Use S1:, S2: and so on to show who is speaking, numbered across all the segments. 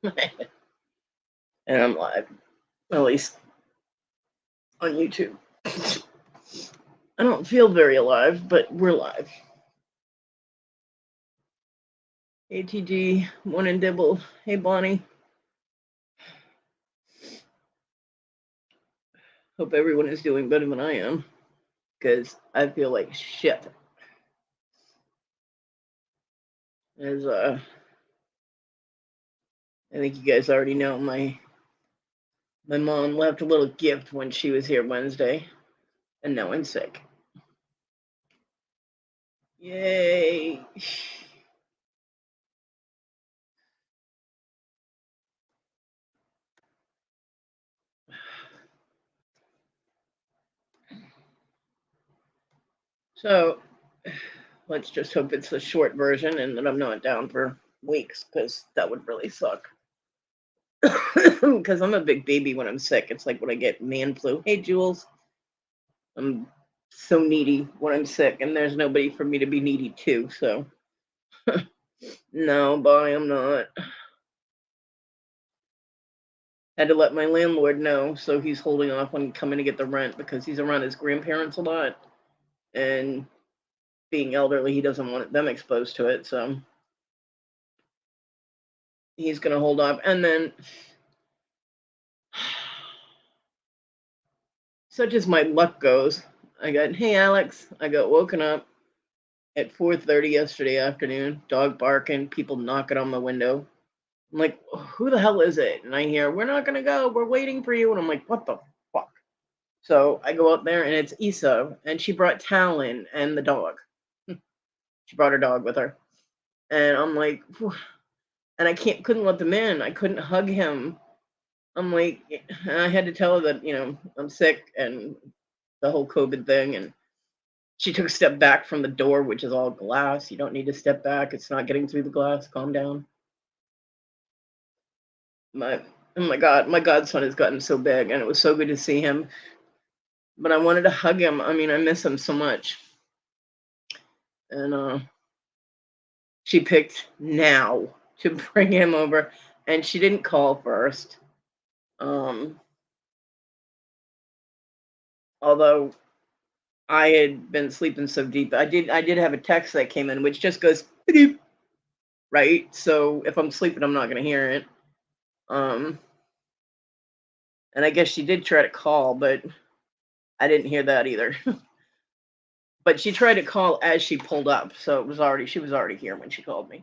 S1: And I'm live, at least on YouTube. I don't feel very alive, but we're live. ATG, One and Dibble. Hey, Bonnie. Hope everyone is doing better than I am, because I feel like shit. As I think you guys already know, my mom left a little gift when she was here Wednesday, and now I'm sick. Yay! So let's just hope it's the short version and that I'm not down for weeks, because that would really suck. Because I'm a big baby when I'm sick. It's like when I get man flu. Hey, Jules. I'm so needy when I'm sick, and there's nobody for me to be needy to, so. No, Bonnie, I'm not. Had to let my landlord know, so he's holding off on coming to get the rent because he's around his grandparents a lot, and being elderly, he doesn't want them exposed to it, so he's going to hold off. And then, such as my luck goes, hey, Alex, I got woken up at 4:30 yesterday afternoon, dog barking, people knocking on my window. I'm like, who the hell is it? And I hear, we're not going to go. We're waiting for you. And I'm like, what the fuck? So I go out there, and it's Issa, and she brought Talon and the dog. She brought her dog with her. And I'm like, whew. And I couldn't let them in. I couldn't hug him. I'm like, I had to tell her that, I'm sick and the whole COVID thing. And she took a step back from the door, which is all glass. You don't need to step back. It's not getting through the glass. Calm down. Oh my God, my godson has gotten so big, and it was so good to see him. But I wanted to hug him. I mean, I miss him so much. And she picked now to bring him over, and she didn't call first. Although I had been sleeping so deep, I did have a text that came in, which just goes beep, right. So if I'm sleeping, I'm not gonna hear it. And I guess she did try to call, but I didn't hear that either. But she tried to call as she pulled up, so she was already here when she called me.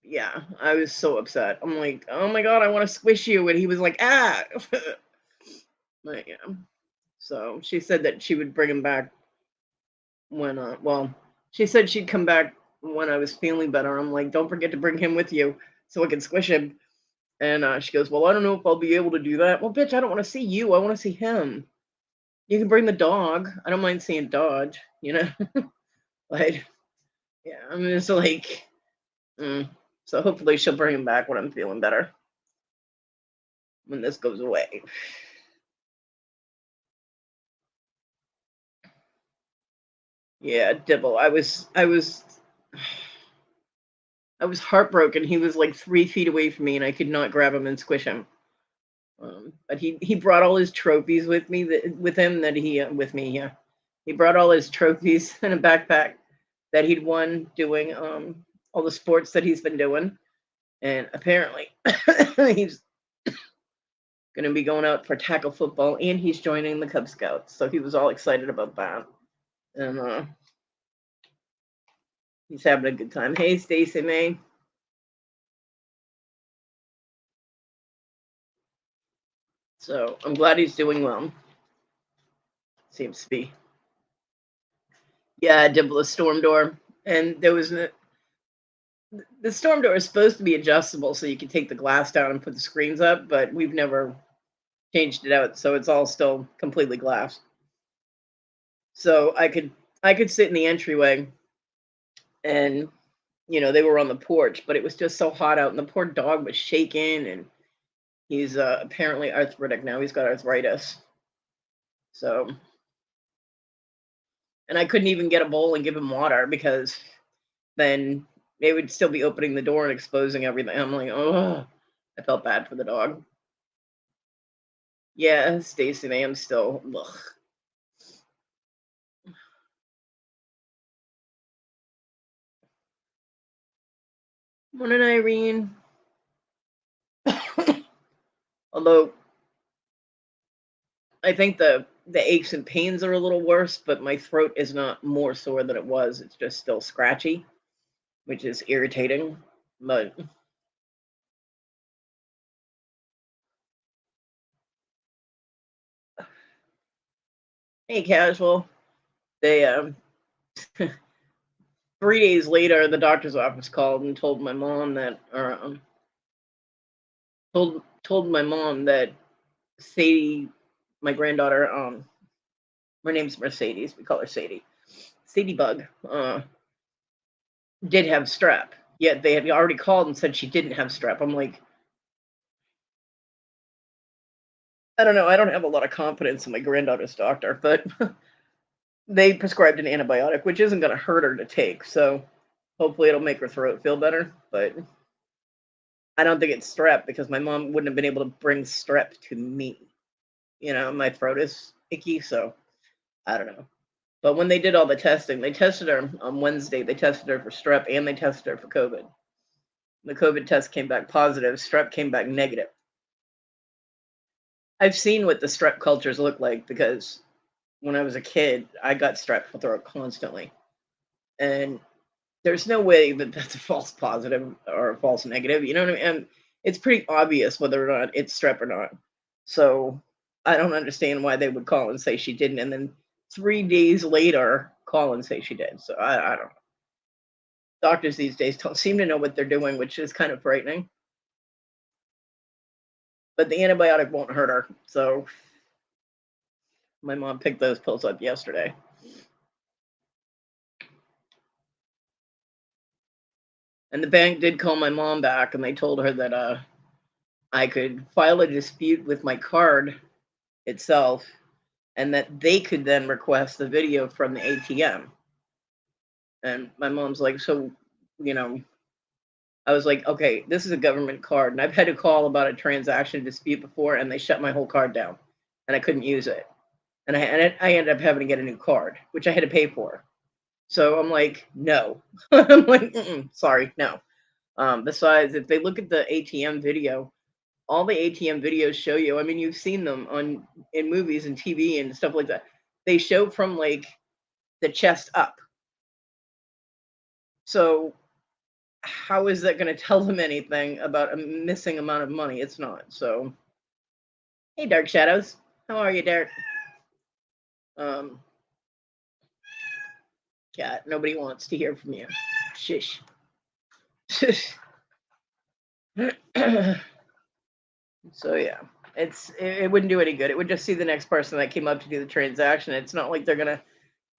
S1: Yeah, I was so upset. I'm like, oh my God, I want to squish you, and he was like, ah. But yeah, so she said that she would bring him back when, she said she'd come back when I was feeling better. I'm like, don't forget to bring him with you so I can squish him. And she goes, well, I don't know if I'll be able to do that. Well, bitch, I don't want to see you. I want to see him. You can bring the dog. I don't mind seeing Dodge, But yeah, I'm just like, so hopefully she'll bring him back when I'm feeling better, when this goes away. Yeah, Dibble. I was heartbroken. He was like 3 feet away from me, and I could not grab him and squish him. But he brought all his trophies with me with him that he with me. Yeah, he brought all his trophies in a backpack that he'd won doing all the sports that he's been doing, and apparently he's going to be going out for tackle football, and he's joining the Cub Scouts. So he was all excited about that, and he's having a good time. Hey, Stacey May. So I'm glad he's doing well. Seems to be. Yeah, I did the storm door, and there was the storm door is supposed to be adjustable so you can take the glass down and put the screens up, but we've never changed it out, so it's all still completely glass. So I could sit in the entryway, and they were on the porch, but it was just so hot out, and the poor dog was shaking, and he's apparently arthritic now. He's got arthritis. So, and I couldn't even get a bowl and give him water, because then they would still be opening the door and exposing everything. I'm like, oh, I felt bad for the dog. Yeah, Stacy, I am still. Ugh. Morning, Irene. Although I think the aches and pains are a little worse, but my throat is not more sore than it was. It's just still scratchy, which is irritating. But hey, casual. They 3 days later, the doctor's office called and told my mom that, or told my mom that Sadie, my granddaughter, her name's Mercedes. We call her Sadie. Sadie Bug did have strep. Yet they had already called and said she didn't have strep. I'm like, I don't know. I don't have a lot of confidence in my granddaughter's doctor, but they prescribed an antibiotic, which isn't going to hurt her to take. So hopefully it'll make her throat feel better. But I don't think it's strep because my mom wouldn't have been able to bring strep to me. My throat is icky, so I don't know. But when they did all the testing, they tested her on Wednesday. They tested her for strep and they tested her for COVID. The COVID test came back positive. Strep came back negative. I've seen what the strep cultures look like because when I was a kid, I got strep throat constantly. And there's no way that that's a false positive or a false negative. You know what I mean? And it's pretty obvious whether or not it's strep or not. So I don't understand why they would call and say she didn't, and then 3 days later call and say she did. So I don't know. Doctors these days don't seem to know what they're doing, which is kind of frightening. But the antibiotic won't hurt her. So my mom picked those pills up yesterday. And the bank did call my mom back and they told her that I could file a dispute with my card itself and that they could then request the video from the ATM. And my mom's like, so, you know, I was like, okay, this is a government card. And I've had to call about a transaction dispute before and they shut my whole card down and I couldn't use it. And I ended up having to get a new card, which I had to pay for. So I'm like, no. I'm like, sorry, no. Besides, if they look at the ATM video, all the ATM videos show you. I mean, you've seen them on in movies and TV and stuff like that. They show from like the chest up. So how is that going to tell them anything about a missing amount of money? It's not. So, hey, Dark Shadows, how are you, Dark? Um, Cat, nobody wants to hear from you. Shish. So yeah, it wouldn't do any good. It would just see the next person that came up to do the transaction. It's not like they're gonna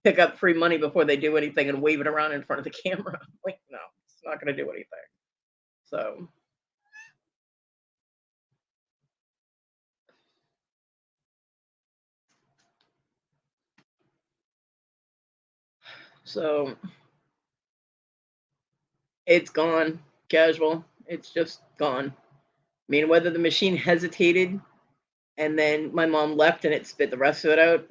S1: pick up free money before they do anything and wave it around in front of the camera. Like, no, it's not gonna do anything. So so it's gone. Casual. It's just gone. I mean, whether the machine hesitated and then my mom left and it spit the rest of it out,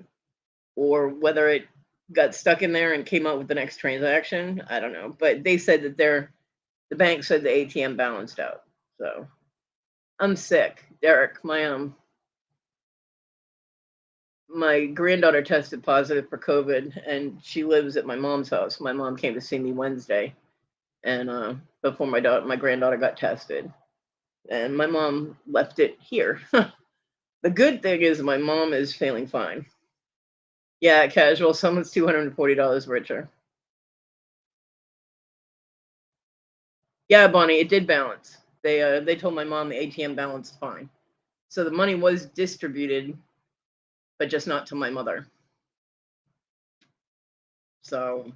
S1: or whether it got stuck in there and came out with the next transaction, I don't know. But they said that the bank said the ATM balanced out. So I'm sick. Derek, my granddaughter tested positive for COVID and she lives at my mom's house. My mom came to see me Wednesday and before my granddaughter got tested. And my mom left it here. The good thing is my mom is feeling fine. Yeah, casual. Someone's $240 richer. Yeah, Bonnie, it did balance. They told my mom the ATM balanced fine. So the money was distributed, but just not to my mother. So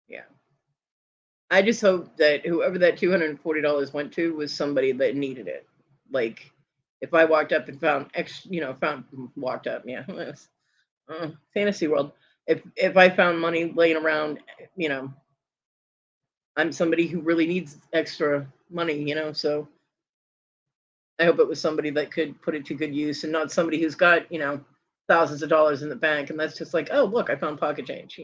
S1: yeah. I just hope that whoever that $240 went to was somebody that needed it. Like if I walked up and found found walked up, yeah. Fantasy world. If I found money laying around, you know, I'm somebody who really needs extra money, so I hope it was somebody that could put it to good use and not somebody who's got, thousands of dollars in the bank and that's just like, oh, look, I found pocket change.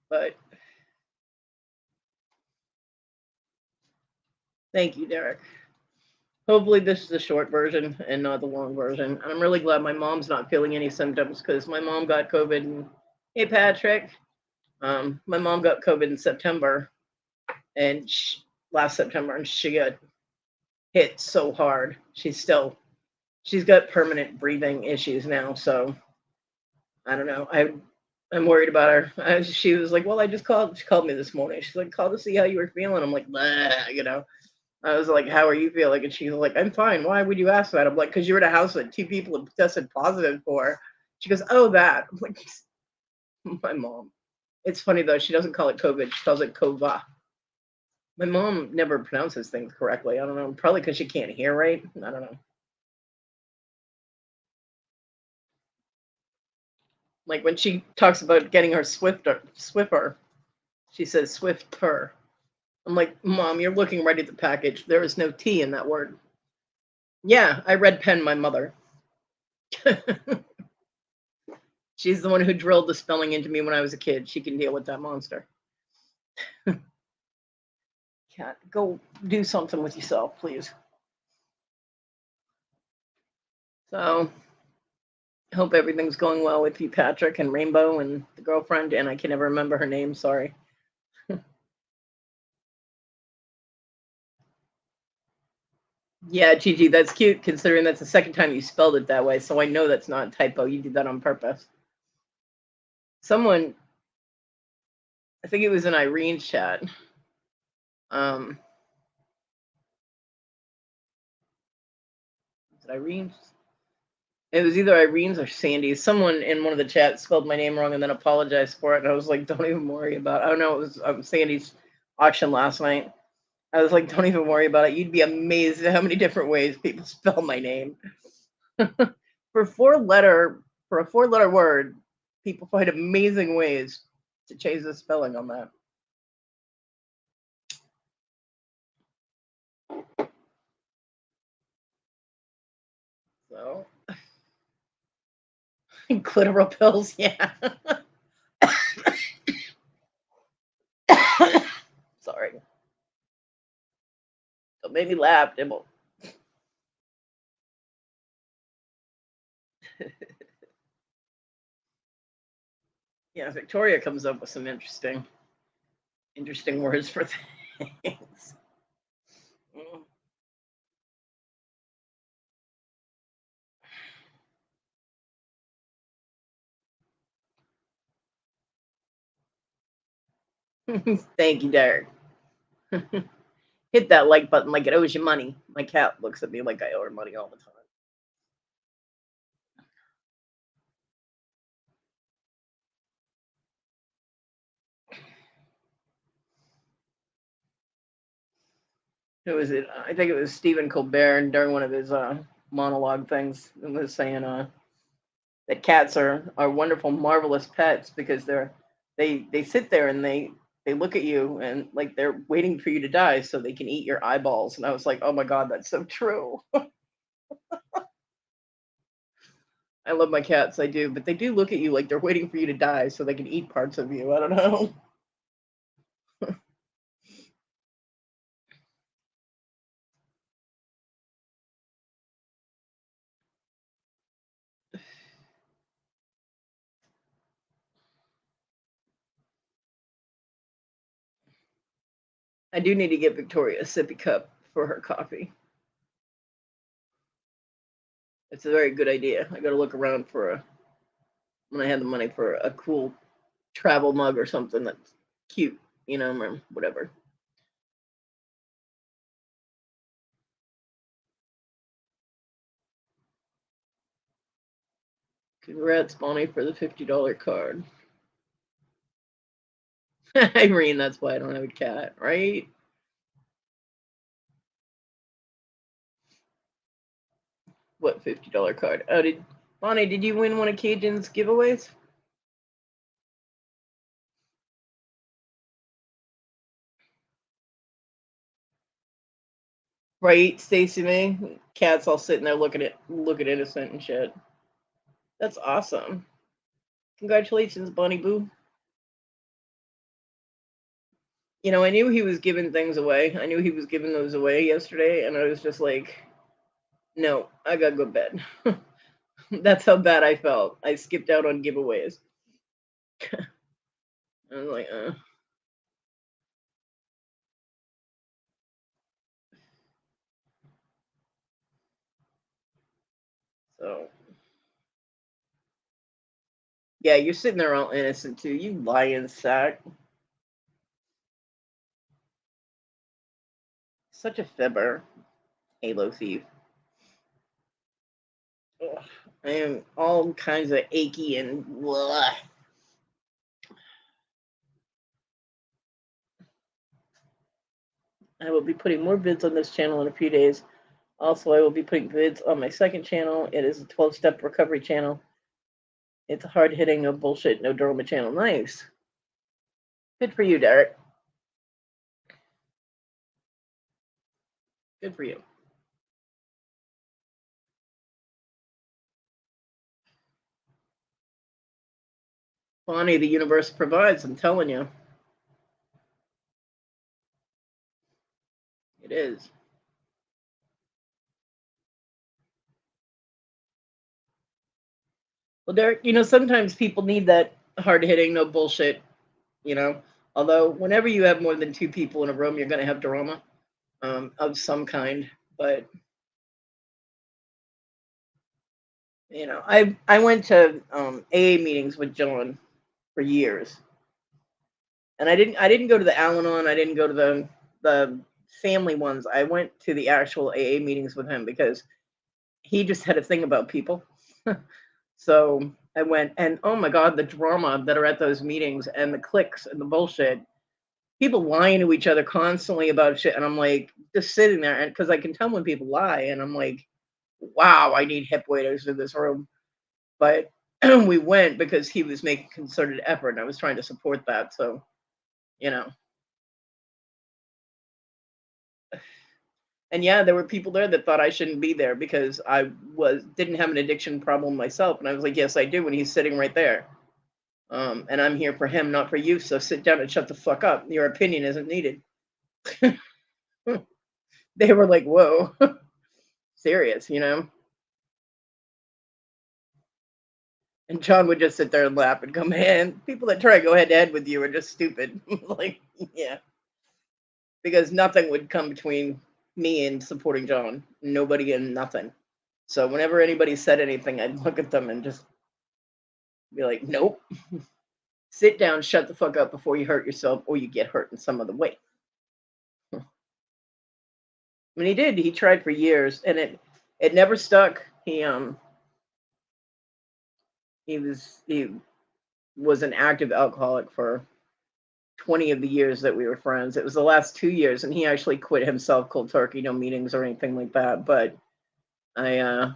S1: But thank you, Derek. Hopefully, this is the short version and not the long version. And I'm really glad my mom's not feeling any symptoms because my mom got COVID. And hey, Patrick, my mom got COVID in September and last September, and she got hit so hard. She's got permanent breathing issues now. So I don't know. I'm worried about her. She was like, "Well, I just called." She called me this morning. She's like, "Called to see how you were feeling." I'm like, "Blah," I was like, "How are you feeling?" And she's like, "I'm fine." Why would you ask that? I'm like, "Because you're at a house that two people have tested positive for." She goes, "Oh, that." I'm like, my mom. It's funny though. She doesn't call it COVID. She calls it kova. My mom never pronounces things correctly. I don't know. Probably because she can't hear right. I don't know. Like when she talks about getting her Swiffer, she says Swifter. I'm like, Mom, you're looking right at the package. There is no T in that word. Yeah, I read pen my mother. She's the one who drilled the spelling into me when I was a kid. She can deal with that monster. Cat, go do something with yourself, please. So, hope everything's going well with you, Patrick, and Rainbow, and the girlfriend, and I can never remember her name. Sorry. Yeah, Gigi, that's cute, considering that's the second time you spelled it that way, so I know that's not a typo. You did that on purpose. Someone, I think it was in Irene's chat. Um, Irene's? It was either Irene's or Sandy's. Someone in one of the chats spelled my name wrong and then apologized for it. And I was like, don't even worry about it. Oh, no, it was Sandy's auction last night. I was like, don't even worry about it. You'd be amazed at how many different ways people spell my name. for for a four-letter word, people find amazing ways to change the spelling on that. So, clitoral pills, yeah. Sorry. Don't make me laugh, Dibble. Yeah, Victoria comes up with some interesting words for things. Thank you, Derek. Hit that like button like it owes you money. My cat looks at me like I owe her money all the time. Who was it? I think it was Stephen Colbert during one of his monologue things and was saying that cats are wonderful, marvelous pets because they sit there and they look at you and like they're waiting for you to die so they can eat your eyeballs. And I was like, oh my god, that's so true. I love my cats, I do, but they do look at you like they're waiting for you to die so they can eat parts of you. I don't know. I do need to get Victoria a sippy cup for her coffee. It's a very good idea. I got to look around when I have the money for a cool travel mug or something that's cute, or whatever. Congrats, Bonnie, for the $50 card. Irene, that's why I don't have a cat, right? What $50 card? Oh, Bonnie, did you win one of Cajun's giveaways? Right, Stacey May? Cat's all sitting there looking innocent and shit. That's awesome. Congratulations, Bunny Boo. You know, I knew he was giving things away. I knew he was giving those away yesterday, and I was just like, no, I gotta go to bed. That's how bad I felt. I skipped out on giveaways. I was like, so yeah, you're sitting there all innocent too. You lying sack. Such a fibber. Halo thief. Ugh, I am all kinds of achy and blah. I will be putting more vids on this channel in a few days. Also, I will be putting vids on my second channel. It is a 12-step recovery channel. It's a hard-hitting, no bullshit, no drama channel. Nice. Good for you, Derek. Good for you. Bonnie, the universe provides, I'm telling you. It is. Well, Derek, you know, sometimes people need that hard-hitting, no bullshit, you know. Although, whenever you have more than two people in a room, you're going to have drama of some kind. But, you know, I went to AA meetings with John for years. And I didn't go to the Al-Anon, I didn't go to the family ones. I went to the actual AA meetings with him because he just had a thing about people. So I went, and oh my god, the drama that are at those meetings and the cliques and the bullshit. People lying to each other constantly about shit, and I'm like just sitting there, and because I can tell when people lie, and I'm like, wow, I need hip waders in this room. But we went because he was making concerted effort, and I was trying to support that. So you know, and yeah, there were people there that thought I shouldn't be there because I didn't have an addiction problem myself, and I was like, yes, I do, when he's sitting right there. And I'm here for him, not for you. So sit down and shut the fuck up. Your opinion isn't needed. They were like, whoa, serious, you know? And John would just sit there and laugh and go, man, people that try to go head to head with you are just stupid. Like, yeah, because nothing would come between me and supporting John. Nobody and nothing. So whenever anybody said anything, I'd look at them and just be like, nope, sit down, shut the fuck up before you hurt yourself or you get hurt in some other way. I mean, he did. He tried for years, and it never stuck. He was an active alcoholic for 20 of the years that we were friends. It was the last 2 years, and he actually quit himself cold turkey, no meetings or anything like that. But I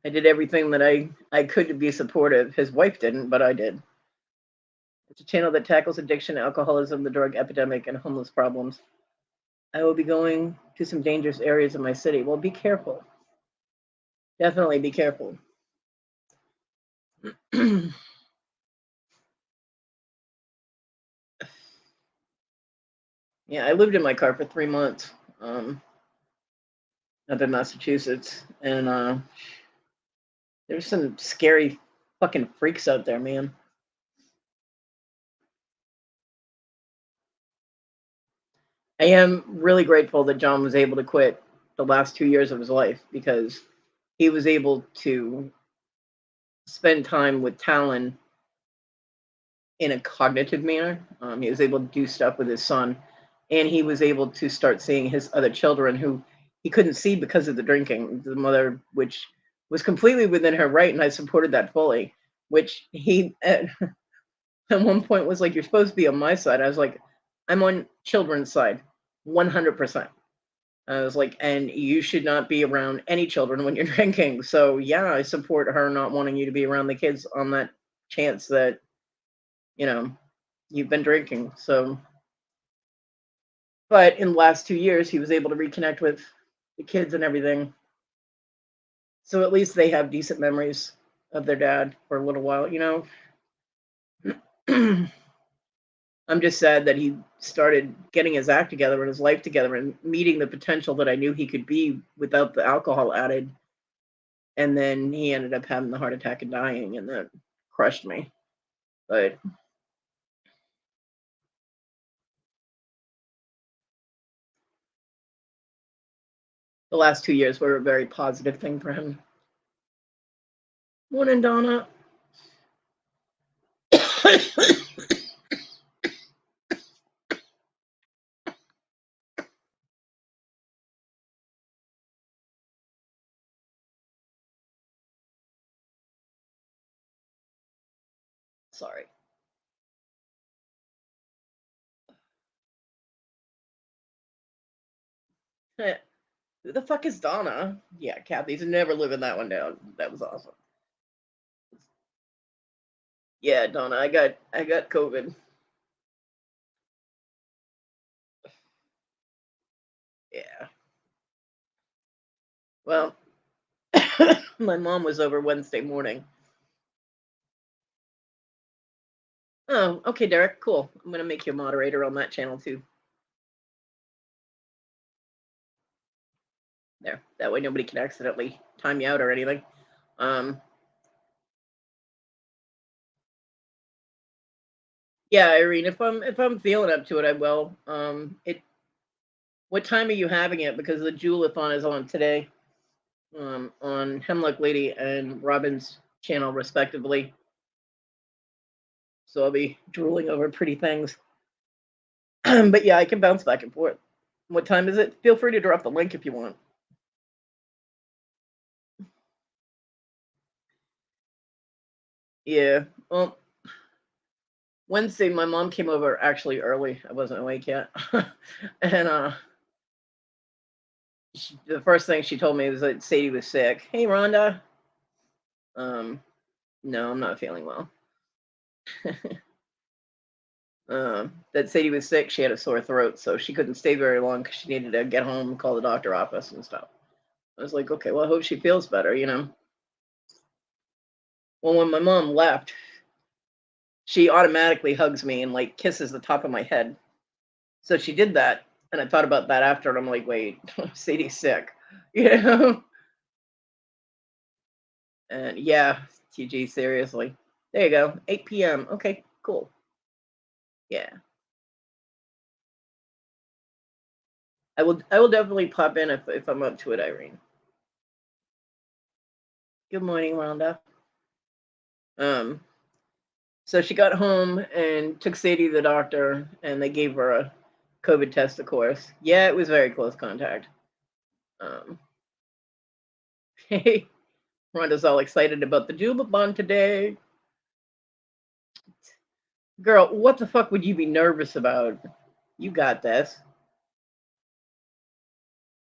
S1: I did everything that I could to be supportive. His wife didn't, but I did. It's a channel that tackles addiction, alcoholism, the drug epidemic, and homeless problems. I will be going to some dangerous areas of my city. Well, be careful. Definitely be careful. Yeah, I lived in my car for 3 months up in Massachusetts, and there's some scary fucking freaks out there, man. I am really grateful that John was able to quit the last 2 years of his life because he was able to spend time with Talon in a cognitive manner. He was able to do stuff with his son, and he was able to start seeing his other children who he couldn't see because of the drinking. The mother, which was completely within her right, and I supported that fully. Which he at one point was like, "You're supposed to be on my side." I was like, "I'm on children's side, 100%." I was like, "And you should not be around any children when you're drinking." So yeah, I support her not wanting you to be around the kids on that chance that you know you've been drinking. So But in the last 2 years, he was able to reconnect with the kids and everything. So at least they have decent memories of their dad for a little while, you know? I'm just sad that he started getting his act together and his life together and meeting the potential that I knew he could be without the alcohol added. And then he ended up having the heart attack and dying, and that crushed me. But the last 2 years were a very positive thing for him. Morning, Donna. Sorry. Who the fuck is Donna? Yeah, Kathy's never living that one down. That was awesome. Yeah, Donna, I got COVID. Yeah. Well, my mom was over Wednesday morning. Oh, okay, Derek, cool. I'm gonna make you a moderator on that channel too. There. That way nobody can accidentally time you out or anything. Yeah, Irene, if I'm feeling up to it, I will. What time are you having it? Because the Jewelathon is on today, on Hemlock Lady and Robin's channel, respectively. So I'll be drooling over pretty things. But yeah, I can bounce back and forth. What time is it? Feel free to drop the link if you want. Yeah. Well, Wednesday, my mom came over actually early. I wasn't awake yet. And the first thing she told me was that Sadie was sick. Hey, Rhonda. No, I'm not feeling well. That Sadie was sick. She had a sore throat, so she couldn't stay very long because she needed to get home, call the doctor office and stuff. I was like, okay, well, I hope she feels better, you know. Well, when my mom left, she automatically hugs me and like kisses the top of my head. So she did that, and I thought about that after, and I'm like, wait, Sadie's sick, you know? And yeah, TG, seriously. There you go, 8 p.m. Okay, cool. Yeah, I will definitely pop in if I'm up to it, Irene. Good morning, Rhonda. Um, so she got home and took Sadie to the doctor, and they gave her a COVID test, of course. Yeah, it was very close contact. Um, Rhonda's all excited about the Jubabon today. Girl, what the fuck would you be nervous about? You got this.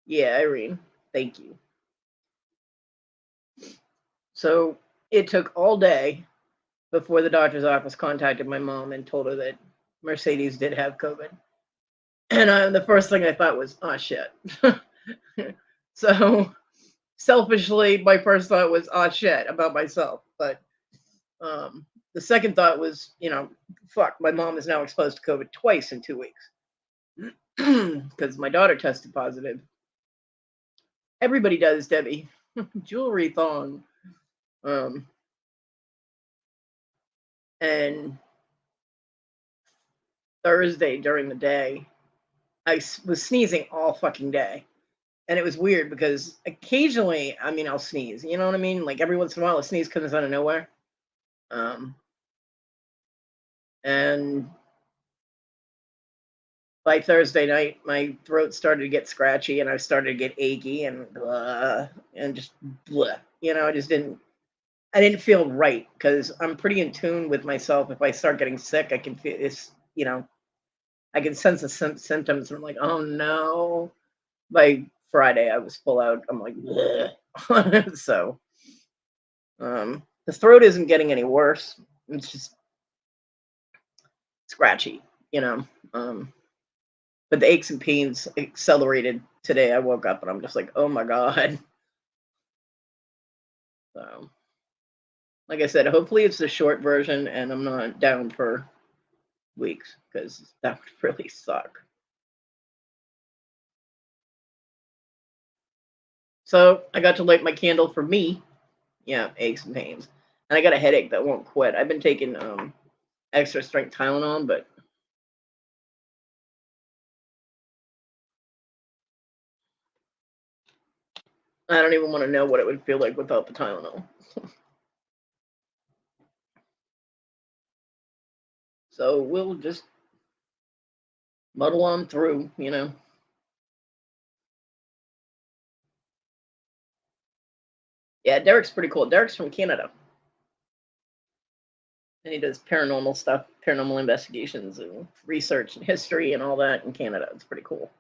S1: Yeah, Irene. Thank you. So it took all day before the doctor's office contacted my mom and told her that Mercedes did have COVID. And the first thing I thought was, oh shit. So selfishly, my first thought was, oh shit, about myself. But the second thought was, fuck, my mom is now exposed to COVID twice in 2 weeks because my daughter tested positive. Everybody does, Debbie. Jewelry thong. Um, and Thursday during the day, I was sneezing all fucking day. And it was weird because occasionally, I mean, I'll sneeze. You know what I mean? Like every once in a while, a sneeze comes out of nowhere. Um, and by Thursday night, my throat started to get scratchy and I started to get achy and blah, and just blah. I didn't feel right because I'm pretty in tune with myself. If I start getting sick, I can feel it's, I can sense the symptoms. And I'm like, oh no. By Friday, I was full out. I'm like, so the throat isn't getting any worse. It's just scratchy, you know. But the aches and pains accelerated today. I woke up and I'm just like, oh my God. So, like I said, hopefully it's the short version and I'm not down for weeks because that would really suck. So I got to light my candle for me. Yeah, aches and pains. And I got a headache that won't quit. I've been taking extra strength Tylenol, but I don't even want to know what it would feel like without the Tylenol. So we'll just muddle on through, you know. Yeah, Derek's pretty cool. Derek's from Canada. And he does paranormal stuff, paranormal investigations and research and history and all that in Canada. It's pretty cool.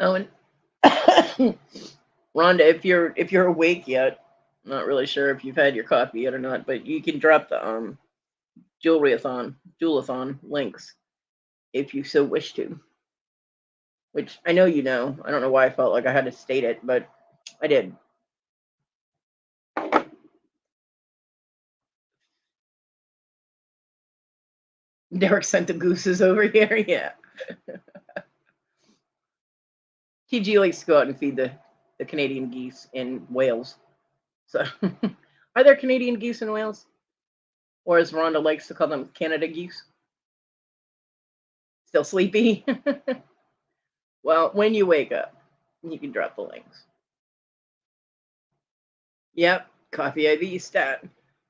S1: Oh, and Rhonda, if you're awake yet, I'm not really sure if you've had your coffee yet or not, but you can drop the jewelathon links if you so wish to. Which I know you know. I don't know why I felt like I had to state it, but I did. Derek sent the gooses over here. Yeah. TG likes to go out and feed the Canadian geese in Wales. So, are there Canadian geese in Wales? Or as Rhonda likes to call them, Canada geese? Still sleepy? Well, when you wake up, you can drop the links. Yep, coffee IV stat.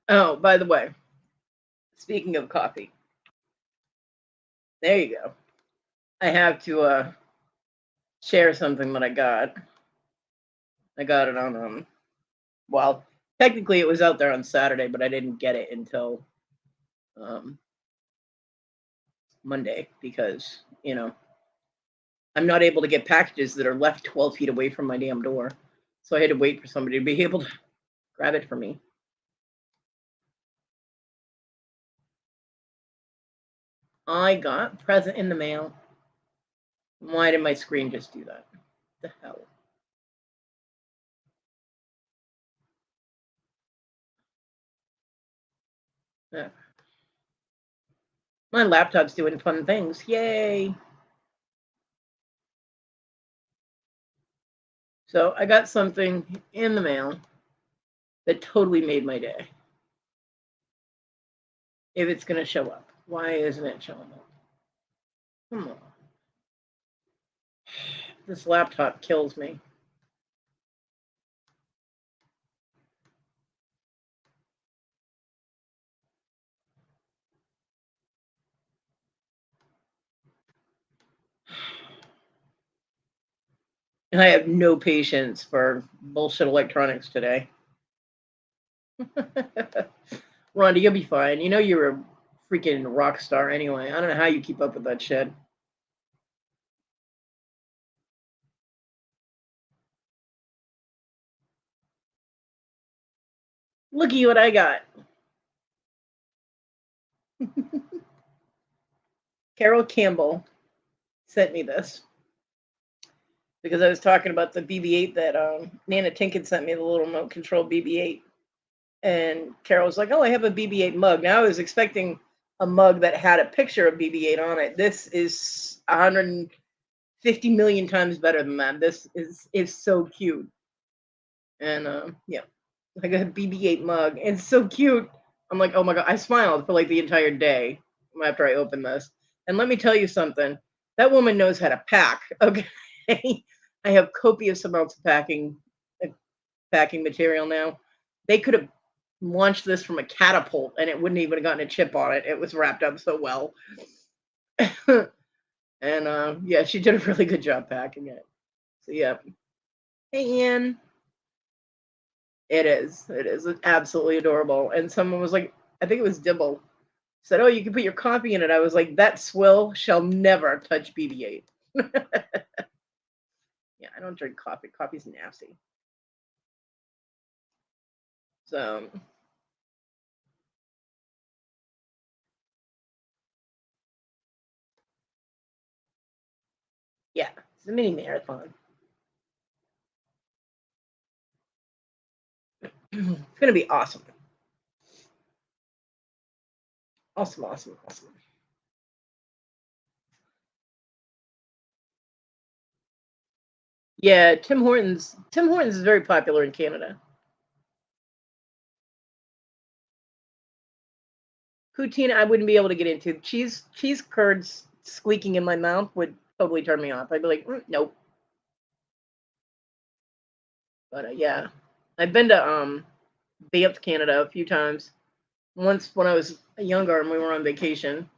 S1: Oh, by the way, speaking of coffee, there you go. I have to share something that I got. I got it on well, technically it was out there on Saturday, but I didn't get it until um Monday because, I'm not able to get packages that are left 12 feet away from my damn door. So I had to wait for somebody to be able to grab it for me. I got present in the mail. Why did my screen just do that? What the hell? Yeah. My laptop's doing fun things. Yay! So I got something in the mail that totally made my day. If it's going to show up. Why isn't it showing up? Come on. This laptop kills me. And I have no patience for bullshit electronics today. Rhonda, you'll be fine. You know you're a freaking rock star anyway. I don't know how you keep up with that shit. Look at what I got. Carol Campbell sent me this because I was talking about the BB-8 that Nana Tinkin sent me, the little remote control BB-8. And Carol was like, "Oh, I have a BB-8 mug." Now I was expecting a mug that had a picture of BB-8 on it. This is 150 million times better than that. This is so cute. And yeah, I got a BB-8 mug. It's so cute. I'm like, oh my God. I smiled for like the entire day after I opened this. And let me tell you something. That woman knows how to pack. Okay. I have copious amounts of packing material now. They could have launched this from a catapult and it wouldn't even have gotten a chip on it. It was wrapped up so well. And yeah, she did a really good job packing it. So yeah. Hey Ian. It is. It is absolutely adorable. And someone was like, I think it was Dibble, said, "Oh, you can put your coffee in it." I was like, "That swill shall never touch BB-8." Yeah, I don't drink coffee. Coffee's nasty. So, yeah, it's a mini marathon. It's gonna be awesome. Awesome, awesome, awesome. Yeah, Tim Hortons. Tim Hortons is very popular in Canada. Poutine, I wouldn't be able to get into. Cheese curds squeaking in my mouth would totally turn me off. I'd be like, nope. But yeah, I've been to Banff, Canada a few times. Once when I was younger and we were on vacation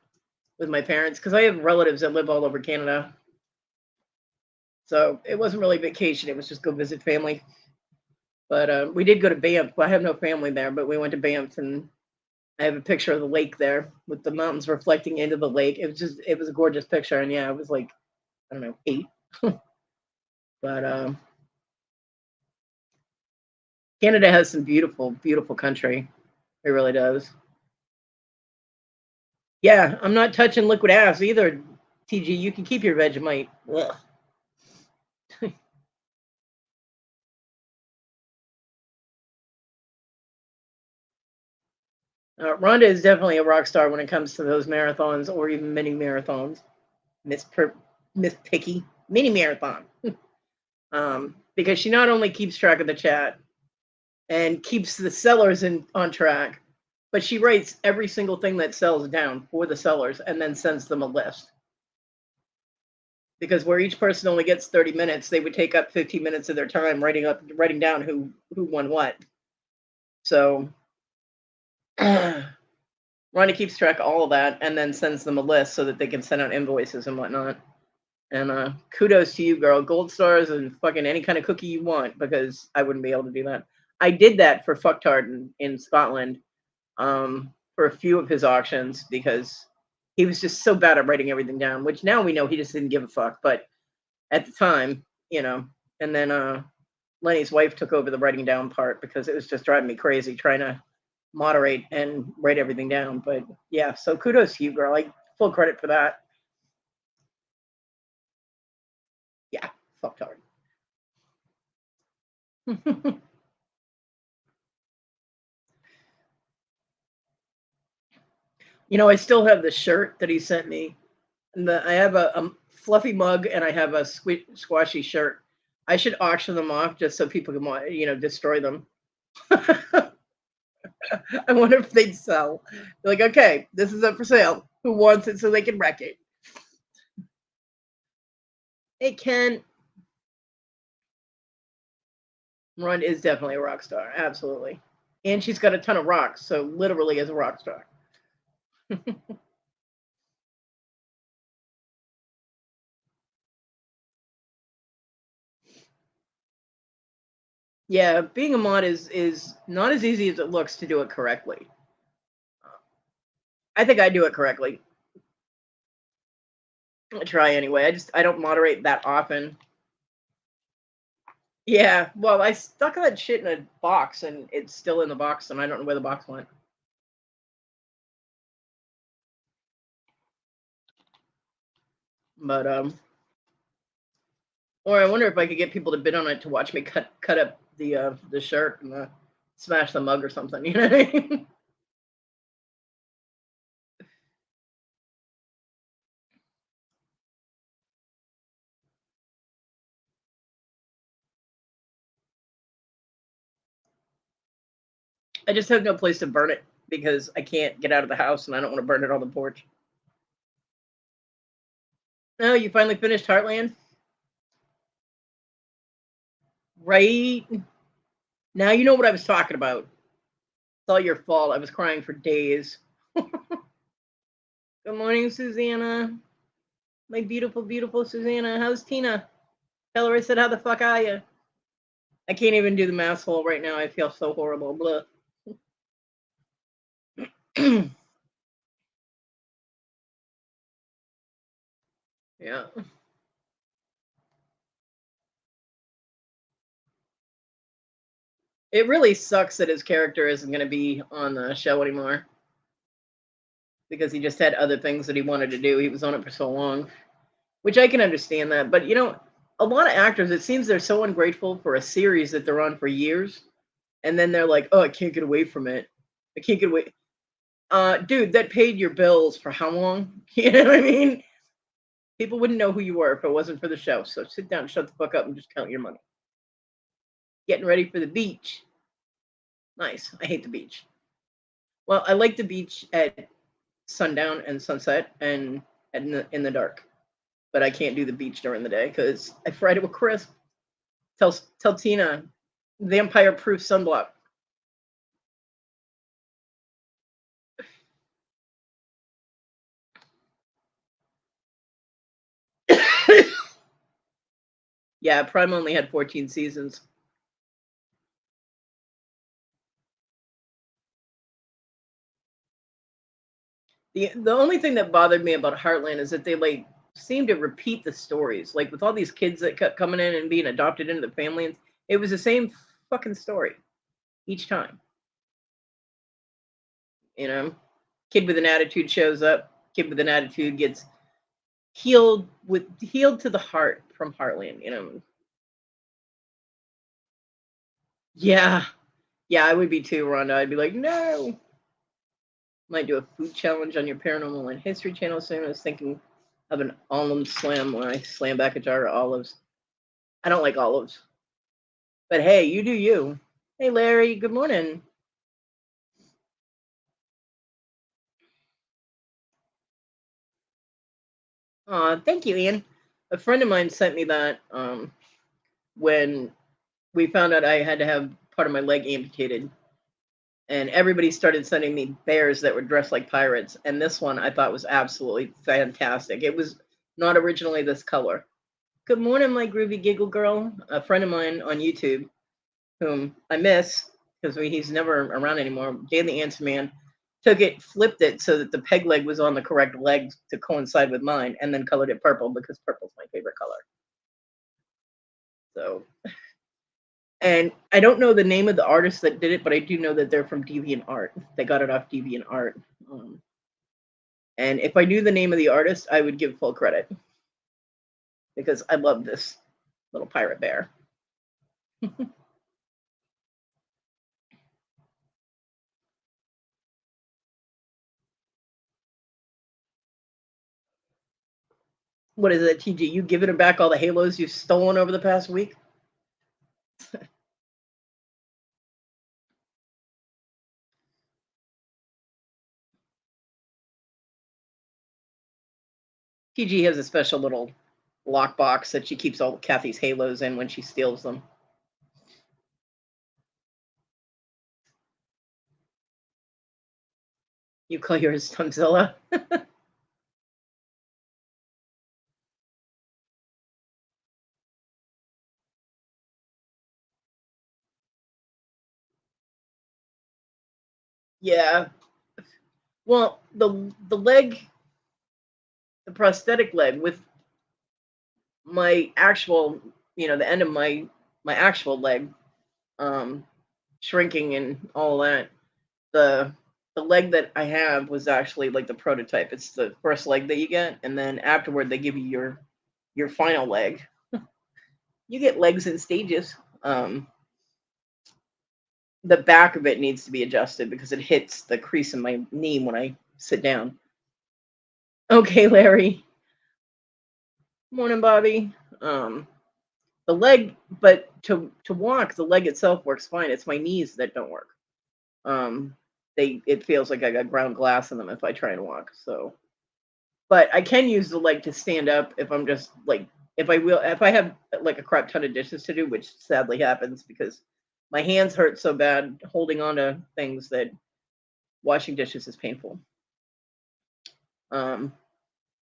S1: with my parents, because I have relatives that live all over Canada. So it wasn't really vacation; it was just go visit family. But we did go to Banff. Well, I have no family there, but we went to Banff, and I have a picture of the lake there with the mountains reflecting into the lake. It was a gorgeous picture, and yeah, it was like I don't know 8, but Canada has some beautiful, beautiful country. It really does. Yeah, I'm not touching liquid ass either. TG, you can keep your Vegemite. Ugh. Rhonda is definitely a rock star when it comes to those marathons or even mini marathons. Miss per- Miss Picky mini marathon, because she not only keeps track of the chat and keeps the sellers on track, but she writes every single thing that sells down for the sellers and then sends them a list. Because where each person only gets 30 minutes, they would take up 15 minutes of their time writing down who won what. So Ronnie keeps track of all of that and then sends them a list so that they can send out invoices and whatnot. And kudos to you, girl. Gold stars and fucking any kind of cookie you want, because I wouldn't be able to do that. I did that for Fucktard in Scotland, for a few of his auctions, because he was just so bad at writing everything down, which now we know he just didn't give a fuck. But at the time, and then Lenny's wife took over the writing down part because it was just driving me crazy trying to moderate and write everything down. But yeah, so kudos to you, girl. Like full credit for that. Yeah, Fucktard. I still have the shirt that he sent me. And I have a fluffy mug and I have a squashy shirt. I should auction them off just so people can, destroy them. I wonder if they'd sell. They're like, okay, this is up for sale. Who wants it so they can wreck it? Hey, Ken. Run is definitely a rock star. Absolutely. And she's got a ton of rocks, so literally is a rock star. Yeah, being a mod is not as easy as it looks to do it correctly. I think I do it correctly. I try anyway. I don't moderate that often. Yeah, well, I stuck that shit in a box and it's still in the box and I don't know where the box went. But or I wonder if I could get people to bid on it to watch me cut up the shirt and smash the mug or something, you know what I mean? I just have no place to burn it because I can't get out of the house and I don't want to burn it on the porch. No, you finally finished Heartland? Right. Now you know what I was talking about. It's all your fault. I was crying for days. Good morning, Susanna. My beautiful, beautiful Susanna. How's Tina? Tell her I said, how the fuck are you? I can't even do the math hole right now. I feel so horrible. Blah. Yeah. It really sucks that his character isn't going to be on the show anymore because he just had other things that he wanted to do. He was on it for so long, which I can understand that. But a lot of actors, it seems they're so ungrateful for a series that they're on for years, and then they're like, "Oh, I can't get away from it. I can't get away." Dude, that paid your bills for how long? You know what I mean? People wouldn't know who you were if it wasn't for the show. So sit down, shut the fuck up, and just count your money. Getting ready for the beach. Nice. I hate the beach. Well, I like the beach at sundown and sunset and in the dark, but I can't do the beach during the day because I fried it with crisp. Tell Tina, vampire proof sunblock. Yeah, Prime only had 14 seasons. The only thing that bothered me about Heartland is that they like seem to repeat the stories. Like with all these kids that kept coming in and being adopted into the family, and it was the same fucking story each time. You know, kid with an attitude shows up. Kid with an attitude gets healed to the heart from Heartland. Yeah, yeah, I would be too, Rhonda. I'd be like, no. Might do a food challenge on your Paranormal and History channel soon. I was thinking of an almond slam where I slam back a jar of olives. I don't like olives. But hey, you do you. Hey, Larry, good morning. Thank you, Ian. A friend of mine sent me that when we found out I had to have part of my leg amputated. And everybody started sending me bears that were dressed like pirates. And this one I thought was absolutely fantastic. It was not originally this color. Good morning, my groovy giggle girl. A friend of mine on YouTube, whom I miss because he's never around anymore. Dan the Answer Man took it, flipped it so that the peg leg was on the correct leg to coincide with mine, and then colored it purple because purple's my favorite color. So, and I don't know the name of the artist that did it, but I do know that they're from Deviant Art. They got it off Deviant Art. And if I knew the name of the artist, I would give full credit because I love this little pirate bear. What is it, TG? You giving it back all the halos you've stolen over the past week? TG has a special little lockbox that she keeps all Kathy's halos in when she steals them. You call yours Tonzilla? Yeah. Well, the leg, the prosthetic leg with my actual, the end of my actual leg, um, shrinking and all that. The leg that I have was actually like the prototype. It's the first leg that you get, and then afterward they give you your final leg. You get legs in stages. The back of it needs to be adjusted because it hits the crease in my knee when I sit down. Okay, Larry. Morning, Bobby. The leg, but to walk, the leg itself works fine. It's my knees that don't work. It feels like I got ground glass in them if I try and walk. So, but I can use the leg to stand up if I'm just like if I have like a crap ton of dishes to do, which sadly happens because my hands hurt so bad holding on to things that washing dishes is painful. Um,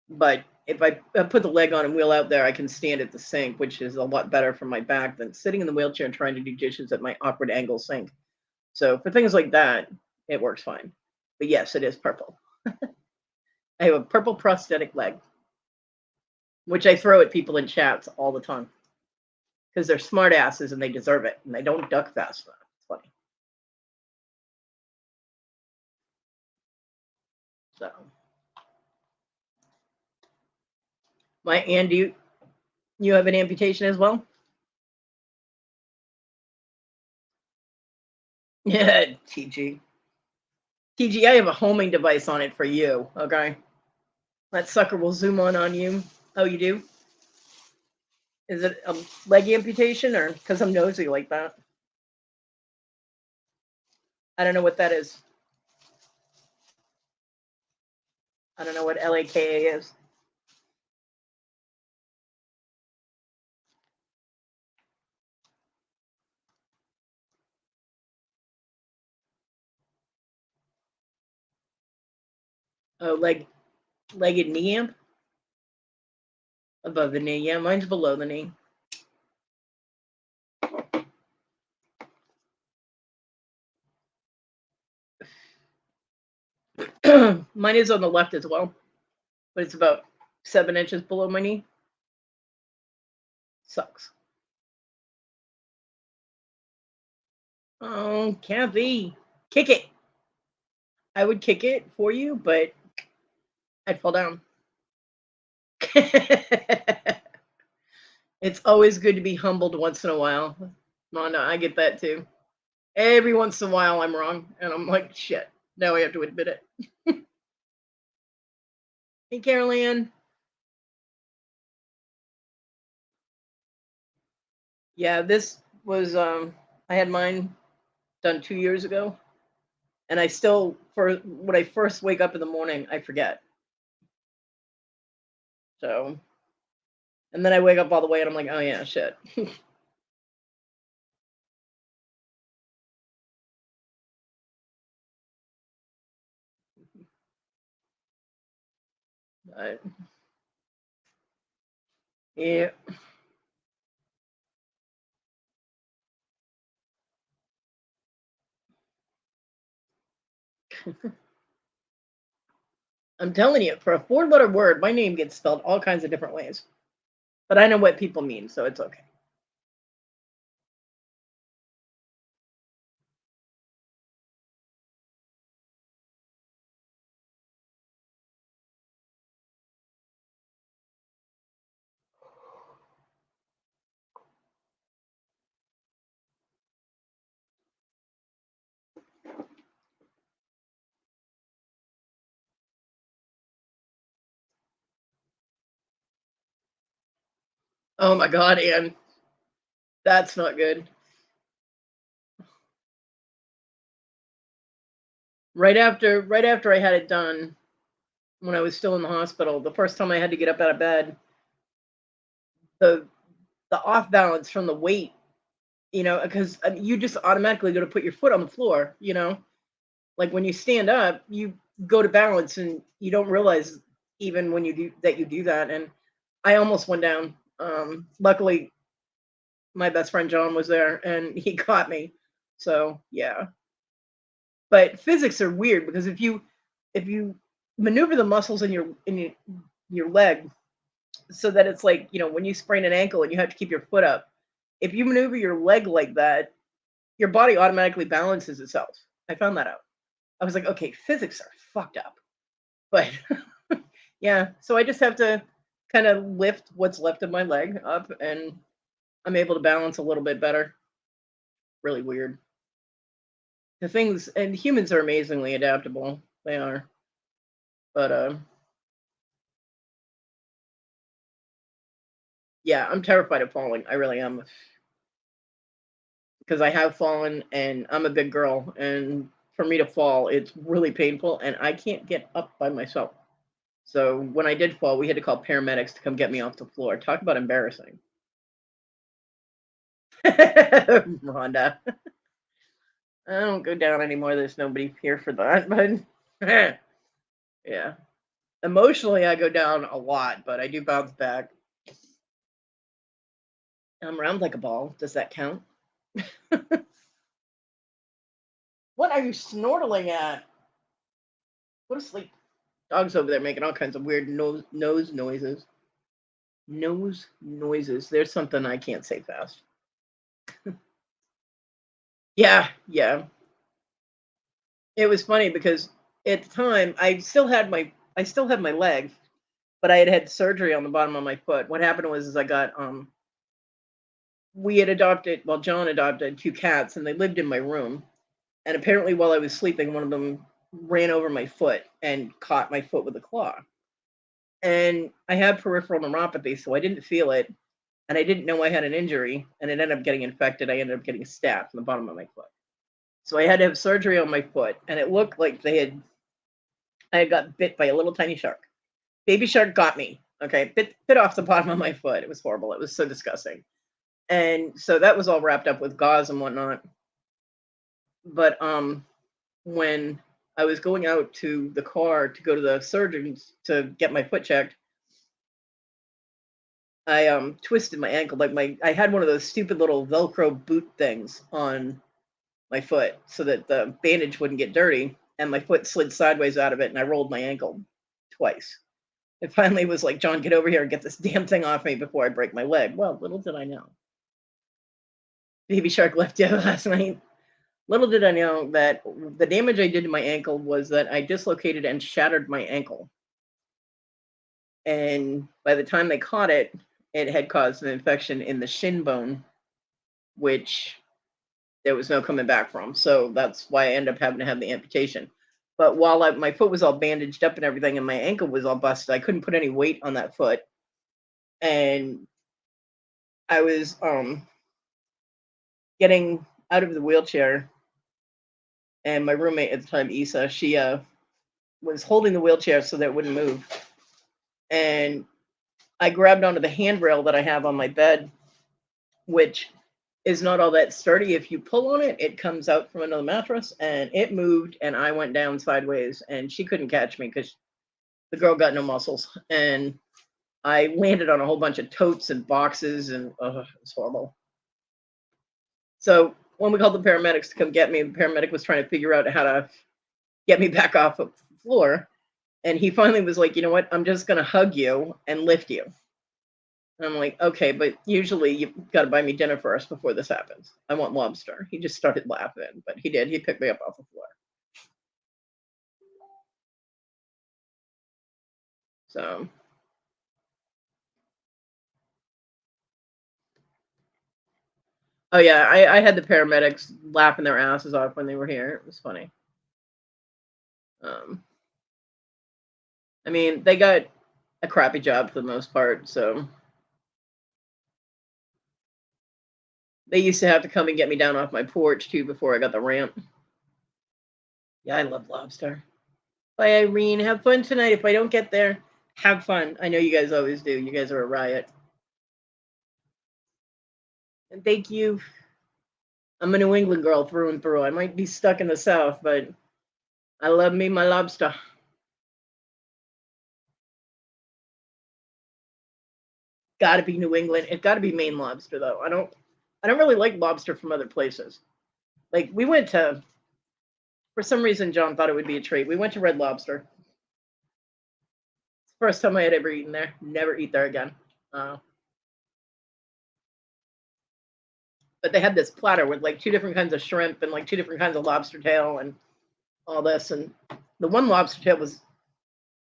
S1: but if I put the leg on and wheel out there, I can stand at the sink, which is a lot better for my back than sitting in the wheelchair and trying to do dishes at my awkward angle sink. So for things like that, it works fine. But yes, it is purple. I have a purple prosthetic leg, which I throw at people in chats all the time because they're smart asses and they deserve it and they don't duck fast enough. It's funny. So, and you have an amputation as well? Yeah, TG. TG, I have a homing device on it for you, okay? That sucker will zoom on you. Oh, you do? Is it a leg amputation or because I'm nosy like that? I don't know what that is. I don't know what LAKA is. Oh, legged knee amp? Above the knee. Yeah, mine's below the knee. Mine is on the left as well, but it's about 7 inches below my knee. Sucks. Oh, Kathy. Kick it. I would kick it for you, but I'd fall down. It's always good to be humbled once in a while. No, I get that too. Every once in a while I'm wrong, and I'm like, shit. Now I have to admit it. Hey, Caroline. Yeah, this was I had mine done 2 years ago, and I still for when I first wake up in the morning, I forget. So, and then I wake up all the way, and I'm like, oh yeah, shit. But, yeah, I'm telling you, for a 4-letter word, my name gets spelled all kinds of different ways. But I know what people mean, so it's okay. Oh my God, Anne, that's not good. Right after I had it done, when I was still in the hospital, the first time I had to get up out of bed, the the off balance from the weight, because you just automatically go to put your foot on the floor, like when you stand up, you go to balance and you don't realize even when you do that. And I almost went down. Luckily, my best friend John was there and he caught me. So yeah, but physics are weird because if you maneuver the muscles in your leg so that it's like when you sprain an ankle and you have to keep your foot up, if you maneuver your leg like that, your body automatically balances itself. I found that out. I was like, okay, physics are fucked up. But yeah, so I just have to kind of lift what's left of my leg up and I'm able to balance a little bit better. Really weird. The things and humans are amazingly adaptable. They are. But yeah, I'm terrified of falling. I really am. Because I have fallen and I'm a big girl and for me to fall, it's really painful and I can't get up by myself. So when I did fall, we had to call paramedics to come get me off the floor. Talk about embarrassing. Rhonda. I don't go down anymore. There's nobody here for that. But yeah. Emotionally, I go down a lot, but I do bounce back. I'm round like a ball. Does that count? What are you snortling at? Go to sleep. Dog's over there making all kinds of weird nose noises. Nose noises. There's something I can't say fast. Yeah, yeah. It was funny because at the time, I still had my leg, but I had had surgery on the bottom of my foot. What happened was is I got we had adopted well, John adopted 2 cats and they lived in my room. And apparently while I was sleeping, one of them ran over my foot and caught my foot with a claw. And I had peripheral neuropathy, so I didn't feel it. And I didn't know I had an injury, and it ended up getting infected. I ended up getting stabbed in the bottom of my foot. So I had to have surgery on my foot, and it looked like I had got bit by a little tiny shark. Baby shark got me. Okay, bit off the bottom of my foot. It was horrible. It was so disgusting. And so that was all wrapped up with gauze and whatnot. But when I was going out to the car to go to the surgeons to get my foot checked, I twisted my ankle. Like I had one of those stupid little Velcro boot things on my foot so that the bandage wouldn't get dirty, and my foot slid sideways out of it, and I rolled my ankle twice. It finally was like, John, get over here and get this damn thing off me before I break my leg. Well, little did I know. Baby shark left you last night. Little did I know that the damage I did to my ankle was that I dislocated and shattered my ankle. And by the time they caught it, it had caused an infection in the shin bone, which there was no coming back from. So that's why I ended up having to have the amputation. But while my foot was all bandaged up and everything, and my ankle was all busted, I couldn't put any weight on that foot. And I was getting out of the wheelchair, and my roommate at the time, Isa, she was holding the wheelchair so that it wouldn't move. And I grabbed onto the handrail that I have on my bed, which is not all that sturdy. If you pull on it, it comes out from another mattress, and it moved, and I went down sideways, and she couldn't catch me because the girl got no muscles. And I landed on a whole bunch of totes and boxes, and it was horrible. So when we called the paramedics to come get me, the paramedic was trying to figure out how to get me back off the floor. And he finally was like, you know what? I'm just going to hug you and lift you. And I'm like, okay, but usually you've got to buy me dinner first before this happens. I want lobster. He just started laughing, but he did. He picked me up off the floor. So, oh yeah, I had the paramedics laughing their asses off when they were here. It was funny. Um, I mean, they got a crappy job for the most part, so they used to have to come and get me down off my porch too before I got the ramp. Yeah, I love lobster. Bye, Irene. Have fun tonight. If I don't get there, have fun. I know you guys always do. You guys are a riot. And thank you. I'm a New England girl through and through. I might be stuck in the South, but I love me my lobster. Gotta be New England. It's gotta be Maine lobster though. I don't really like lobster from other places. Like we went to for some reason John thought it would be a treat. We went to Red Lobster. First time I had ever eaten there. Never eat there again. Uh, but they had this platter with like 2 different kinds of shrimp and like 2 different kinds of lobster tail and all this. And the one lobster tail was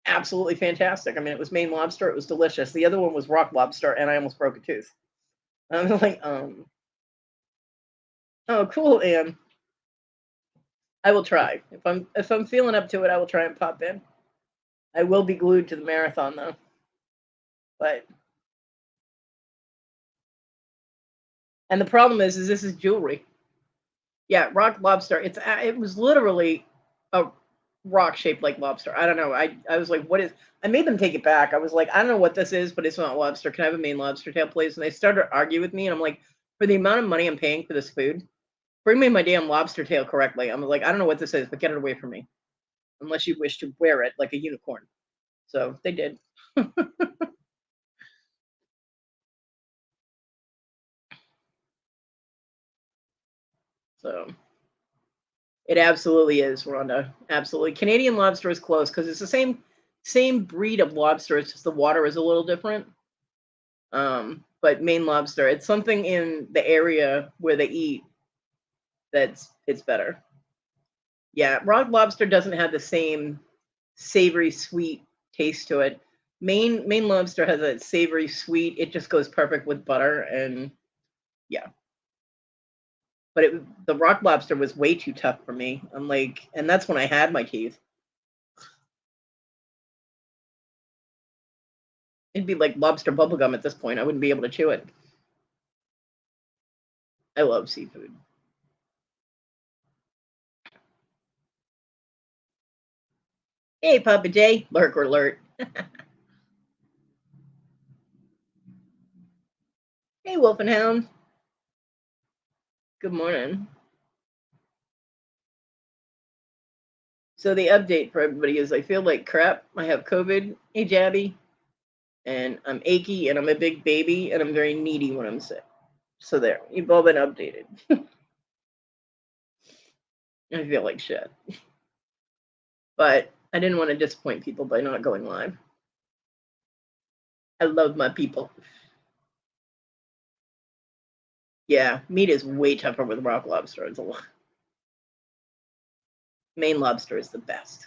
S1: absolutely fantastic. I mean, it was Maine lobster. It was delicious. The other one was rock lobster, and I almost broke a tooth. I was like, oh, cool, Anne. I will try. If I'm feeling up to it, I will try and pop in. I will be glued to the marathon though. But and the problem is this is jewelry. Yeah, rock lobster. It was literally a rock shaped like lobster. I don't know. I was like, what is? I made them take it back. I was like, I don't know what this is, but it's not lobster. Can I have a Maine lobster tail, please? And they started to argue with me, and I'm like, for the amount of money I'm paying for this food, bring me my damn lobster tail correctly. I'm like, I don't know what this is, but get it away from me, unless you wish to wear it like a unicorn. So they did. So it absolutely is, Rhonda. Absolutely. Canadian lobster is close because it's the same breed of lobster. It's just the water is a little different. But Maine lobster, it's something in the area where they eat that's it's better. Yeah, rock lobster doesn't have the same savory sweet taste to it. Maine lobster has a savory sweet. It just goes perfect with butter and yeah. But the rock lobster was way too tough for me. I'm like, and that's when I had my teeth. It'd be like lobster bubblegum at this point. I wouldn't be able to chew it. I love seafood. Hey, Papa J, lurker alert. Hey, Wolf and Hound. Good morning. So the update for everybody is I feel like crap. I have COVID. Hey, Jabby. And I'm achy and I'm a big baby and I'm very needy when I'm sick. So there, you've all been updated. I feel like shit. But I didn't want to disappoint people by not going live. I love my people. Yeah, meat is way tougher with rock lobster. It's a lot. Maine lobster is the best.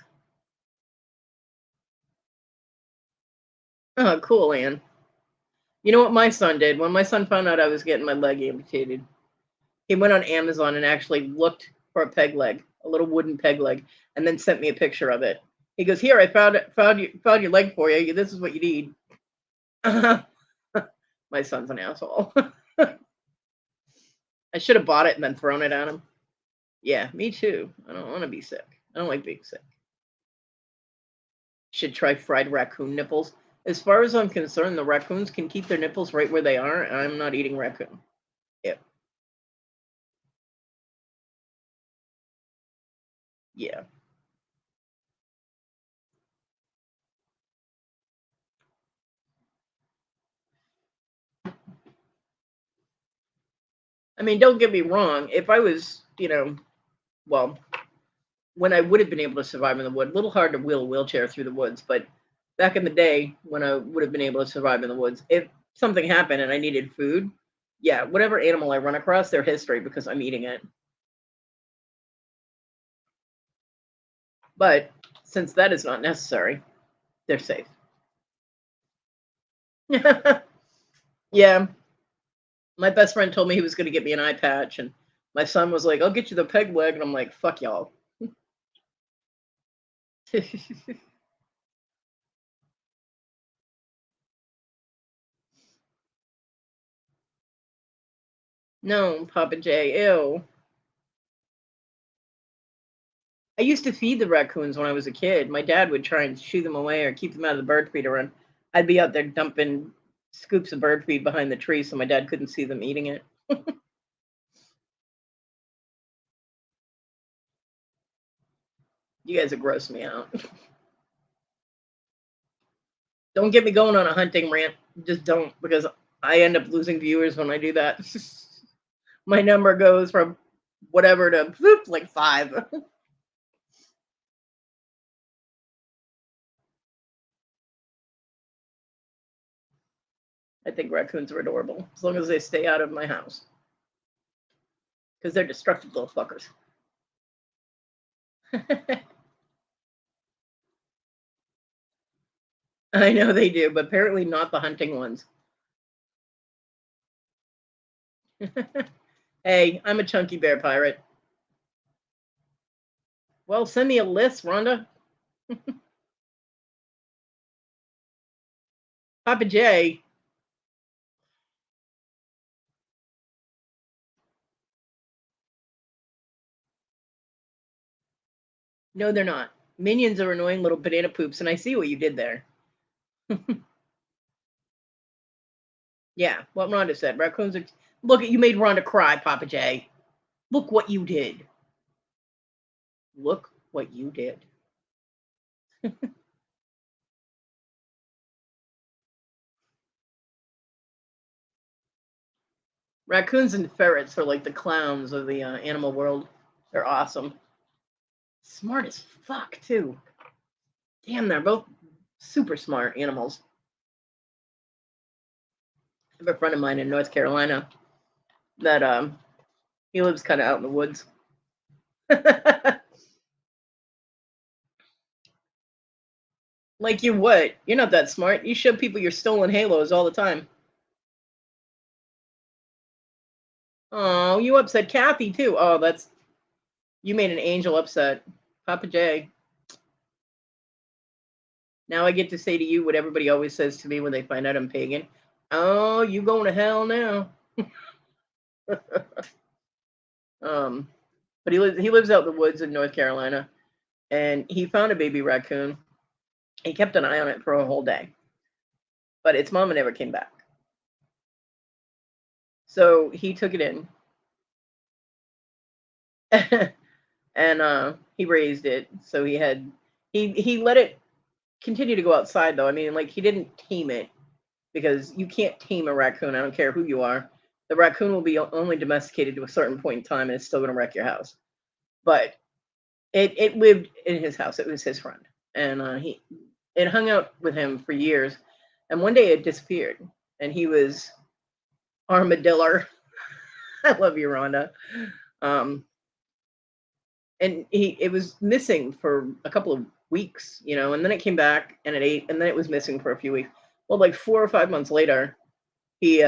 S1: Oh, cool, Anne. You know what my son did? When my son found out I was getting my leg amputated, he went on Amazon and actually looked for a peg leg, a little wooden peg leg, and then sent me a picture of it. He goes, "Here, I found your leg for you. This is what you need." My son's an asshole. I should have bought it and then thrown it at him. Yeah, me too. I don't want to be sick. I don't like being sick. Should try fried raccoon nipples. As far as I'm concerned, the raccoons can keep their nipples right where they are, and I'm not eating raccoon. Yeah. Yeah. I mean, don't get me wrong. If I was, well, when I would have been able to survive in the wood, a little hard to wheel a wheelchair through the woods, but back in the day when I would have been able to survive in the woods, if something happened and I needed food, yeah, whatever animal I run across, they're history because I'm eating it. But since that is not necessary, they're safe. Yeah, my best friend told me he was going to get me an eye patch, and my son was like, "I'll get you the peg leg," and I'm like, "Fuck y'all." No, Papa J, ew. I used to feed the raccoons when I was a kid. My dad would try and shoo them away or keep them out of the bird feeder, and I'd be out there dumping scoops of bird feed behind the tree so my dad couldn't see them eating it. You guys are grossing me out. Don't get me going on a hunting rant. Just don't, because I end up losing viewers when I do that. My number goes from whatever to like 5. I think raccoons are adorable as long as they stay out of my house because they're destructive little fuckers. I know they do, but apparently not the hunting ones. Hey, I'm a chunky bear pirate. Well, send me a list, Rhonda. Papa J. No, they're not. Minions are annoying little banana poops, and I see what you did there. Yeah, what Rhonda said. Raccoons are. Look at you made Rhonda cry, Papa J. Look what you did. Look what you did. Raccoons and ferrets are like the clowns of the animal world. They're awesome. Smart as fuck, too. Damn, they're both super smart animals. I have a friend of mine in North Carolina that he lives kind of out in the woods. Like you what? You're not that smart. You show people your stolen halos all the time. Oh, you upset Kathy too. Oh, that's you made an angel upset. Papa J. Now I get to say to you what everybody always says to me when they find out I'm pagan. Oh, you going to hell now. um, but he lives out in the woods in North Carolina, and he found a baby raccoon. He kept an eye on it for a whole day, but its mama never came back. So he took it in, and he raised it. So he let it continue to go outside though. I mean, like he didn't tame it because you can't tame a raccoon. I don't care who you are. The raccoon will be only domesticated to a certain point in time, and it's still going to wreck your house. But it lived in his house. It was his friend, and he it hung out with him for years. And one day it disappeared, and he was armadillo. I love you, Rhonda. Um, and it was missing for a couple of weeks, and then it came back and it ate, and then it was missing for a few weeks. Well, like 4 or 5 months later, he's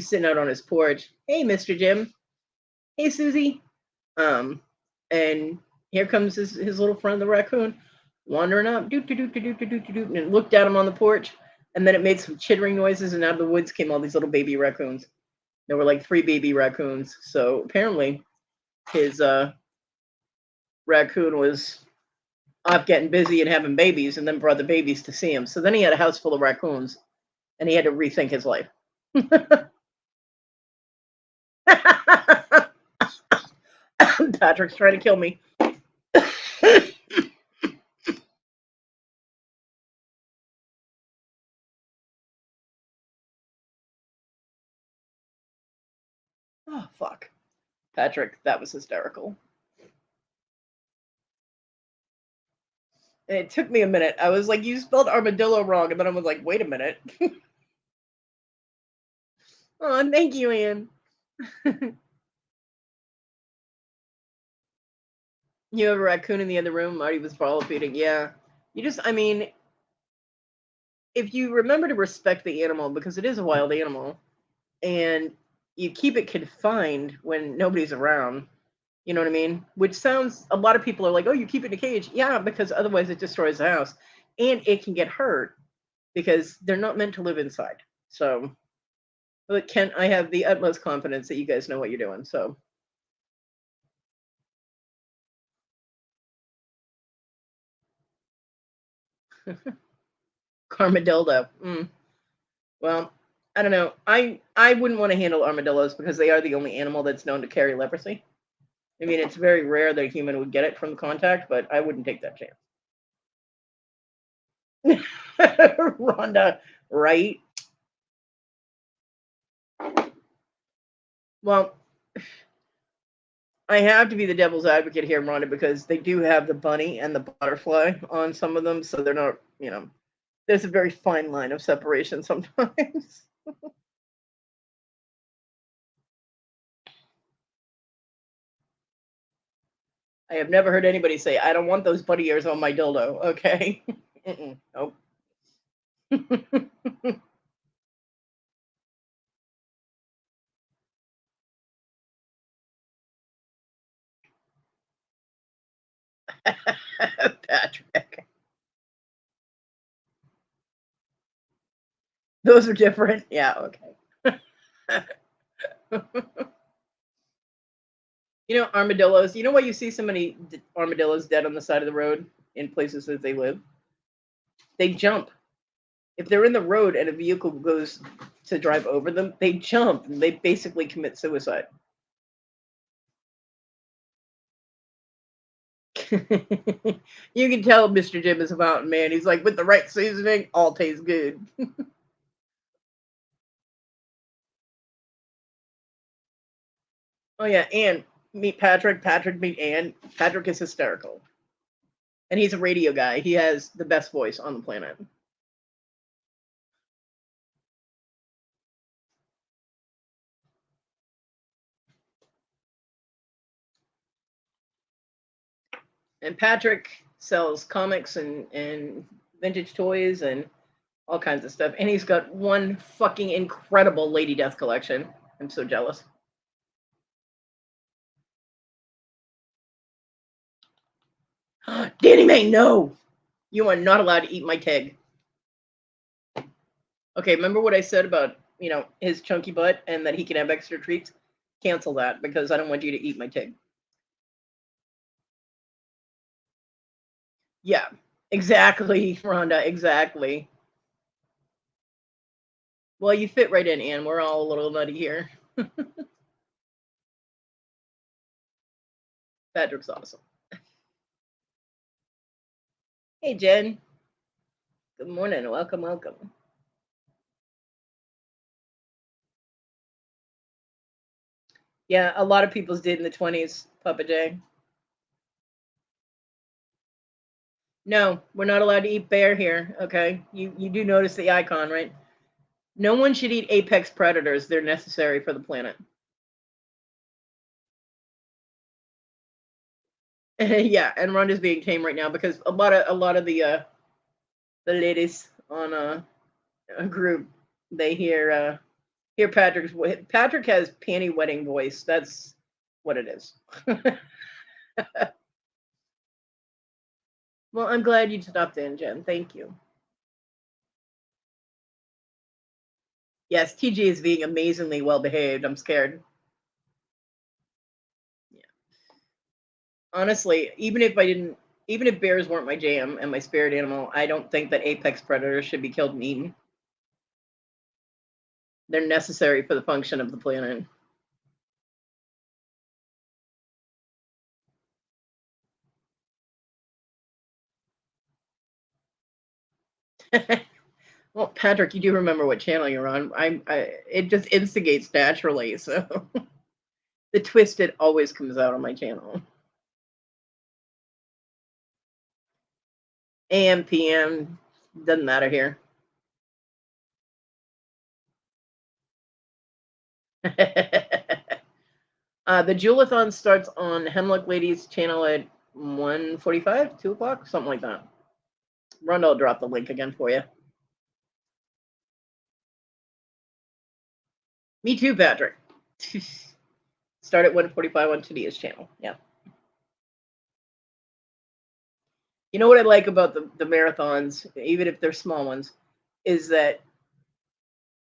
S1: sitting out on his porch. Hey, Mr. Jim. Hey, Susie. Um, and here comes his little friend, the raccoon, wandering up, doot doot doot doot doot doot doot, and looked at him on the porch, and then it made some chittering noises, and out of the woods came all these little baby raccoons. There were like 3 baby raccoons. So apparently, his raccoon was off getting busy and having babies, and then brought the babies to see him. So then he had a house full of raccoons, and he had to rethink his life. Patrick's trying to kill me. Oh, fuck. Patrick, that was hysterical. And it took me a minute. I was like, you spelled armadillo wrong. And then I was like, wait a minute. Oh, thank you, Anne. You have a raccoon in the other room. Marty was ball feeding. Yeah. I mean, if you remember to respect the animal, because it is a wild animal, and you keep it confined when nobody's around, you know what I mean? Which sounds, a lot of people are like, oh, you keep it in a cage. Yeah, because otherwise it destroys the house. And it can get hurt because they're not meant to live inside. So, but I have the utmost confidence that you guys know what you're doing. So, Carmadillo. Well, I don't know. I wouldn't want to handle armadillos because they are the only animal that's known to carry leprosy. I mean, it's very rare that a human would get it from contact, but I wouldn't take that chance. Rhonda, right? Well, I have to be the devil's advocate here, Rhonda, because they do have the bunny and the butterfly on some of them, so they're not, there's a very fine line of separation sometimes. I have never heard anybody say, I don't want those bunny ears on my dildo, okay? Nope. Patrick. Those are different. Yeah, okay. Armadillos. You know why you see so many armadillos dead on the side of the road in places that they live? They jump. If they're in the road and a vehicle goes to drive over them, they jump and they basically commit suicide. You can tell Mr. Jim is a mountain man. He's like, with the right seasoning, all tastes good. Oh yeah, and meet Patrick. Patrick meet Ann. Patrick is hysterical, and he's a radio guy. He has the best voice on the planet. And Patrick sells comics and vintage toys and all kinds of stuff. And he's got one fucking incredible Lady Death collection. I'm so jealous. Danny May, no! You are not allowed to eat my Tig. Okay, remember what I said about, his chunky butt and that he can have extra treats? Cancel that because I don't want you to eat my Tig. Yeah, exactly, Rhonda, exactly. Well, you fit right in, Anne. We're all a little nutty here. Patrick's awesome. Hey, Jen. Good morning. Welcome, welcome. Yeah, a lot of people's did in the 20s, Papa J. No, we're not allowed to eat bear here, okay? You do notice the icon, right? No one should eat apex predators. They're necessary for the planet. Yeah, and Rhonda's being tame right now because a lot of the ladies on a group, they hear Patrick's voice. Patrick has panty wedding voice. That's what it is. Well, I'm glad you stopped in, Jen. Thank you. Yes, TG is being amazingly well behaved. I'm scared. Yeah. Honestly, even if bears weren't my jam and my spirit animal, I don't think that apex predators should be killed and eaten. They're necessary for the function of the planet. Well, Patrick, you do remember what channel you're on. It just instigates naturally, so the twisted always comes out on my channel. AM, PM, doesn't matter here. The Jewelathon starts on Hemlock Lady's channel at 1:45, 2 o'clock, something like that. Rhonda will drop the link again for you. Me too, Patrick. Start at 1:45 on Tadia's channel. Yeah. You know what I like about the marathons, even if they're small ones, is that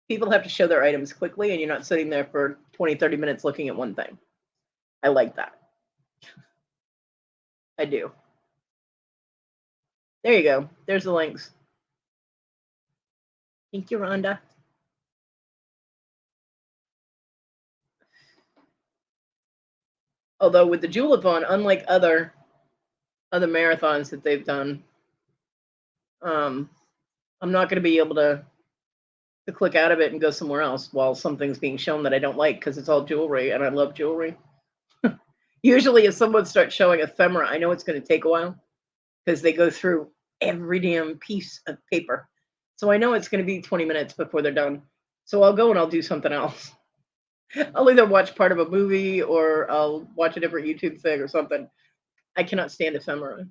S1: people have to show their items quickly and you're not sitting there for 20, 30 minutes looking at one thing. I like that. I do. There you go. There's the links. Thank you, Rhonda. Although with the Jewelathon, unlike other marathons that they've done, I'm not going to be able to click out of it and go somewhere else while something's being shown that I don't like because it's all jewelry and I love jewelry. Usually, if someone starts showing ephemera, I know it's going to take a while because they go through every damn piece of paper. So I know it's going to be 20 minutes before they're done. So I'll go and I'll do something else. I'll either watch part of a movie or I'll watch a different YouTube thing or something. I cannot stand ephemera.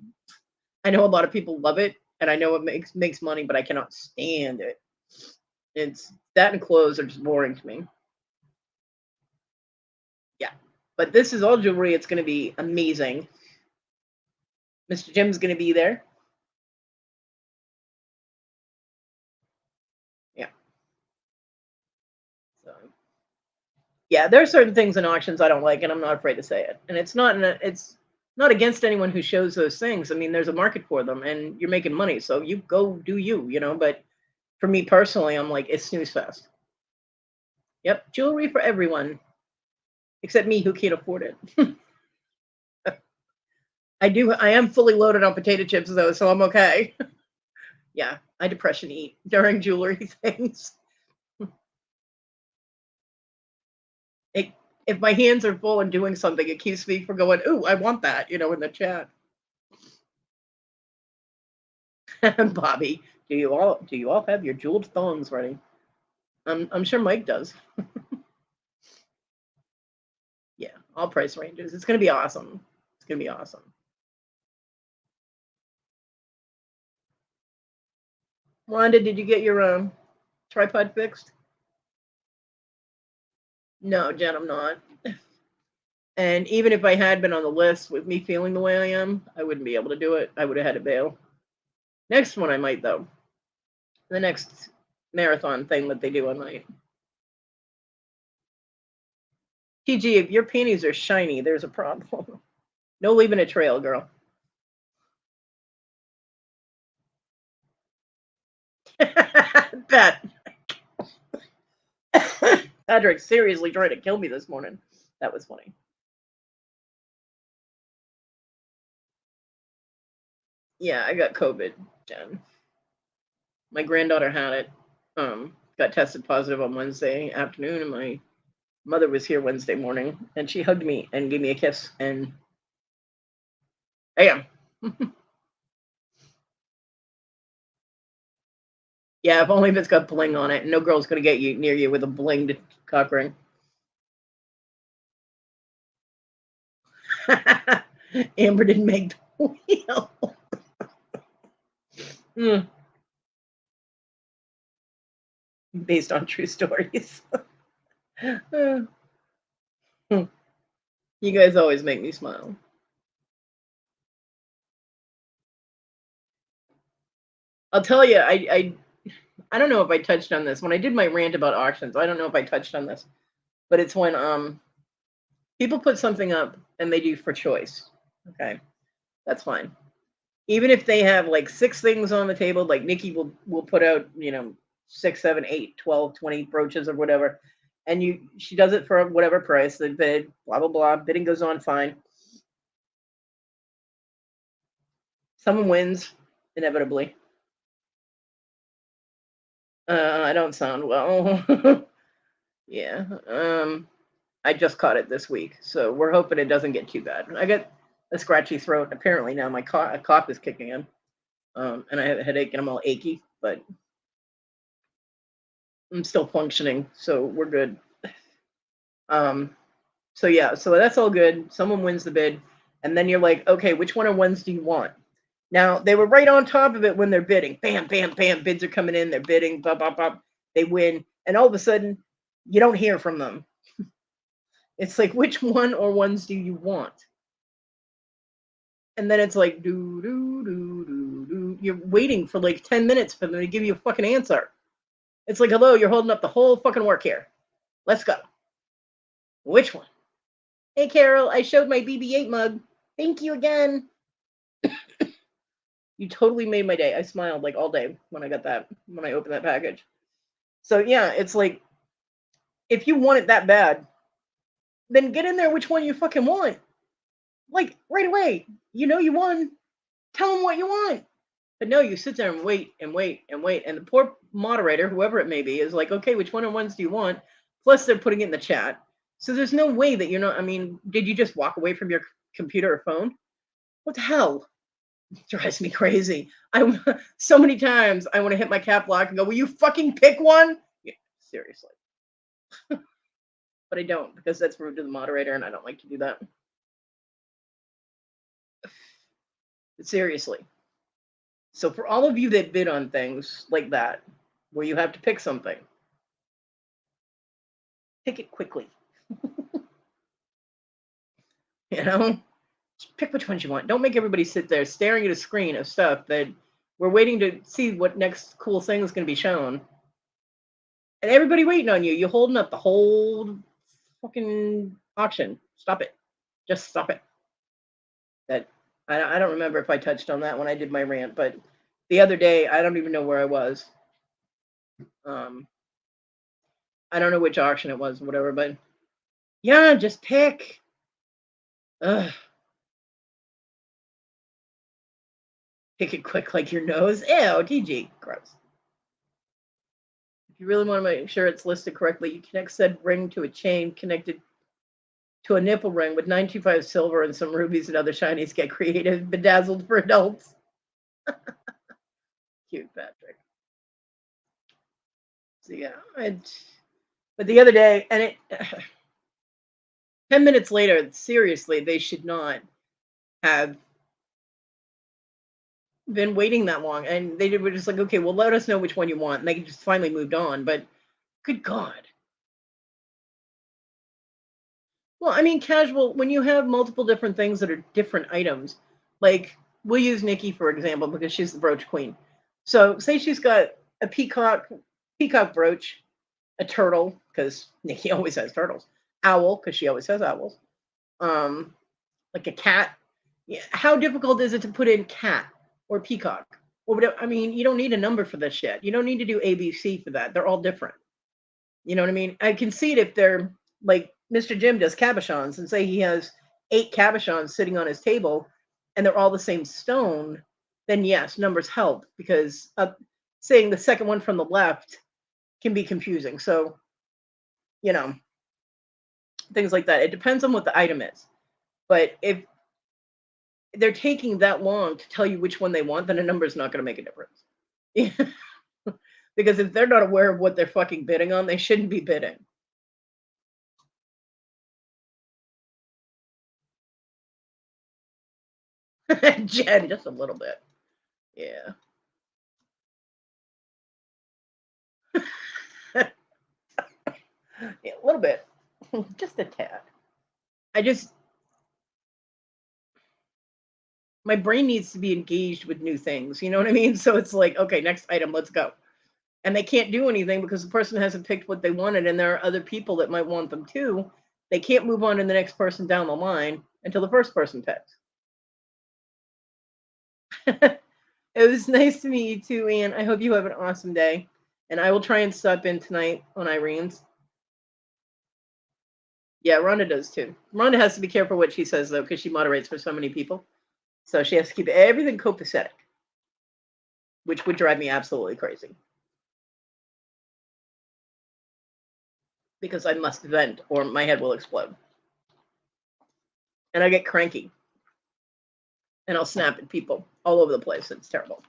S1: I know a lot of people love it, and I know it makes money, but I cannot stand it. It's that and clothes are just boring to me. Yeah, but this is all jewelry. It's going to be amazing. Mr. Jim's going to be there. Yeah. So, yeah, there are certain things in auctions I don't like, and I'm not afraid to say it. And it's not against anyone who shows those things. I mean, there's a market for them, and you're making money, so you go do you. But for me personally, I'm like, it's snooze fest. Yep, jewelry for everyone, except me who can't afford it. I am fully loaded on potato chips though, so I'm okay. Yeah, I depression eat during jewelry things. It, if my hands are full and doing something, it keeps me from going, "Ooh, I want that," in the chat. Bobby, do you all have your jeweled thongs ready? I'm sure Mike does. Yeah, all price ranges. It's gonna be awesome. It's gonna be awesome. Wanda, did you get your tripod fixed? No, Jen, I'm not. And even if I had been on the list with me feeling the way I am, I wouldn't be able to do it. I would have had to bail. Next one I might, though. The next marathon thing that they do, I might. TG, if your panties are shiny, there's a problem. No leaving a trail, girl. That Patrick seriously tried to kill me this morning. That was funny. Yeah, I got COVID, Jen. My granddaughter had it. Got tested positive on Wednesday afternoon, and my mother was here Wednesday morning, and she hugged me and gave me a kiss, and bam. Yeah, if only if it's got bling on it. No girl's gonna get you near you with a blinged cock ring. Amber didn't make the wheel. Based on true stories. You guys always make me smile. I'll tell you, I don't know if I touched on this when I did my rant about auctions. I don't know if I touched on this, but it's when people put something up and they do for choice. Okay, that's fine. Even if they have like 6 things on the table, like Nikki will put out 6, 7, 8, 12, 20 brooches or whatever, and she does it for whatever price they bid. Blah blah blah. Bidding goes on fine. Someone wins inevitably. I don't sound well. Yeah. I just caught it this week, so we're hoping it doesn't get too bad. I got a scratchy throat. Apparently now my cough is kicking in, and I have a headache and I'm all achy, but I'm still functioning, so we're good. So yeah, so that's all good. Someone wins the bid, and then you're like, okay, which one of ones do you want? Now they were right on top of it when they're bidding. Bam, bam, bam. Bids are coming in. They're bidding. Bop, bop, bop. They win, and all of a sudden, you don't hear from them. It's like, which one or ones do you want? And then it's like, do, do, do, do, do. You're waiting for like 10 minutes for them to give you a fucking answer. It's like, hello, you're holding up the whole fucking work here. Let's go. Which one? Hey, Carol, I showed my BB-8 mug. Thank you again. You totally made my day. I smiled like all day when I got that, when I opened that package. So yeah, it's like, if you want it that bad, then get in there which one you fucking want. Like, right away. You know you won. Tell them what you want. But no, you sit there and wait and wait and wait. And the poor moderator, whoever it may be, is like, okay, which one of ones do you want? Plus, they're putting it in the chat. So there's no way that you're not, I mean, did you just walk away from your computer or phone? What the hell? It drives me crazy. So many times I want to hit my cap lock and go, will you fucking pick one? Yeah, seriously. But I don't, because that's rude to the moderator and I don't like to do that. But seriously. So for all of you that bid on things like that, where you have to pick something, pick it quickly. Just pick which ones you want. Don't make everybody sit there staring at a screen of stuff that we're waiting to see what next cool thing is going to be shown. And everybody waiting on you. You're holding up the whole fucking auction. Stop it. Just stop it. That I don't remember if I touched on that when I did my rant, but the other day, I don't even know where I was. I don't know which auction it was, whatever, but yeah, just pick. Ugh. Pick it quick like your nose. Ew, TG. Gross. If you really want to make sure it's listed correctly, you connect said ring to a chain connected to a nipple ring with 925 silver and some rubies and other shinies. Get creative. Bedazzled for adults. Cute, Patrick. So yeah, but the other day, and it 10 minutes later, seriously, they should not have been waiting that long, and they were just like, okay, well, let us know which one you want. And they just finally moved on. But good God. Well, I mean, casual, when you have multiple different things that are different items, like we'll use Nikki for example, because she's the brooch queen. So say she's got a peacock brooch, a turtle, because Nikki always has turtles, owl, because she always has owls, um, like a cat. Yeah, how difficult is it to put in cat or peacock? Or whatever? I mean, you don't need a number for this shit. You don't need to do ABC for that. They're all different. You know what I mean? I can see it if they're like Mr. Jim does cabochons and say he has 8 cabochons sitting on his table and they're all the same stone, then yes, numbers help because saying the second one from the left can be confusing. So, you know, things like that. It depends on what the item is. But if they're taking that long to tell you which one they want, then a number is not going to make a difference. Because if they're not aware of what they're fucking bidding on, they shouldn't be bidding. Jen, just a little bit. Yeah. Yeah, a little bit. Just a tad. I just my brain needs to be engaged with new things. You know what I mean? So it's like, okay, next item, let's go. And they can't do anything because the person hasn't picked what they wanted, and there are other people that might want them too. They can't move on to the next person down the line until the first person picks. It was nice to meet you too, Ian. I hope you have an awesome day. And I will try and stop in tonight on Irene's. Yeah, Rhonda does too. Rhonda has to be careful what she says though, because she moderates for so many people. So she has to keep everything copacetic, which would drive me absolutely crazy. Because I must vent or my head will explode. And I get cranky. And I'll snap at people all over the place. It's terrible.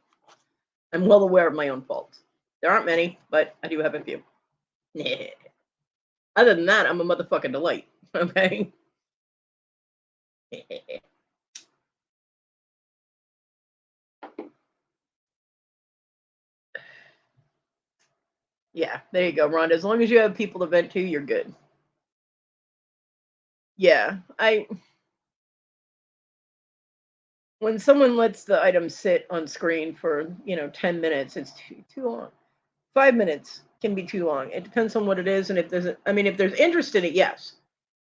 S1: I'm well aware of my own faults. There aren't many, but I do have a few. Other than that, I'm a motherfucking delight. Okay. Yeah, there you go, Rhonda. As long as you have people to vent to, you're good. Yeah, when someone lets the item sit on screen for 10 minutes, it's too long. 5 minutes can be too long. It depends on what it is, and if there's interest in it, yes,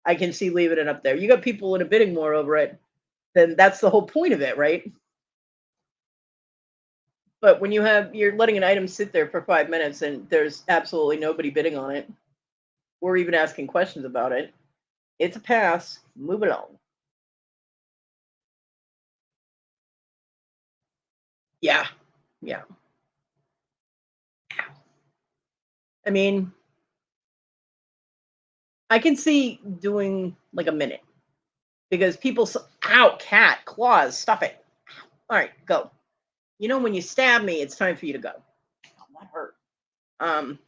S1: I can see leaving it up there. You got people in a bidding war over it, then that's the whole point of it, right? But when you're letting an item sit there for 5 minutes and there's absolutely nobody bidding on it, or even asking questions about it, it's a pass. Move along. Yeah, yeah. I mean, I can see doing like a minute because ow, cat, claws, stuff it. All right, go. When you stab me, it's time for you to go. Oh, that hurt. Um,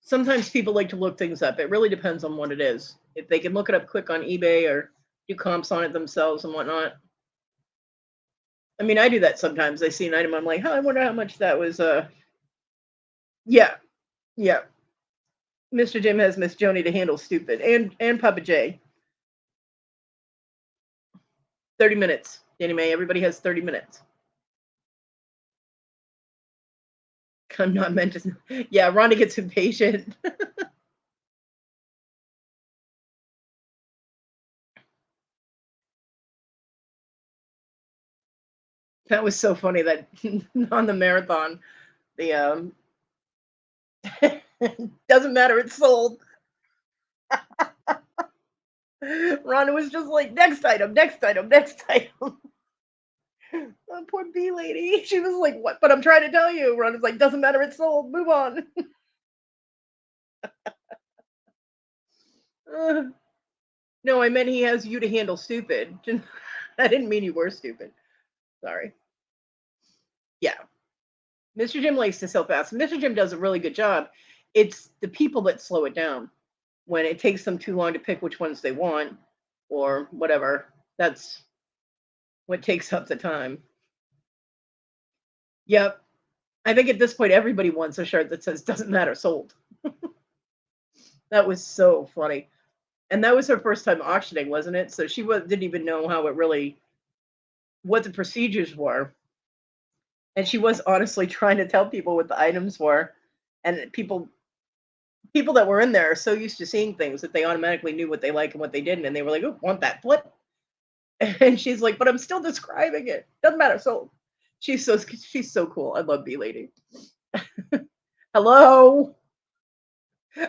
S1: Sometimes people like to look things up. It really depends on what it is. If they can look it up quick on eBay or do comps on it themselves and whatnot. I mean, I do that sometimes. I see an item, I'm like, oh, I wonder how much that was. Yeah, yeah. Mr. Jim has Miss Joni to handle stupid, and Papa J. 30 minutes. Anyway, everybody has 30 minutes. I'm not meant to. Yeah, Rhonda gets impatient. That was so funny that on the marathon, the doesn't matter, it's sold. Rhonda was just like, next item, next item, next item. Oh, poor bee lady. She was like, what? But I'm trying to tell you. Rhonda's like, doesn't matter, it's sold. Move on. No, I meant he has you to handle stupid. I didn't mean you were stupid. Sorry. Yeah. Mr. Jim likes to sell fast. Mr. Jim does a really good job. It's the people that slow it down when it takes them too long to pick which ones they want or whatever. That's what takes up the time. Yep. I think at this point everybody wants a shirt that says "Doesn't matter, sold." That was so funny. And that was her first time auctioning, wasn't it? So she didn't even know how it really what the procedures were. And she was honestly trying to tell people what the items were. And people that were in there are so used to seeing things that they automatically knew what they like and what they didn't. And they were like, "Oh, want that? What?" And she's like, "But I'm still describing it. Doesn't matter, sold." She's so cool. I love B Lady. Hello.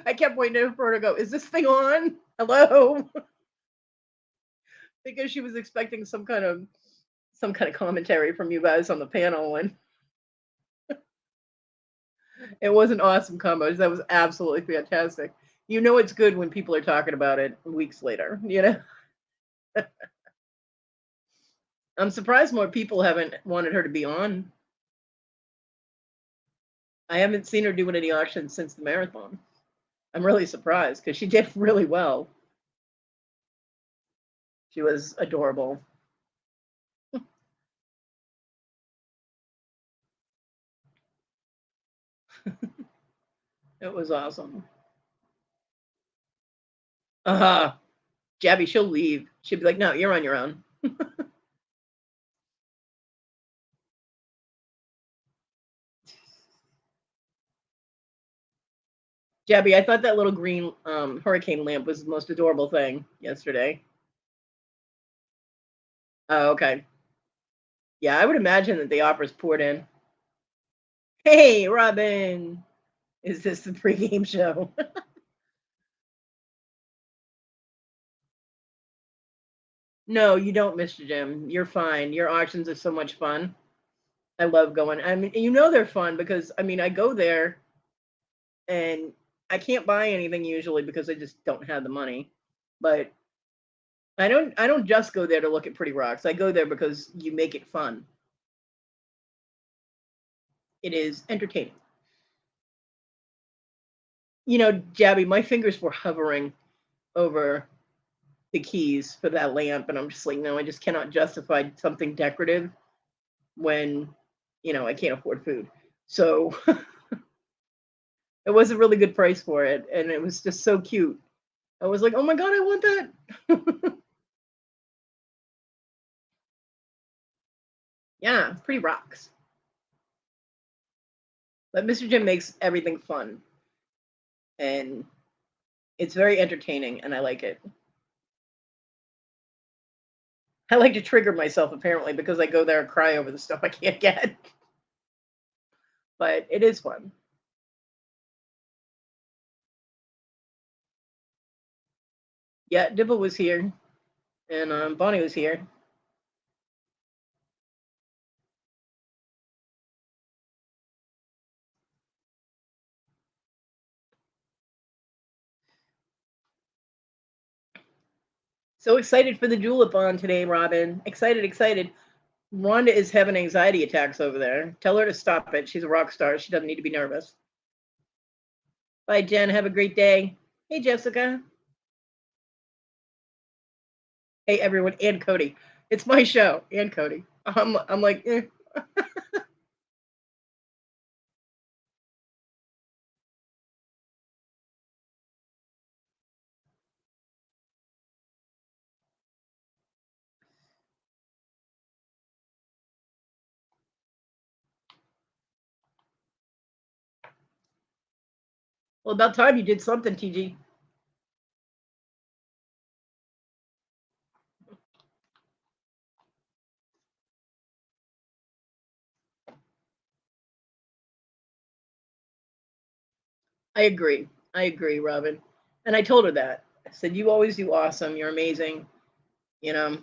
S1: I kept waiting for her to go, "Is this thing on? Hello?" Because she was expecting some kind of commentary from you guys on the panel, and it was an awesome combo. That was absolutely fantastic. You know it's good when people are talking about it weeks later, you know? I'm surprised more people haven't wanted her to be on. I haven't seen her doing any auctions since the marathon. I'm really surprised because she did really well. She was adorable. It was awesome. Uh-huh. Jabby, she'll leave. She'll be like, "No, you're on your own." Jabby, I thought that little green hurricane lamp was the most adorable thing yesterday. Oh, okay. Yeah, I would imagine that the offers poured in. Hey, Robin, is this the pregame show? No, you don't, Mr. Jim. You're fine. Your auctions are so much fun. I love going. I mean, they're fun because I go there and I can't buy anything usually because I just don't have the money. But I don't just go there to look at pretty rocks. I go there because you make it fun. It is entertaining. Jabby, my fingers were hovering over the keys for that lamp, and I'm just like, no, I just cannot justify something decorative when I can't afford food. So it was a really good price for it, and it was just so cute. I was like, oh my god, I want that. Yeah, pretty rocks. But Mr. Jim makes everything fun, and it's very entertaining, and I like it. I like to trigger myself apparently because I go there and cry over the stuff I can't get. But it is fun. Yeah, Dibble was here, and Bonnie was here. So excited for the julep today, Robin. Excited, excited. Rhonda is having anxiety attacks over there. Tell her to stop it. She's a rock star. She doesn't need to be nervous. Bye, Jen. Have a great day. Hey, Jessica. Hey, everyone. And Kodi. It's my show. And Kodi. I'm like, eh. Well, about time you did something, TG. I agree. I agree, Robin. And I told her that. I said, you always do awesome. You're amazing. You know,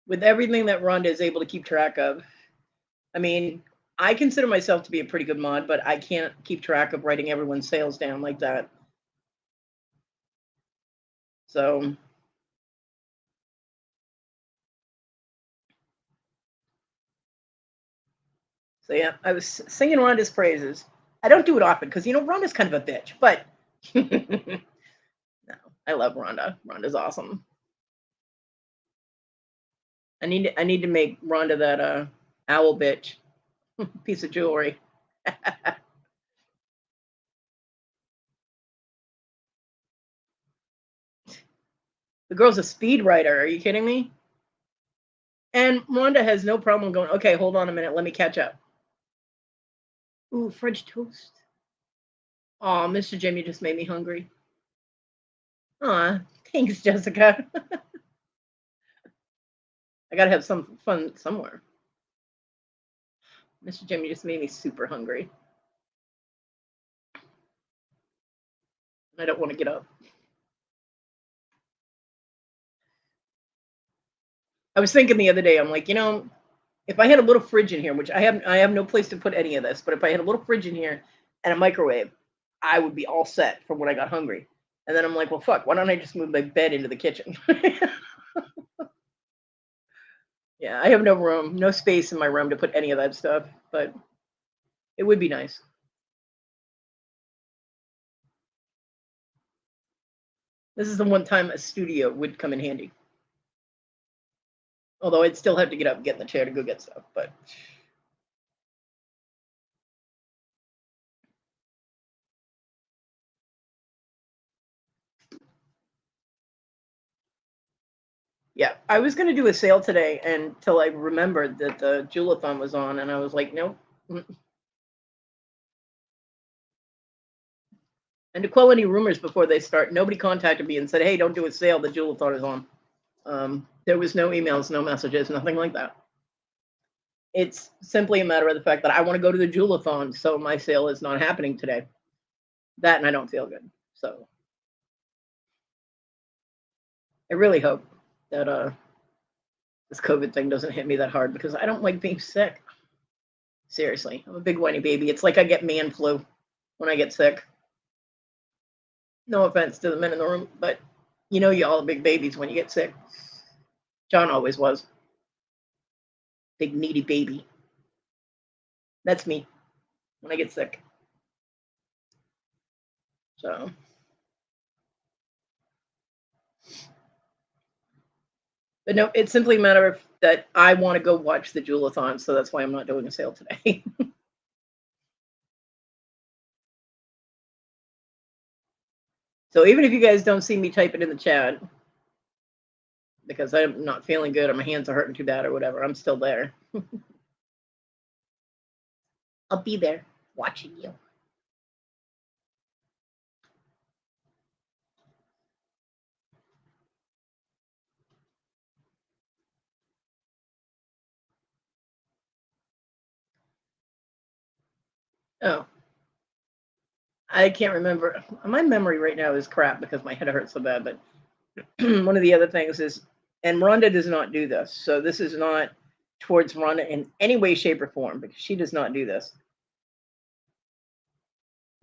S1: with everything that Rhonda is able to keep track of. I mean, I consider myself to be a pretty good mod, but I can't keep track of writing everyone's sales down like that. So, yeah, I was singing Rhonda's praises. I don't do it often because Rhonda's kind of a bitch, but no, I love Rhonda. Rhonda's awesome. I need to make Rhonda that owl bitch piece of jewelry. The girl's a speed writer. Are you kidding me? And Rhonda has no problem going, okay, hold on a minute. Let me catch up. Ooh, French toast. Oh, Mr. Jim, you just made me hungry. Aw, thanks, Jessica. I gotta have some fun somewhere. Mr. Jim, you just made me super hungry. I don't want to get up. I was thinking the other day, I'm like, if I had a little fridge in here, which I have no place to put any of this, but if I had a little fridge in here and a microwave, I would be all set for when I got hungry. And then I'm like, well, fuck, why don't I just move my bed into the kitchen? Yeah, I have no room, no space in my room to put any of that stuff, but it would be nice. This is the one time a studio would come in handy. Although I'd still have to get up and get in the chair to go get stuff, but yeah, I was going to do a sale today until I remembered that the Jewelathon was on, and I was like, nope. And to quell any rumors before they start, nobody contacted me and said, hey, don't do a sale. The Jewelathon is on. There was no emails, no messages, nothing like that. It's simply a matter of the fact that I want to go to the Jewelathon, so my sale is not happening today. That and I don't feel good. So I really hope that this COVID thing doesn't hit me that hard because I don't like being sick. Seriously, I'm a big whiny baby. It's like I get man flu when I get sick. No offense to the men in the room, but you all are big babies when you get sick. John always was. Big needy baby. That's me when I get sick. So. But no, it's simply a matter of that I want to go watch the Jewelathon, so that's why I'm not doing a sale today. So even if you guys don't see me type it in the chat, because I'm not feeling good or my hands are hurting too bad or whatever, I'm still there. I'll be there watching you. Oh, I can't remember. My memory right now is crap because my head hurts so bad. But one of the other things is, and Rhonda does not do this. So this is not towards Rhonda in any way, shape, or form because she does not do this.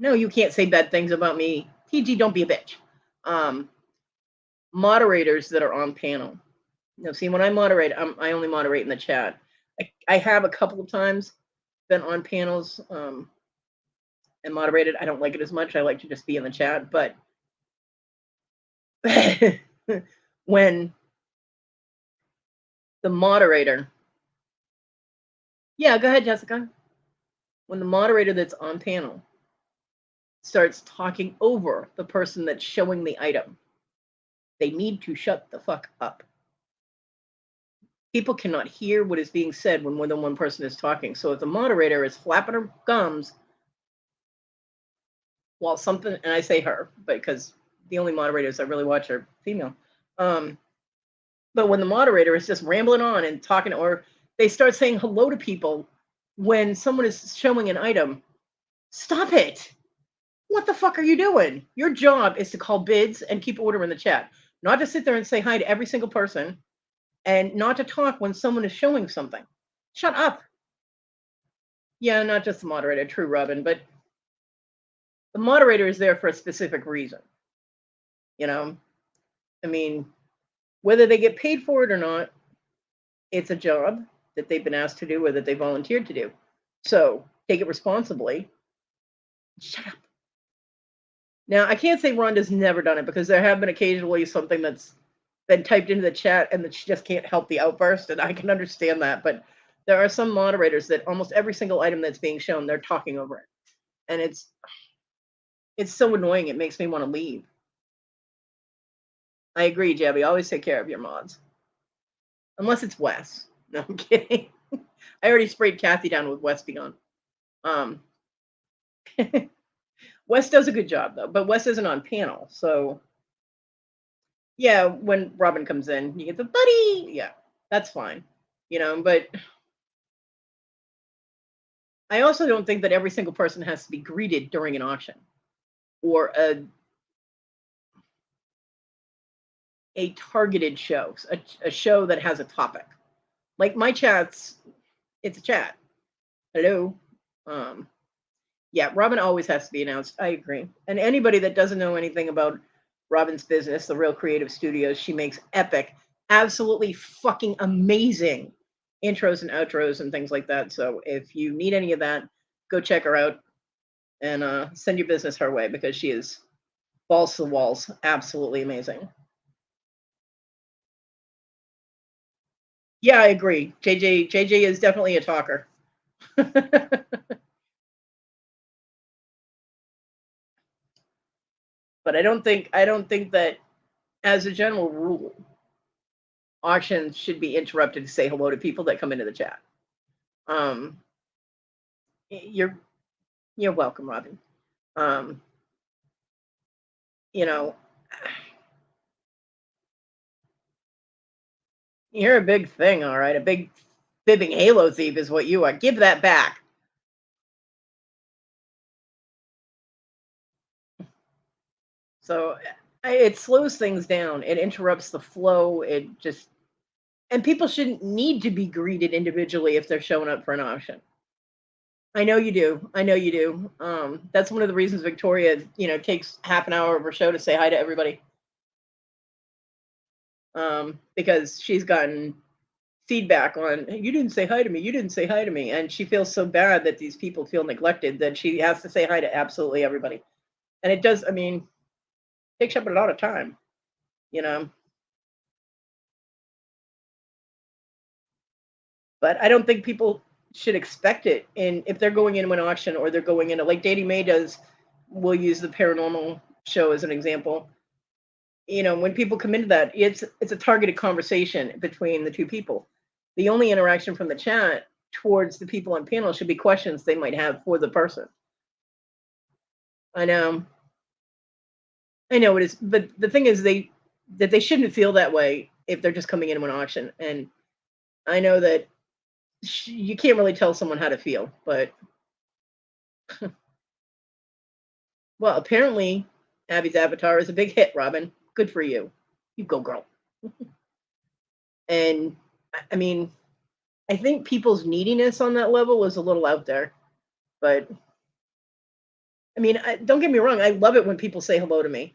S1: No, you can't say bad things about me. TG, don't be a bitch. Moderators that are on panel. Now, see, when I moderate, I only moderate in the chat. I have a couple of times been on panels and moderated. I don't like it as much. I like to just be in the chat. But when the moderator, yeah, go ahead, Jessica. When the moderator that's on panel starts talking over the person that's showing the item, they need to shut the fuck up. People cannot hear what is being said when more than one person is talking. So if the moderator is flapping her gums while something, and I say her, because the only moderators I really watch are female. But when the moderator is just rambling on and talking, or they start saying hello to people when someone is showing an item, stop it. What the fuck are you doing? Your job is to call bids and keep order in the chat, not to sit there and say hi to every single person and not to talk when someone is showing something. Shut up. Yeah, not just the moderator, true, Robin, but the moderator is there for a specific reason. I mean, whether they get paid for it or not, it's a job that they've been asked to do or that they volunteered to do. So take it responsibly. Shut up. Now, I can't say Rhonda's never done it because there have been occasionally something that's then typed into the chat and that she just can't help the outburst, and I can understand that. But there are some moderators that almost every single item that's being shown, they're talking over it. And it's so annoying, it makes me want to leave. I agree, Jabby. Always take care of your mods. Unless it's Wes. No, I'm kidding. I already sprayed Kathy down with Wes Be Gone. Wes does a good job though, but Wes isn't on panel, so yeah, when Robin comes in, you get the buddy. Yeah, that's fine. But I also don't think that every single person has to be greeted during an auction or a targeted show, a show that has a topic. Like my chats, it's a chat. Hello. Yeah, Robin always has to be announced. I agree. And anybody that doesn't know anything about Robin's business, the Real Creative Studios, she makes epic, absolutely fucking amazing intros and outros and things like that. So if you need any of that, go check her out and send your business her way because she is balls to the walls, absolutely amazing. Yeah, I agree. JJ is definitely a talker. But I don't think that as a general rule, auctions should be interrupted to say hello to people that come into the chat. You're welcome, Robin. You're a big thing, all right. A big fibbing Halo thief is what you are. Give that back. So it slows things down. It interrupts the flow. And people shouldn't need to be greeted individually if they're showing up for an auction. I know you do. That's one of the reasons Victoria, takes half an hour of her show to say hi to everybody. Because she's gotten feedback on, hey, you didn't say hi to me, and she feels so bad that these people feel neglected that she has to say hi to absolutely everybody. And it does, takes up a lot of time, but I don't think people should expect it. And if they're going into an auction or they're going into, like Daddy May does, we'll use the paranormal show as an example. When people come into that, it's a targeted conversation between the two people. The only interaction from the chat towards the people on panel should be questions they might have for the person. I know it is, but the thing is they shouldn't feel that way if they're just coming into an auction. And I know that you can't really tell someone how to feel, but well, apparently Abby's avatar is a big hit, Robin. Good for you. You go, girl. And I think people's neediness on that level is a little out there, but don't get me wrong. I love it when people say hello to me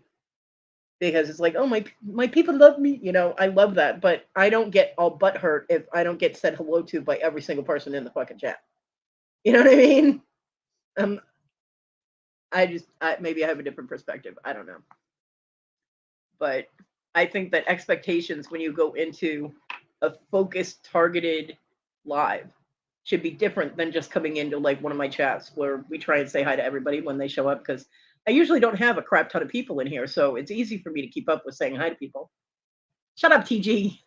S1: because it's like, oh, my people love me. I love that, but I don't get all butthurt if I don't get said hello to by every single person in the fucking chat. You know what I mean? Maybe I have a different perspective. I don't know. But I think that expectations when you go into a focused, targeted live should be different than just coming into like one of my chats where we try and say hi to everybody when they show up, because I usually don't have a crap ton of people in here, so it's easy for me to keep up with saying hi to people. Shut up, TG.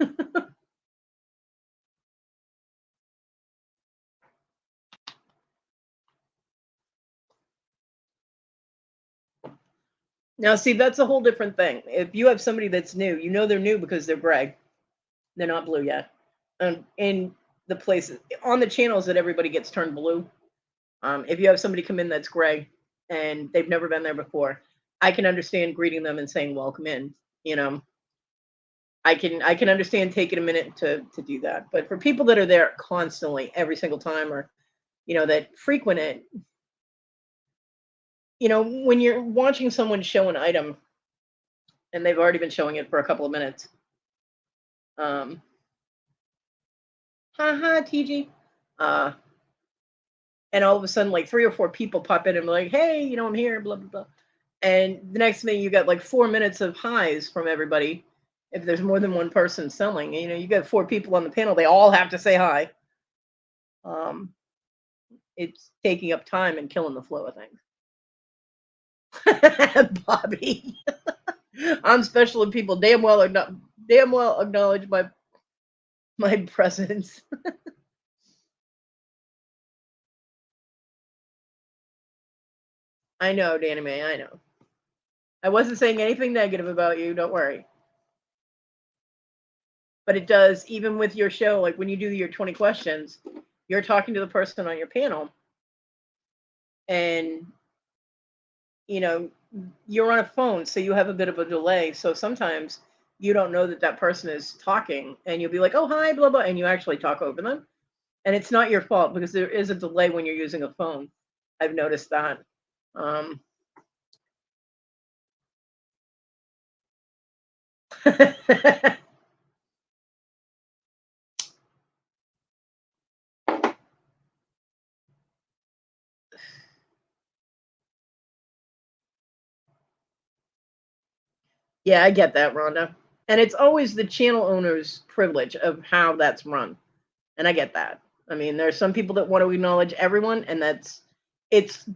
S1: Now, see, that's a whole different thing. If you have somebody that's new, they're new because they're gray. They're not blue yet. In the places on the channels that everybody gets turned blue, if you have somebody come in that's gray and they've never been there before, I can understand greeting them and saying welcome in. I can understand taking a minute to do that. But for people that are there constantly, every single time, or that frequent it, when you're watching someone show an item and they've already been showing it for a couple of minutes, haha, TG, and all of a sudden like 3 or 4 people pop in and be like, hey, I'm here, blah blah blah, and the next thing you got like 4 minutes of highs from everybody. If there's more than one person selling, you got 4 people on the panel, they all have to say hi. Um, it's taking up time and killing the flow of things. Bobby, I'm special and people damn well acknowledge my presence. I know, Danny Mae, I know. I wasn't saying anything negative about you, don't worry. But it does, even with your show, like when you do your 20 questions, you're talking to the person on your panel, and you know, you're on a phone, so you have a bit of a delay. So sometimes you don't know that that person is talking, and you'll be like, "Oh, hi, blah blah," and you actually talk over them, and it's not your fault because there is a delay when you're using a phone. I've noticed that. Um, yeah, I get that, Rhonda, and it's always the channel owner's privilege of how that's run, and I get that. I mean, there's some people that want to acknowledge everyone, and it's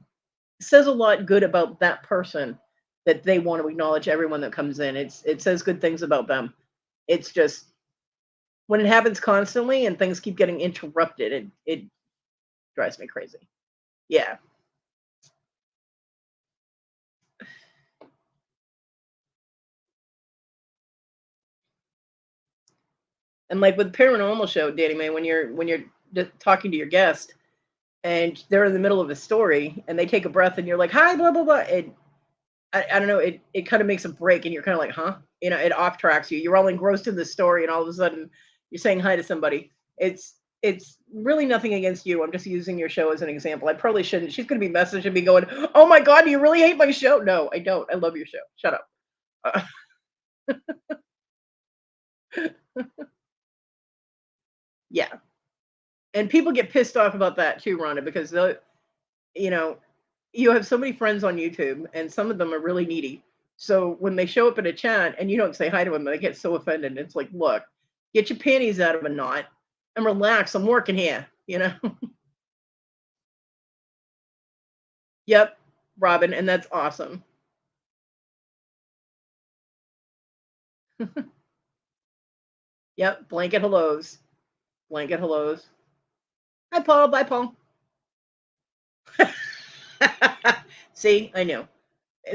S1: says a lot good about that person that they want to acknowledge everyone that comes in. It says good things about them. It's just when it happens constantly and things keep getting interrupted, it drives me crazy. Yeah. And like with paranormal show, Danny May, when you're talking to your guest and they're in the middle of a story and they take a breath and you're like, hi, blah blah blah. I don't know, it kind of makes a break and you're kind of like, huh? It off tracks you. You're all engrossed in the story and all of a sudden you're saying hi to somebody. It's really nothing against you. I'm just using your show as an example. I probably shouldn't. She's gonna be messaging me going, "Oh my god, do you really hate my show?" No, I don't. I love your show. Shut up. Uh, yeah, and people get pissed off about that too, Rhonda, because you know, you have so many friends on YouTube, and some of them are really needy. So when they show up in a chat and you don't say hi to them, they get so offended. It's like, look, get your panties out of a knot and relax. I'm working here. Yep, Robin, and that's awesome. Yep, blanket hellos, blanket hellos. Hi, Paul. Bye, Paul. See, I know.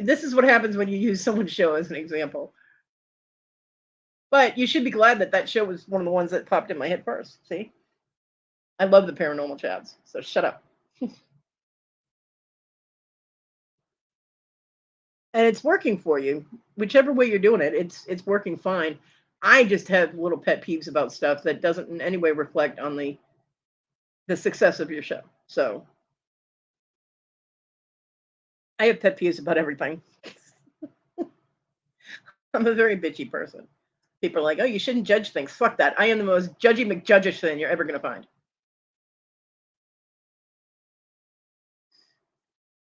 S1: This is what happens when you use someone's show as an example. But you should be glad that that show was one of the ones that popped in my head first. See, I love the paranormal chats. So shut up. And it's working for you, whichever way you're doing it. It's working fine. I just have little pet peeves about stuff that doesn't in any way reflect on the success of your show. So I have pet peeves about everything. I'm a very bitchy person. People are like, "Oh, you shouldn't judge things." Fuck that. I am the most judgy McJudgish thing you're ever gonna find.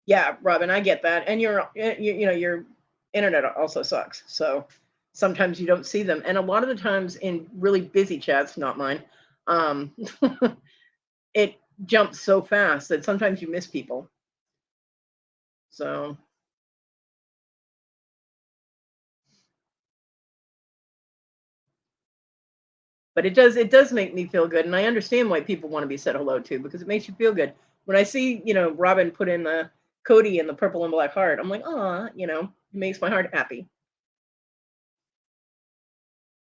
S1: Yeah, Robin, I get that. And your internet also sucks. So sometimes you don't see them. And a lot of the times in really busy chats, not mine, um, it jumps so fast that sometimes you miss people. So, but it does make me feel good. And I understand why people want to be said hello to because it makes you feel good. When I see, Robin put in the Kodi and the purple and black heart, I'm like, ah, it makes my heart happy.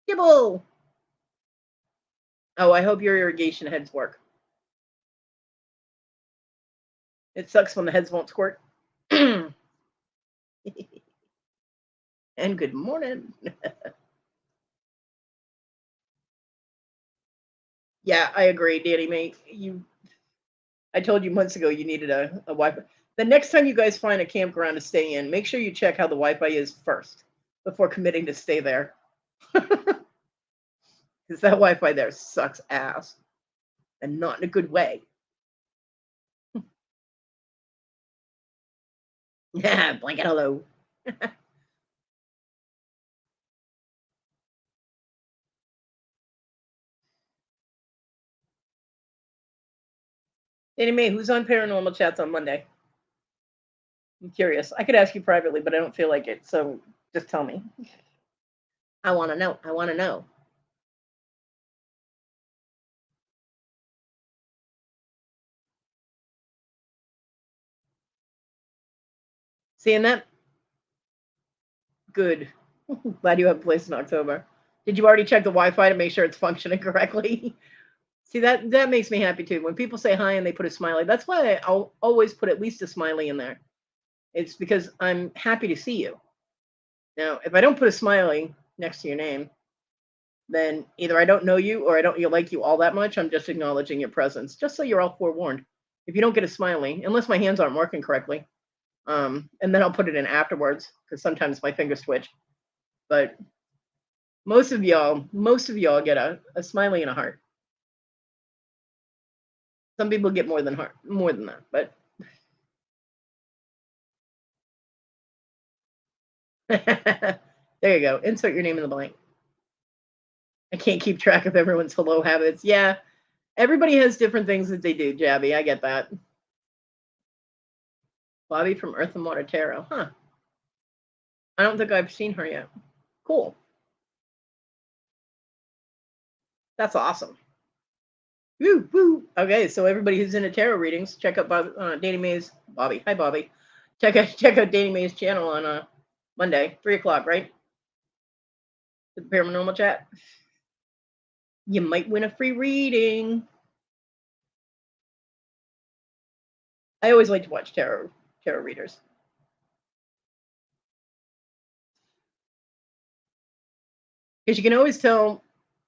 S1: Gibble. Oh, I hope your irrigation heads work. It sucks when the heads won't squirt. And good morning. Yeah, I agree, Danny mate. I told you months ago you needed a Wi-Fi. The next time you guys find a campground to stay in, make sure you check how the Wi-Fi is first before committing to stay there. Because that Wi-Fi there sucks ass. And not in a good way. Yeah, blanket hello. Danny Mae, who's on paranormal chats on Monday? I'm curious. I could ask you privately, but I don't feel like it. So just tell me. I want to know. I want to know. Seeing that? Good. Glad you have a place in October. Did you already check the Wi-Fi to make sure it's functioning correctly? See, that makes me happy too. When people say hi and they put a smiley, that's why I'll always put at least a smiley in there. It's because I'm happy to see you. Now, if I don't put a smiley next to your name, then either I don't know you or I don't like you all that much. I'm just acknowledging your presence, just so you're all forewarned. If you don't get a smiley, unless my hands aren't working correctly, and then I'll put it in afterwards because sometimes my fingers twitch. But most of y'all get a smiley and a heart. Some people get more than that, but there you go. Insert your name in the blank. I can't keep track of everyone's hello habits. Yeah, everybody has different things that they do, Jabby. I get that. Bobby from Earth and Water Tarot. Huh. I don't think I've seen her yet. Cool. That's awesome. Woo, woo. Okay, so everybody who's into tarot readings, check out Danny Mae's Bobby. Hi, Bobby. Check out Danny Mae's channel on Monday, 3:00, right? The paranormal chat. You might win a free reading. I always like to watch tarot readers. Because you can always tell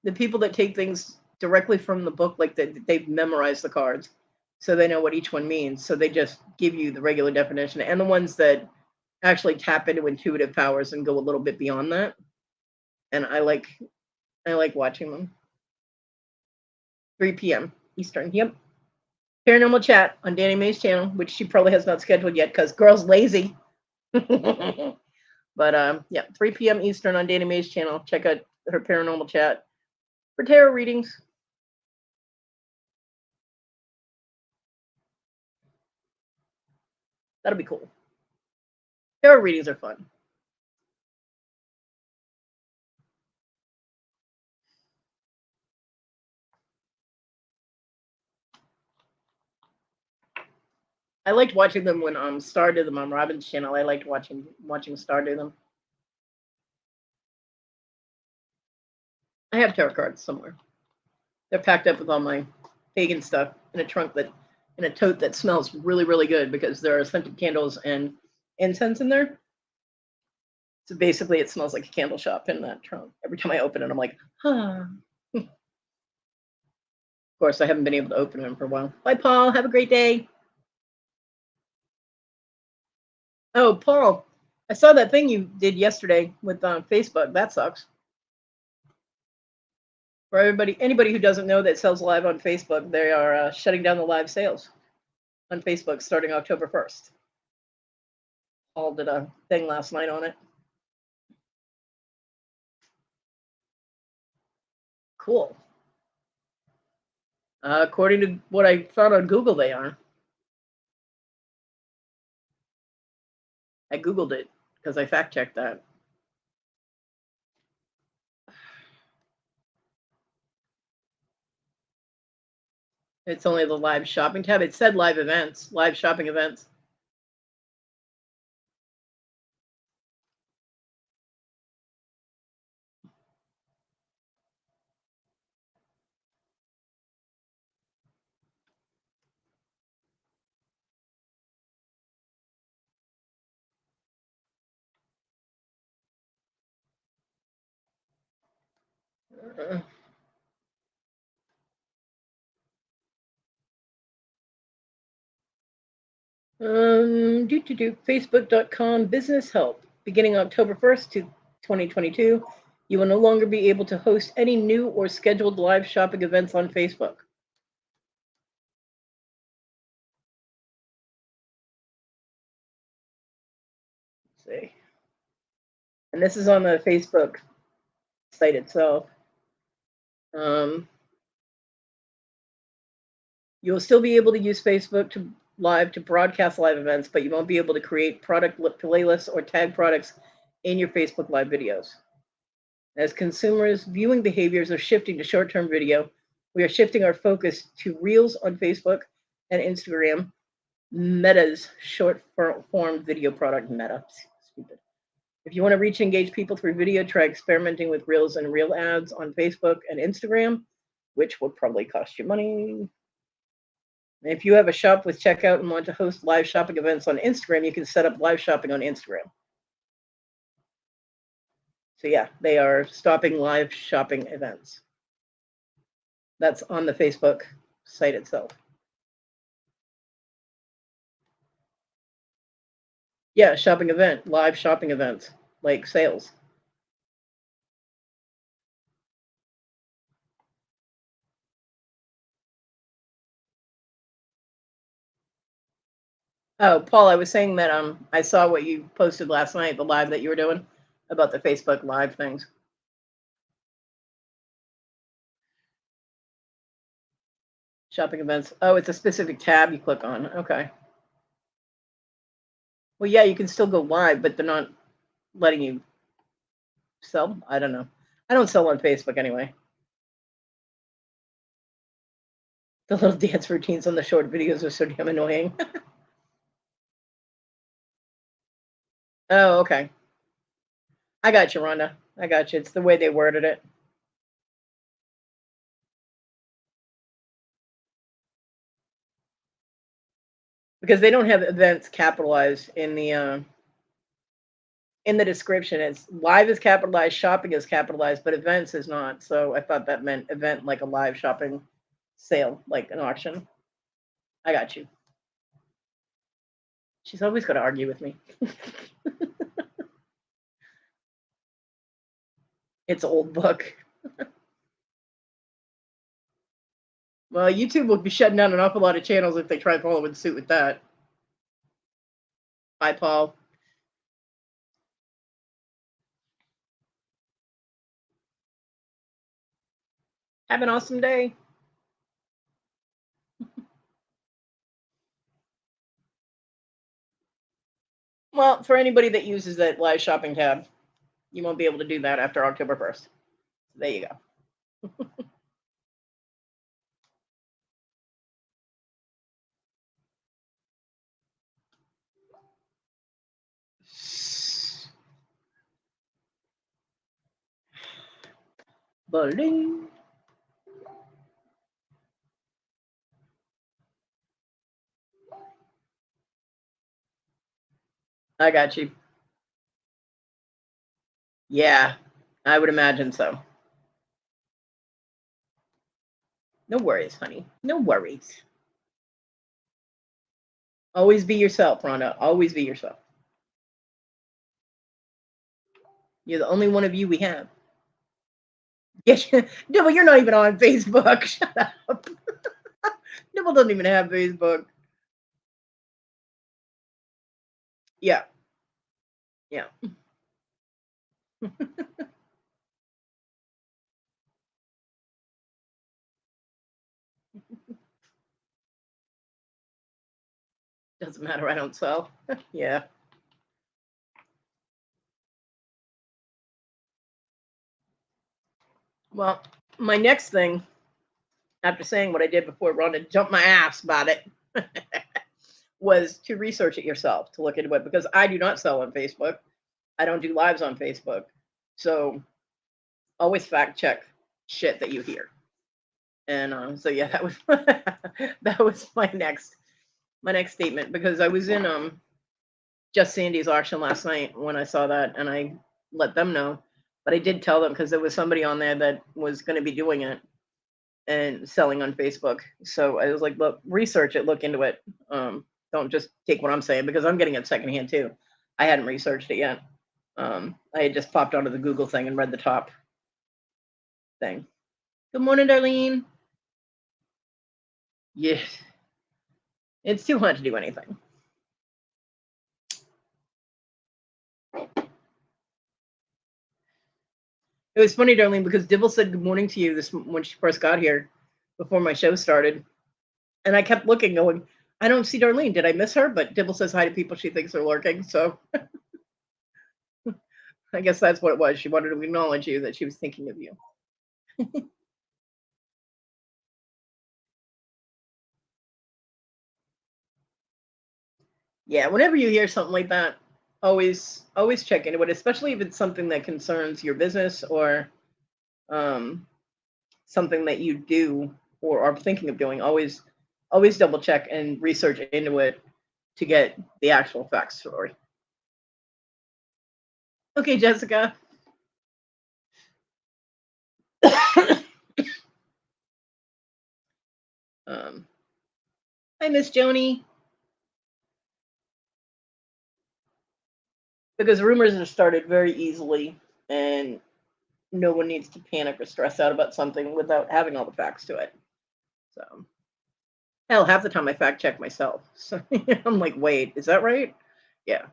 S1: the people that take things directly from the book, like they've memorized the cards, so they know what each one means. So they just give you the regular definition, and the ones that actually tap into intuitive powers and go a little bit beyond that. And I like watching them. 3 p.m. Eastern. Yep. Paranormal chat on Danny Mae's channel, which she probably has not scheduled yet because girl's lazy. But yeah, 3 p.m. Eastern on Danny Mae's channel. Check out her paranormal chat for tarot readings. That'll be cool. Tarot readings are fun. I liked watching them when Star did them on Robin's channel. I liked watching Star do them. I have tarot cards somewhere. They're packed up with all my pagan stuff in a tote that smells really, really good because there are scented candles and incense in there. So basically, it smells like a candle shop in that trunk. Every time I open it, I'm like, huh. Of course, I haven't been able to open them for a while. Bye, Paul. Have a great day. Oh, Paul, I saw that thing you did yesterday with Facebook. That sucks. For anybody who doesn't know that sells live on Facebook, they are shutting down the live sales on Facebook starting October 1st. Paul did a thing last night on it. Cool. According to what I found on Google, they are. I Googled it because I fact checked that. It's only the live shopping tab. It said live events, live shopping events. Facebook.com business help. Beginning October 1st to 2022, you will no longer be able to host any new or scheduled live shopping events on Facebook. Let's see. And this is on the Facebook site itself. You'll still be able to use Facebook to broadcast live events, but you won't be able to create product playlists or tag products in your Facebook Live videos. As consumers' viewing behaviors are shifting to short-term video, we are shifting our focus to Reels on Facebook and Instagram, Meta's short-form video product, Meta. Stupid. If you want to reach and engage people through video, try experimenting with Reels and Reel ads on Facebook and Instagram, which will probably cost you money. If you have a shop with checkout and want to host live shopping events on Instagram, you can set up live shopping on Instagram. So yeah, they are stopping live shopping events. That's on the Facebook site itself. Yeah, shopping event, live shopping events, like sales. Oh, Paul, I was saying that I saw what you posted last night, the live that you were doing about the Facebook Live things. Shopping events. Oh, it's a specific tab you click on. Okay. Well, yeah, you can still go live, but they're not letting you sell. I don't know. I don't sell on Facebook anyway. The little dance routines on the short videos are so damn annoying. Oh, okay. I got you, Rhonda. I got you. It's the way they worded it. Because they don't have events capitalized in the description. It's live is capitalized, shopping is capitalized, but events is not. So I thought that meant event like a live shopping sale, like an auction. I got you. She's always going to argue with me. It's old book. Well, YouTube will be shutting down an awful lot of channels if they try to follow in suit with that. Bye, Paul. Have an awesome day. Well, for anybody that uses that live shopping tab, you won't be able to do that after October 1st. There you go. Bling. I got you. Yeah, I would imagine so. No worries, honey. No worries. Always be yourself, Rhonda. Always be yourself. You're the only one of you we have. Yes, Dibble, you're not even on Facebook. Shut up. Dibble doesn't even have Facebook. Yeah. Yeah. Doesn't matter. I don't sell. Yeah. Well, my next thing, after saying what I did before, Rhonda jumped my ass about it, was to research it yourself, to look into it, because I do not sell on Facebook. I don't do lives on Facebook. So always fact check shit that you hear. And so yeah, that was that was my next statement, because I was in Just Sandy's auction last night when I saw that, and I let them know, but I did tell them because there was somebody on there that was going to be doing it and selling on Facebook. So I was like, look, research it, look into it. Don't just take what I'm saying, because I'm getting it secondhand too. I hadn't researched it yet. I had just popped onto the Google thing and read the top thing. Good morning, Darlene. Yes. It's too hot to do anything. It was funny, Darlene, because Dibble said good morning to you when she first got here, before my show started. And I kept looking, going, I don't see Darlene. Did I miss her? But Dibble says hi to people she thinks are lurking. So I guess that's what it was. She wanted to acknowledge you that she was thinking of you. Yeah, whenever you hear something like that, always check into it, especially if it's something that concerns your business or um, something that you do or are thinking of doing. Always double check and research into it to get the actual facts story. Okay, Jessica. um, Hi, Miss Joni. Because rumors are started very easily, and no one needs to panic or stress out about something without having all the facts to it. So, hell, half the time I fact check myself. So I'm like, wait, is that right? Yeah.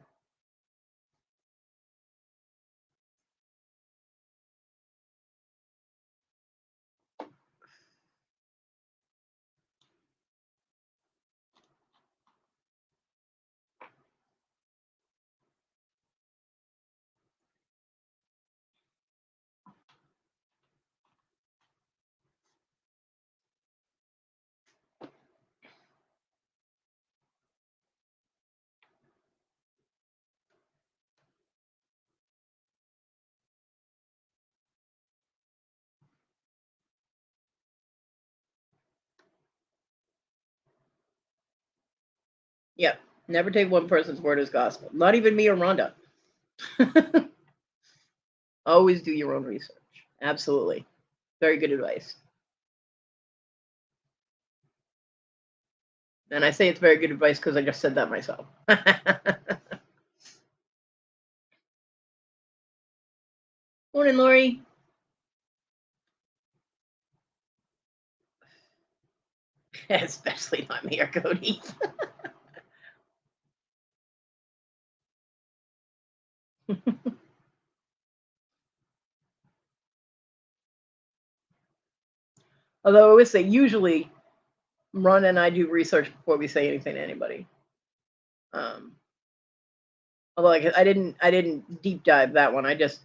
S1: Yeah. Never take one person's word as gospel. Not even me or Rhonda. Always do your own research. Absolutely. Very good advice. And I say it's very good advice because I just said that myself. Morning, Lori. Especially not me or Cody. Although I always say, usually, Ron and I do research before we say anything to anybody. Um, although like, I didn't deep dive that one. I just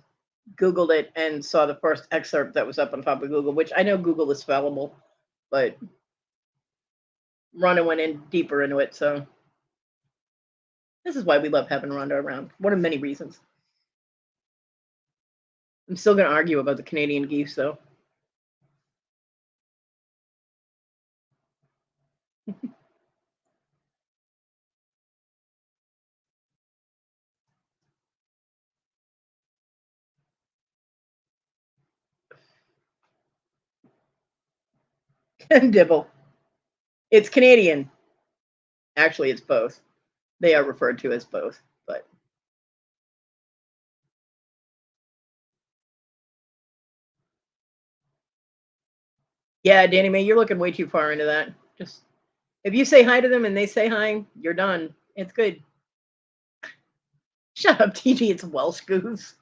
S1: Googled it and saw the first excerpt that was up on top of Google, which I know Google is fallible, but Rhonda went in deeper into it. So this is why we love having Rhonda around. One of many reasons. I'm still going to argue about the Canadian geese, though. Dibble. It's Canadian. Actually, it's both. They are referred to as both, but yeah, Danny Mae, you're looking way too far into that. Just if you say hi to them and they say hi, you're done. It's good. Shut up, TG. It's Welsh goose.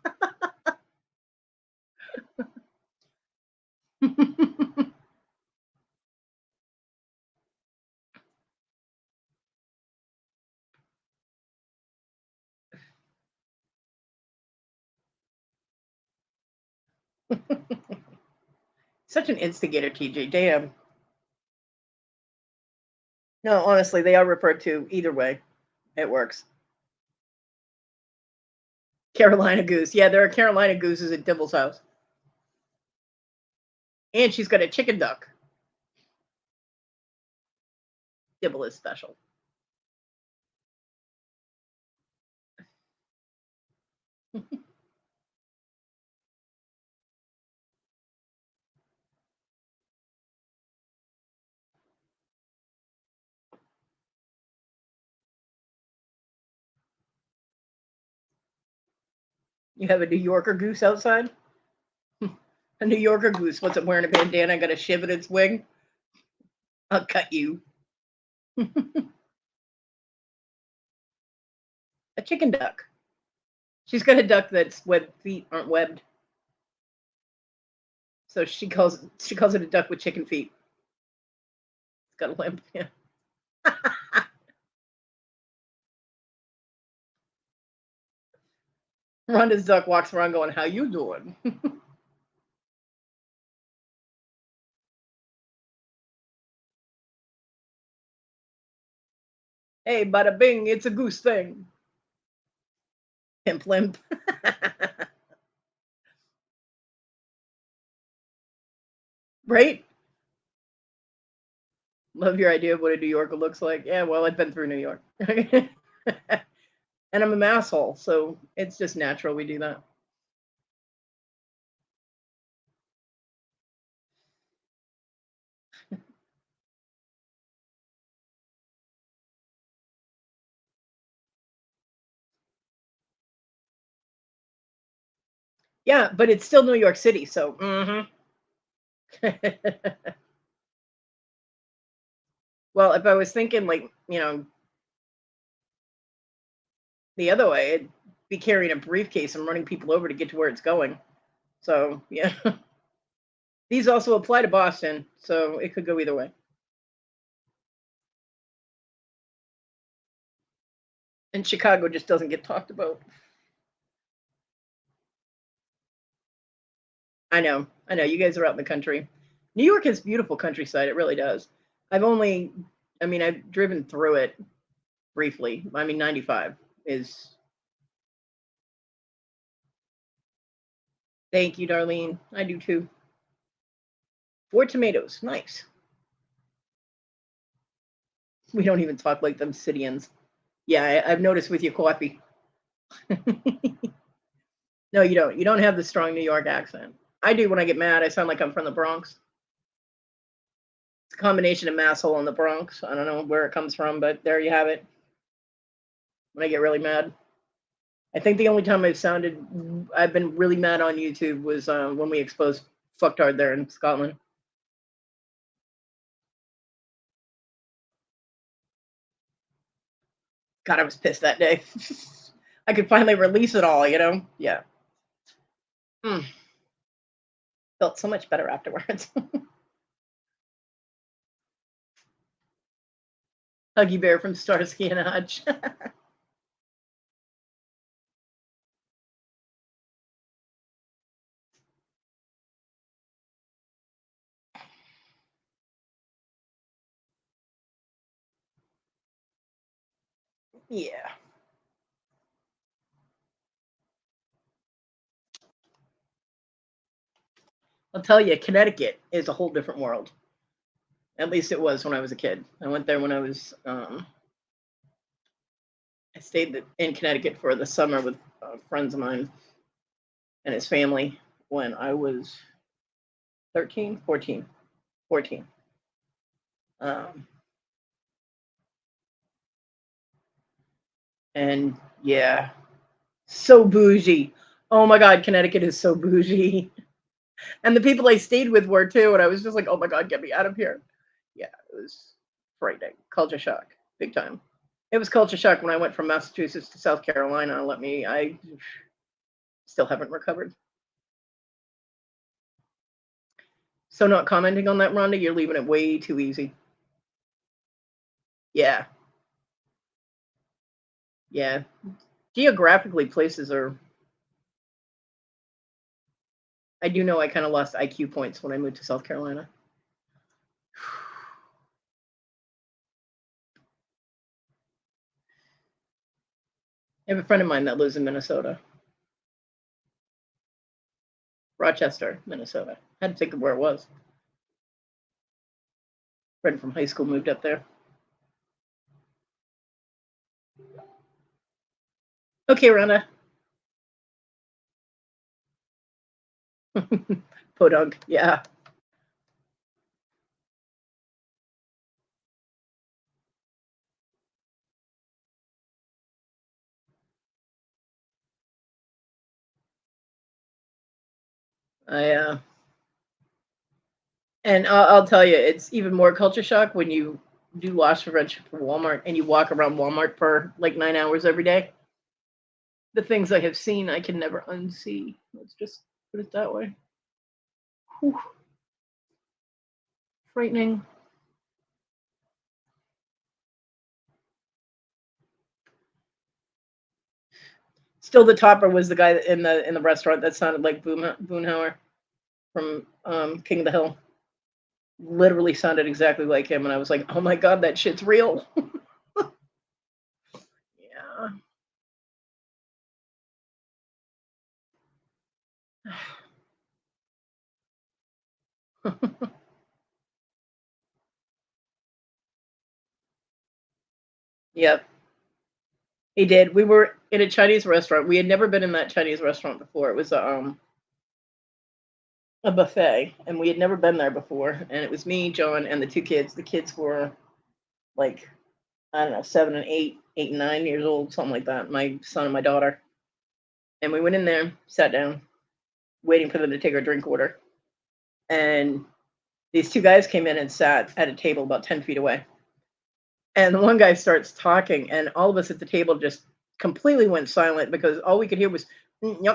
S1: Such an instigator, TJ. Damn. No, honestly, they are referred to either way. It works. Carolina goose. Yeah, there are Carolina gooses at Dibble's house. And she's got a chicken duck. Dibble is special. You have a New Yorker goose outside? A New Yorker goose. What's it wearing a bandana? Got a shiv in its wing? I'll cut you. A chicken duck. She's got a duck that's webbed feet aren't webbed. So she calls it a duck with chicken feet. It's got a limp. Yeah. Rhonda's duck walks around going, "How you doing?" Hey, bada bing, it's a goose thing. Pimp limp. Right? Love your idea of what a New Yorker looks like. Yeah, well, I've been through New York. And I'm a asshole, so it's just natural we do that. Yeah, but it's still New York City, so well, if I was thinking like, the other way, it'd be carrying a briefcase and running people over to get to where it's going. So, yeah. These also apply to Boston, so it could go either way. And Chicago just doesn't get talked about. I know. I know. You guys are out in the country. New York has beautiful countryside. It really does. I've only, I mean, I've driven through it briefly. I mean, 95 is, thank you, Darlene. I do too. 4 tomatoes. Nice. We don't even talk like them Cityans. Yeah, I've noticed with your coffee. No, you don't. You don't have the strong New York accent. I do when I get mad. I sound like I'm from the Bronx. It's a combination of masshole and the Bronx. I don't know where it comes from, but there you have it. When I get really mad. I think the only time I've been really mad on YouTube was when we exposed fucktard there in Scotland. God, I was pissed that day. I could finally release it all, Yeah. Mm, felt so much better afterwards. Huggy Bear from Starsky and Hutch. Yeah. I'll tell you, Connecticut is a whole different world. At least it was when I was a kid. I went there when I stayed in Connecticut for the summer with friends of mine and his family when I was 13, 14, 14. Um, and yeah, so bougie. Oh my God, Connecticut is so bougie. And the people I stayed with were too. And I was just like, oh my God, get me out of here. Yeah, it was frightening. Culture shock, big time. It was culture shock when I went from Massachusetts to South Carolina. I still haven't recovered. So not commenting on that, Rhonda, you're leaving it way too easy. Yeah. Yeah. Geographically, places are. I do know I kind of lost IQ points when I moved to South Carolina. I have a friend of mine that lives in Minnesota, Rochester, Minnesota. I had to think of where it was. Friend from high school moved up there. Okay, Rhonda. Podunk. Yeah. I and I'll tell you, it's even more culture shock when you do loss prevention for Walmart and you walk around Walmart for like 9 hours every day. The things I have seen, I can never unsee. Let's just put it that way. Whew. Frightening. Still, the topper was the guy in the restaurant that sounded like Boomhauer from King of the Hill. Literally sounded exactly like him, and I was like, "Oh my god, that shit's real." Yeah. Yep, he did. We were in a Chinese restaurant. We had never been in that Chinese restaurant before. It was a buffet, and we had never been there before. And it was me, John, and the two kids. The kids were like, I don't know, 7 and 8, 8 and 9 years old, something like that. My son and my daughter. And we went in there, sat down, waiting for them to take our drink order. And these two guys came in and sat at a table about 10 feet away. And the one guy starts talking, and all of us at the table just completely went silent because all we could hear was, mhm.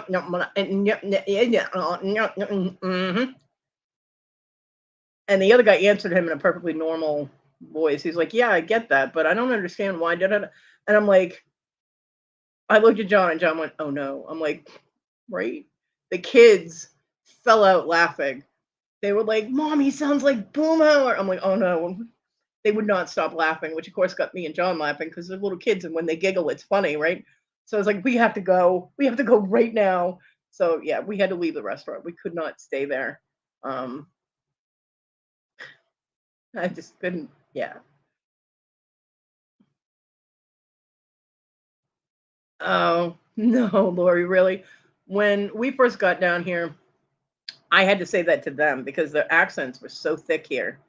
S1: And the other guy answered him in a perfectly normal voice. He's like, "Yeah, I get that, but I don't understand why." Da, da, da." And I'm like, I looked at John, and John went, "Oh no." I'm like, right? The kids fell out laughing. They were like, "Mom, he sounds like Boomhauer." I'm like, "Oh no." They would not stop laughing, which of course got me and John laughing because they're little kids, and when they giggle, it's funny, right? So I was like, "We have to go. We have to go right now." So yeah, we had to leave the restaurant. We could not stay there. Um, I just couldn't. Yeah. Oh no, Lori, really? When we first got down here, I had to say that to them because their accents were so thick here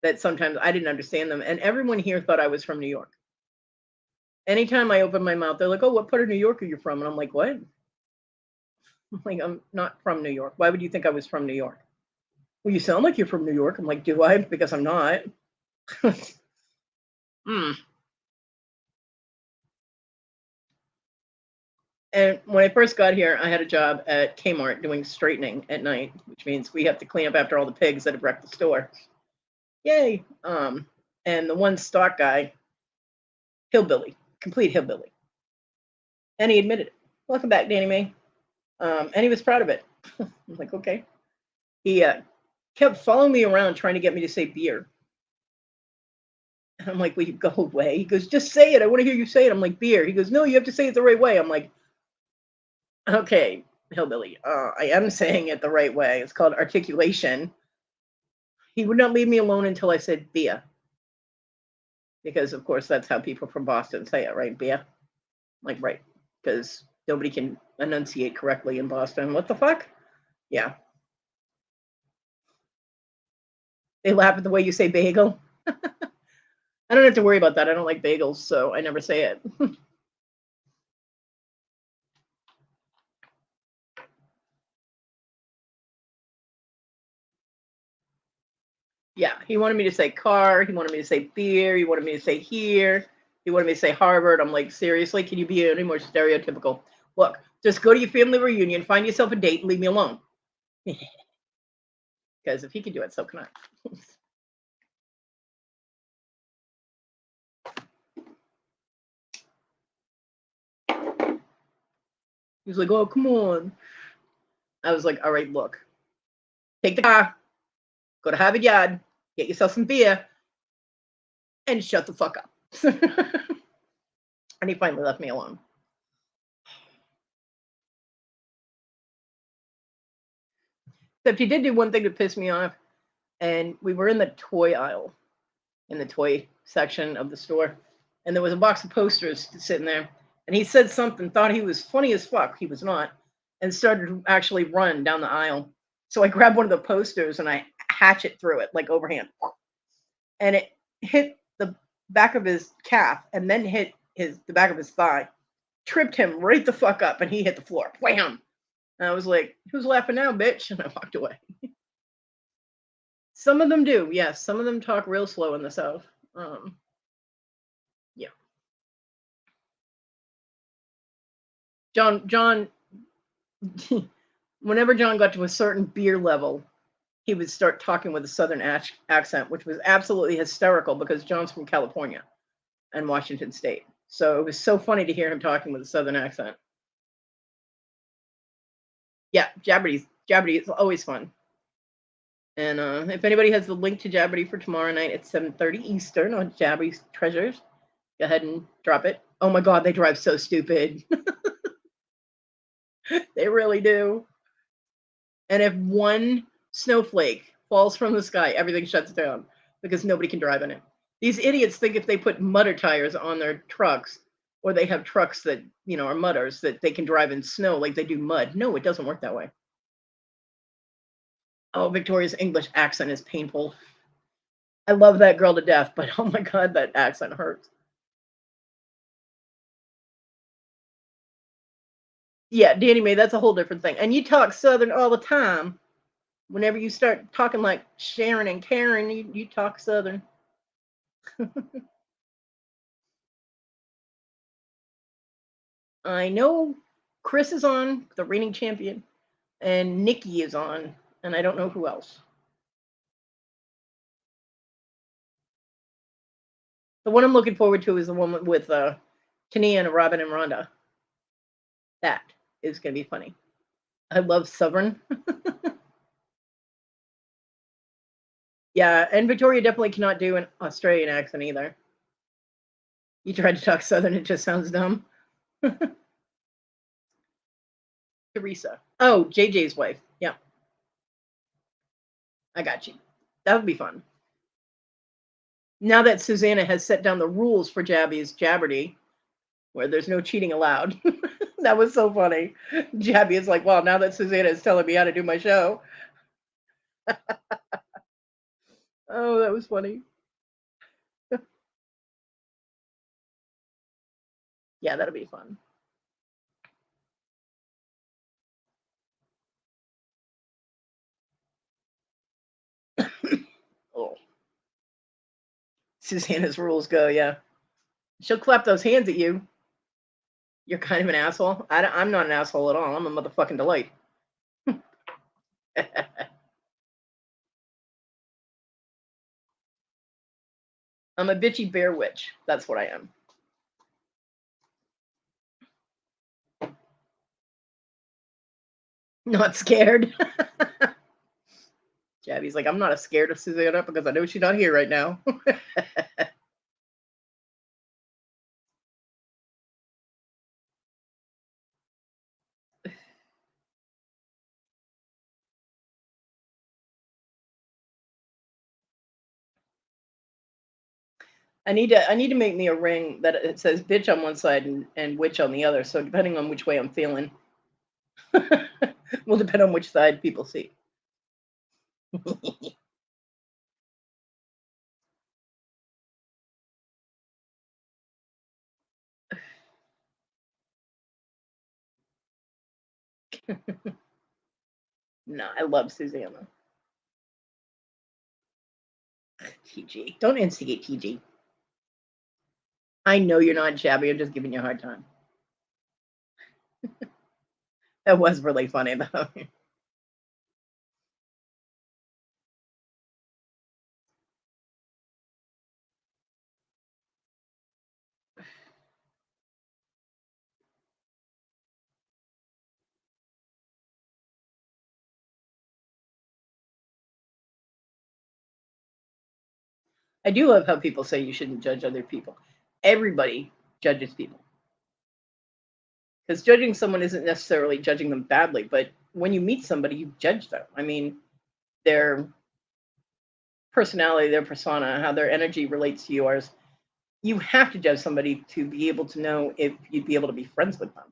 S1: that sometimes I didn't understand them, and everyone here thought I was from New York. Anytime I open my mouth, they're like, "Oh, what part of New York are you from?" And I'm like, "What?" I'm like, "I'm not from New York. Why would you think I was from New York?" "Well, you sound like you're from New York." I'm like, "Do I?" Because I'm not. Mm. And when I first got here, I had a job at Kmart doing straightening at night, which means we have to clean up after all the pigs that have wrecked the store. Yay! And the one stock guy, hillbilly, complete hillbilly, and he admitted it. Welcome back, Danny May. And he was proud of it. I'm like, okay. He kept following me around trying to get me to say beer. And I'm like, will you go away? He goes, just say it. I want to hear you say it. I'm like, beer. He goes, no, you have to say it the right way. I'm like, okay, hillbilly. I am saying it the right way. It's called articulation. He would not leave me alone until I said beer. Because, of course, that's how people from Boston say it, right? Beer. Like, right. Because nobody can enunciate correctly in Boston. What the fuck? Yeah. They laugh at the way you say bagel. I don't have to worry about that. I don't like bagels, so I never say it. Yeah, he wanted me to say car. He wanted me to say beer. He wanted me to say here. He wanted me to say Harvard. I'm like, seriously, can you be any more stereotypical? Look, just go to your family reunion, find yourself a date, and leave me alone. Because if he can do it, so can I. He's like, oh, come on. I was like, all right, look, take the car, go to Harvard Yard, get yourself some beer, and shut the fuck up. And he finally left me alone. Except he did do one thing to piss me off, and we were in the toy aisle, in the toy section of the store, and there was a box of posters sitting there, and he said something, thought he was funny as fuck. He was not, and started to actually run down the aisle. So I grabbed one of the posters and I hatchet through it like overhand, and it hit the back of his calf, and then hit the back of his thigh, tripped him right the fuck up, and he hit the floor. Wham! And I was like, "Who's laughing now, bitch?" And I walked away. Some of them do, yes. Some of them talk real slow in the South. Um, yeah. John, whenever John got to a certain beer level, he would start talking with a Southern accent, which was absolutely hysterical because John's from California and Washington State. So it was so funny to hear him talking with a Southern accent. Yeah, Jabberdy is always fun. And if anybody has the link to Jabberdy for tomorrow night at 7:30 Eastern on Jabberdy's Treasures, go ahead and drop it. Oh my God, they drive so stupid. They really do. And if one snowflake falls from the sky, everything shuts down because nobody can drive in it. These idiots think if they put mudder tires on their trucks, or they have trucks that, are mudders, that they can drive in snow like they do mud. No, it doesn't work that way. Oh, Victoria's English accent is painful. I love that girl to death, but oh my God, that accent hurts. Yeah, Danny Mae, that's a whole different thing. And you talk Southern all the time. Whenever you start talking like Sharon and Karen, you talk Southern. I know Chris is on, the reigning champion, and Nikki is on, and I don't know who else. The one I'm looking forward to is the one with Tania and Robin and Rhonda. That is going to be funny. I love Southern. Yeah, and Victoria definitely cannot do an Australian accent either. You tried to talk Southern, it just sounds dumb. Teresa. Oh, JJ's wife. Yeah, I got you. That would be fun. Now that Susanna has set down the rules for Jabby's Jabberdy, where there's no cheating allowed. That was so funny. Jabby is like, well, now that Susanna is telling me how to do my show. Oh, that was funny. Yeah, that'll be fun. Oh, Susanna's rules go, yeah. She'll clap those hands at you. You're kind of an asshole. I'm not an asshole at all. I'm a motherfucking delight. I'm a bitchy bear witch. That's what I am. Not scared. Jabby's like, I'm not scared of Susanna because I know she's not here right now. I need to make me a ring that it says bitch on one side and witch on the other. So depending on which way I'm feeling, will depend on which side people see. No, I love Susanna. TG. Don't instigate TG. I know you're not Jabby. I'm just giving you a hard time. That was really funny though. I do love how people say you shouldn't judge other people. Everybody judges people. Because judging someone isn't necessarily judging them badly, but when you meet somebody, you judge them. I mean, their personality, their persona, how their energy relates to yours. You have to judge somebody to be able to know if you'd be able to be friends with them.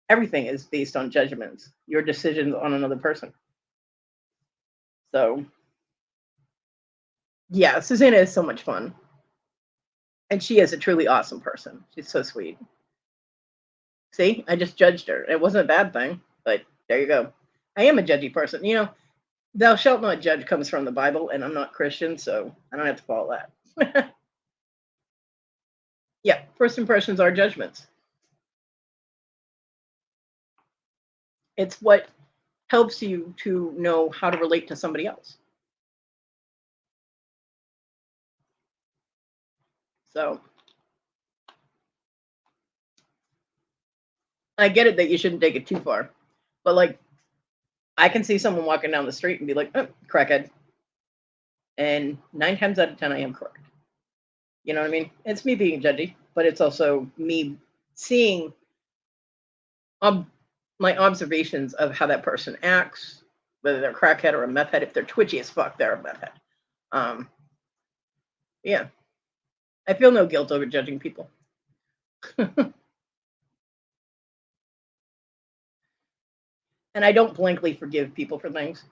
S1: Everything is based on judgments, your decisions on another person. So, yeah, Susanna is so much fun. And she is a truly awesome person. She's so sweet. See, I just judged her. It wasn't a bad thing, but there you go. I am a judgy person. Thou shalt not judge comes from the Bible, and I'm not Christian, so I don't have to follow that. Yeah, first impressions are judgments. It's what helps you to know how to relate to somebody else. So I get it that you shouldn't take it too far, but like I can see someone walking down the street and be like, oh, crackhead. And 9 times out of 10, I am correct. You know what I mean? It's me being judgy, but it's also me seeing ob- my observations of how that person acts, whether they're a crackhead or a meth head. If they're twitchy as fuck, they're a meth head. Um, yeah, I feel no guilt over judging people. And I don't blankly forgive people for things.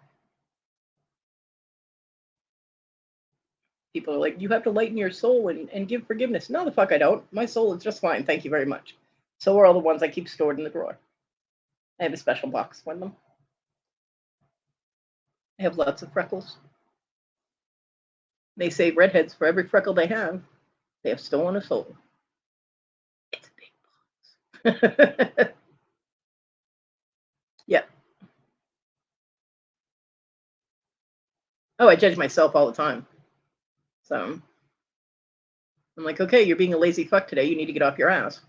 S1: People are like, you have to lighten your soul and give forgiveness. No, the fuck I don't. My soul is just fine. Thank you very much. So are all the ones I keep stored in the drawer. I have a special box for them. I have lots of freckles. They say redheads, for every freckle they have stolen a soul. It's a big box. Yeah. Oh, I judge myself all the time. So I'm like, okay, you're being a lazy fuck today. You need to get off your ass.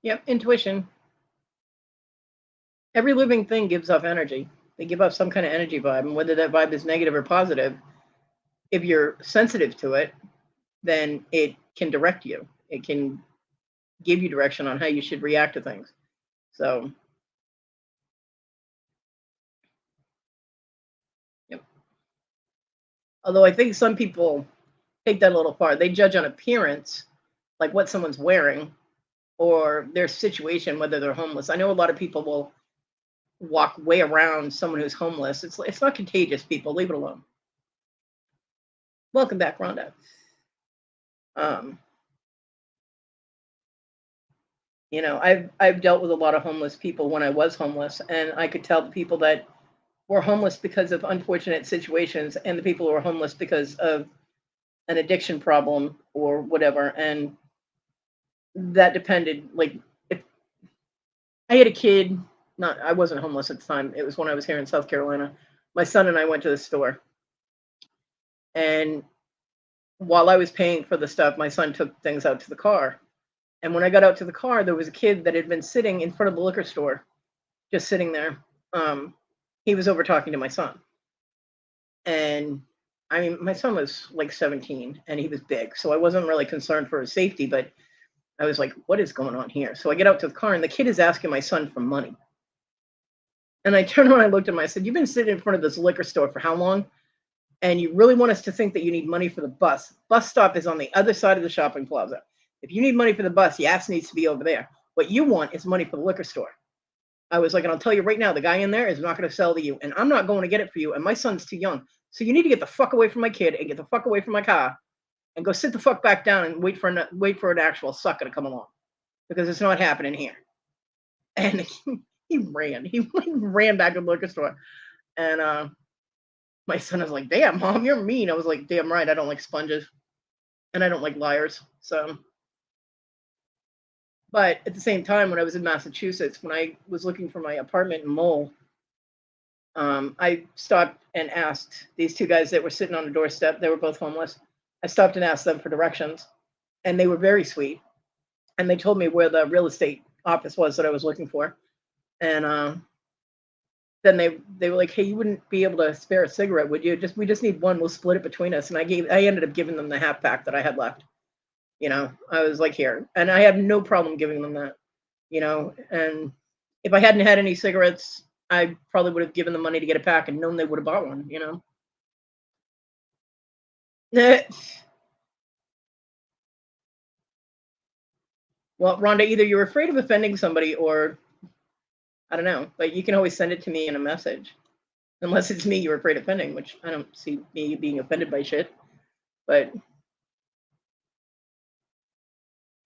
S1: Yep, intuition. Every living thing gives off energy. They give off some kind of energy vibe, and whether that vibe is negative or positive, if you're sensitive to it, then it can direct you. It can give you direction on how you should react to things. So, yep. Although I think some people take that a little far. They judge on appearance, like what someone's wearing or their situation, whether they're homeless. I know a lot of people will walk way around someone who's homeless. It's not contagious, people. Leave it alone. Welcome back, Rhonda. Um, I've dealt with a lot of homeless people when I was homeless, and I could tell the people that were homeless because of unfortunate situations, and the people who were homeless because of an addiction problem or whatever. And that depended. Like, if I had a kid, not I wasn't homeless at the time. It was when I was here in South Carolina. My son and I went to the store, and while I was paying for the stuff, my son took things out to the car. And when I got out to the car, there was a kid that had been sitting in front of the liquor store, just sitting there. Um, he was over talking to my son. And I mean, my son was like 17 and he was big. So I wasn't really concerned for his safety, but I was like, what is going on here? So I get out to the car and the kid is asking my son for money. And I turned around and I looked at him. I said, you've been sitting in front of this liquor store for how long? And you really want us to think that you need money for the bus. Bus stop is on the other side of the shopping plaza. If you need money for the bus, your ass needs to be over there. What you want is money for the liquor store. I was like, and I'll tell you right now, the guy in there is not going to sell to you, and I'm not going to get it for you. And my son's too young, so you need to get the fuck away from my kid and get the fuck away from my car, and go sit the fuck back down and wait for an actual sucker to come along, because it's not happening here. And he ran. He ran back to the liquor store, and my son was like, "Damn, mom, you're mean." I was like, "Damn right, I don't like sponges, and I don't like liars." So, but at the same time, when I was in Massachusetts, when I was looking for my apartment in Mole, I stopped and asked these two guys that were sitting on the doorstep. They were both homeless. I stopped and asked them for directions, and they were very sweet. And they told me where the real estate office was that I was looking for. And then they were like, "Hey, you wouldn't be able to spare a cigarette, would you? We just need one. We'll split it between us." And I ended up giving them the half pack that I had left. I was like, "Here," and I have no problem giving them that. And if I hadn't had any cigarettes, I probably would have given them money to get a pack and known they would have bought one. Well, Rhonda, either you're afraid of offending somebody or I don't know, but you can always send it to me in a message. Unless it's me you're afraid of offending, which I don't see me being offended by shit. But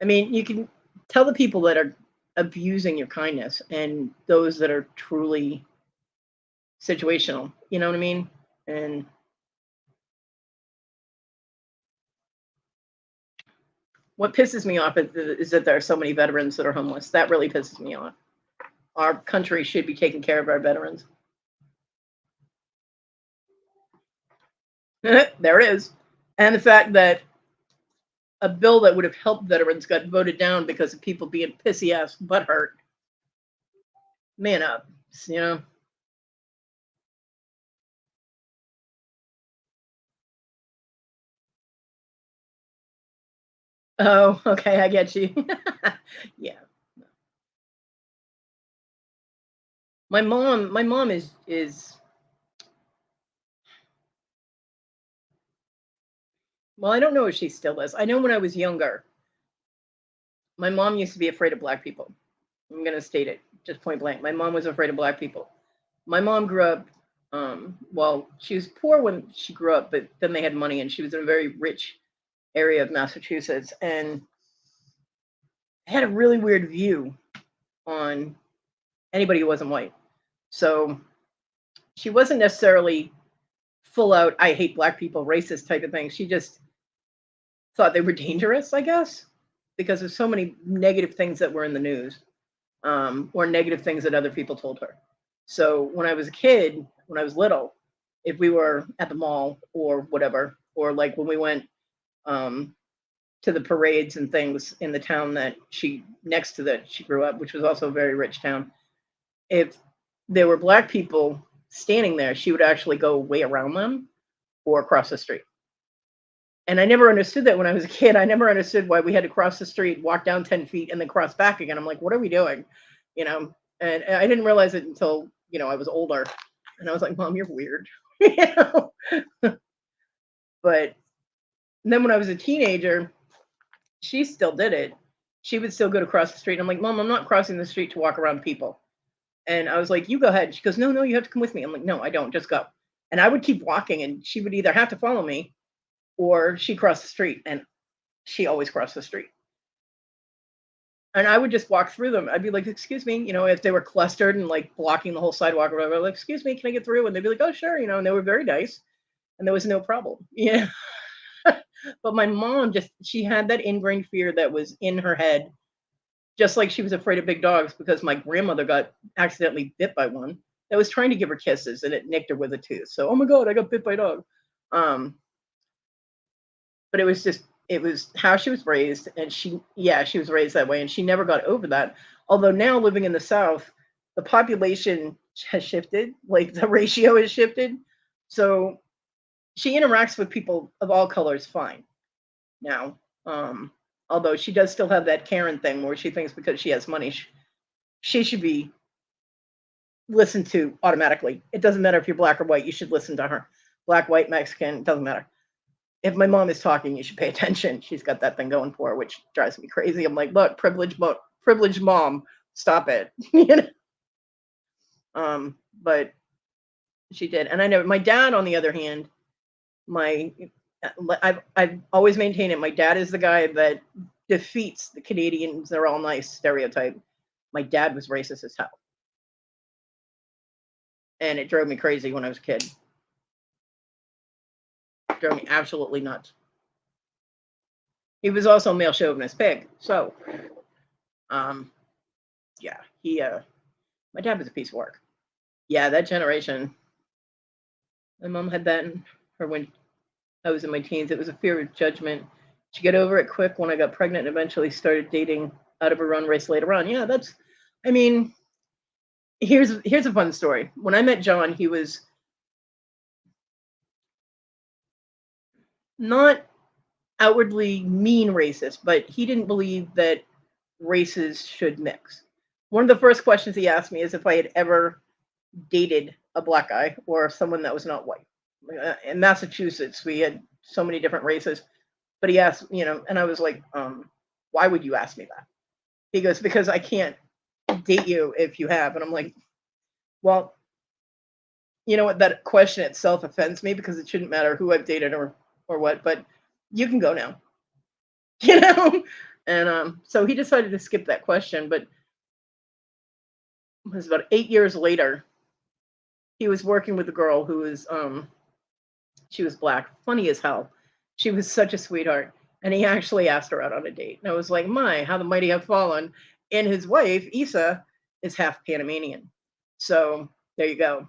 S1: I mean, you can tell the people that are abusing your kindness and those that are truly situational. You know what I mean? And what pisses me off is that there are so many veterans that are homeless. That really pisses me off. Our country should be taking care of our veterans. There it is. And the fact that a bill that would have helped veterans got voted down because of people being pissy ass butthurt. Man up, you know. Oh, okay, I get you. Yeah. My mom is well, I don't know if she still is. I know when I was younger, my mom used to be afraid of black people. I'm gonna state it just point blank. My mom was afraid of black people. My mom grew up, well, she was poor when she grew up, but then they had money, and she was in a very rich area of Massachusetts, and had a really weird view on anybody who wasn't white. So she wasn't necessarily full out, I hate black people, racist type of thing. She just thought they were dangerous, I guess, because of so many negative things that were in the news, or negative things that other people told her. So when I was a kid, when I was little, if we were at the mall or whatever, or like when we went um, to the parades and things in the town that she next to that she grew up, which was also a very rich town, if there were black people standing there, she would actually go way around them or across the street. And I never understood that when I was a kid. I never understood why we had to cross the street, walk down 10 feet, and then cross back again. I'm like, what are we doing? You know, and I didn't realize it until, I was older. And I was like, Mom, you're weird. you know? But then when I was a teenager, she still did it. She would still go to cross the street. And I'm like, Mom, I'm not crossing the street to walk around people. And I was like, you go ahead. She goes, no, no, you have to come with me. I'm like, no, I don't. Just go. And I would keep walking, and she would either have to follow me or she crossed the street. And she always crossed the street. And I would just walk through them. I'd be like, excuse me, if they were clustered and like blocking the whole sidewalk or whatever, like, excuse me, can I get through? And they'd be like, oh, sure, and they were very nice and there was no problem. Yeah. But my mom she had that ingrained fear that was in her head, just like she was afraid of big dogs because my grandmother got accidentally bit by one that was trying to give her kisses and it nicked her with a tooth. So, oh my God, I got bit by a dog. Um, but it was how she was raised, and she was raised that way, and she never got over that. Although now living in the South, the population has shifted, like the ratio has shifted. So she interacts with people of all colors fine now. Although she does still have that Karen thing where she thinks because she has money, she should be listened to automatically. It doesn't matter if you're black or white, you should listen to her. Black, white, Mexican, it doesn't matter. If my mom is talking, you should pay attention. She's got that thing going for her, which drives me crazy. I'm like, look, privileged mom, stop it. But she did, and I know my dad, on the other hand, I've always maintained it. My dad is the guy that defeats the Canadians. They're all nice stereotype. My dad was racist as hell, and it drove me crazy when I was a kid. It drove me absolutely nuts. He was also a male chauvinist pig. So, yeah, my dad was a piece of work. Yeah, that generation. My mom had that in her when I was in my teens. It was a fear of judgment. She got over it quick when I got pregnant and eventually started dating out of a run race later on. Yeah, I mean, here's a fun story. When I met John, he was not outwardly mean racist, but he didn't believe that races should mix. One of the first questions he asked me is if I had ever dated a black guy or someone that was not white. In Massachusetts, we had so many different races, but he asked, and I was like, why would you ask me that? He goes, because I can't date you if you have. And I'm like, well, you know what? That question itself offends me because it shouldn't matter who I've dated or what, but you can go now, you know? And so he decided to skip that question, but it was about 8 years later. He was working with a girl who was, she was black, funny as hell. She was such a sweetheart. And he actually asked her out on a date. And I was like, my, how the mighty have fallen. And his wife, Issa, is half Panamanian. So there you go.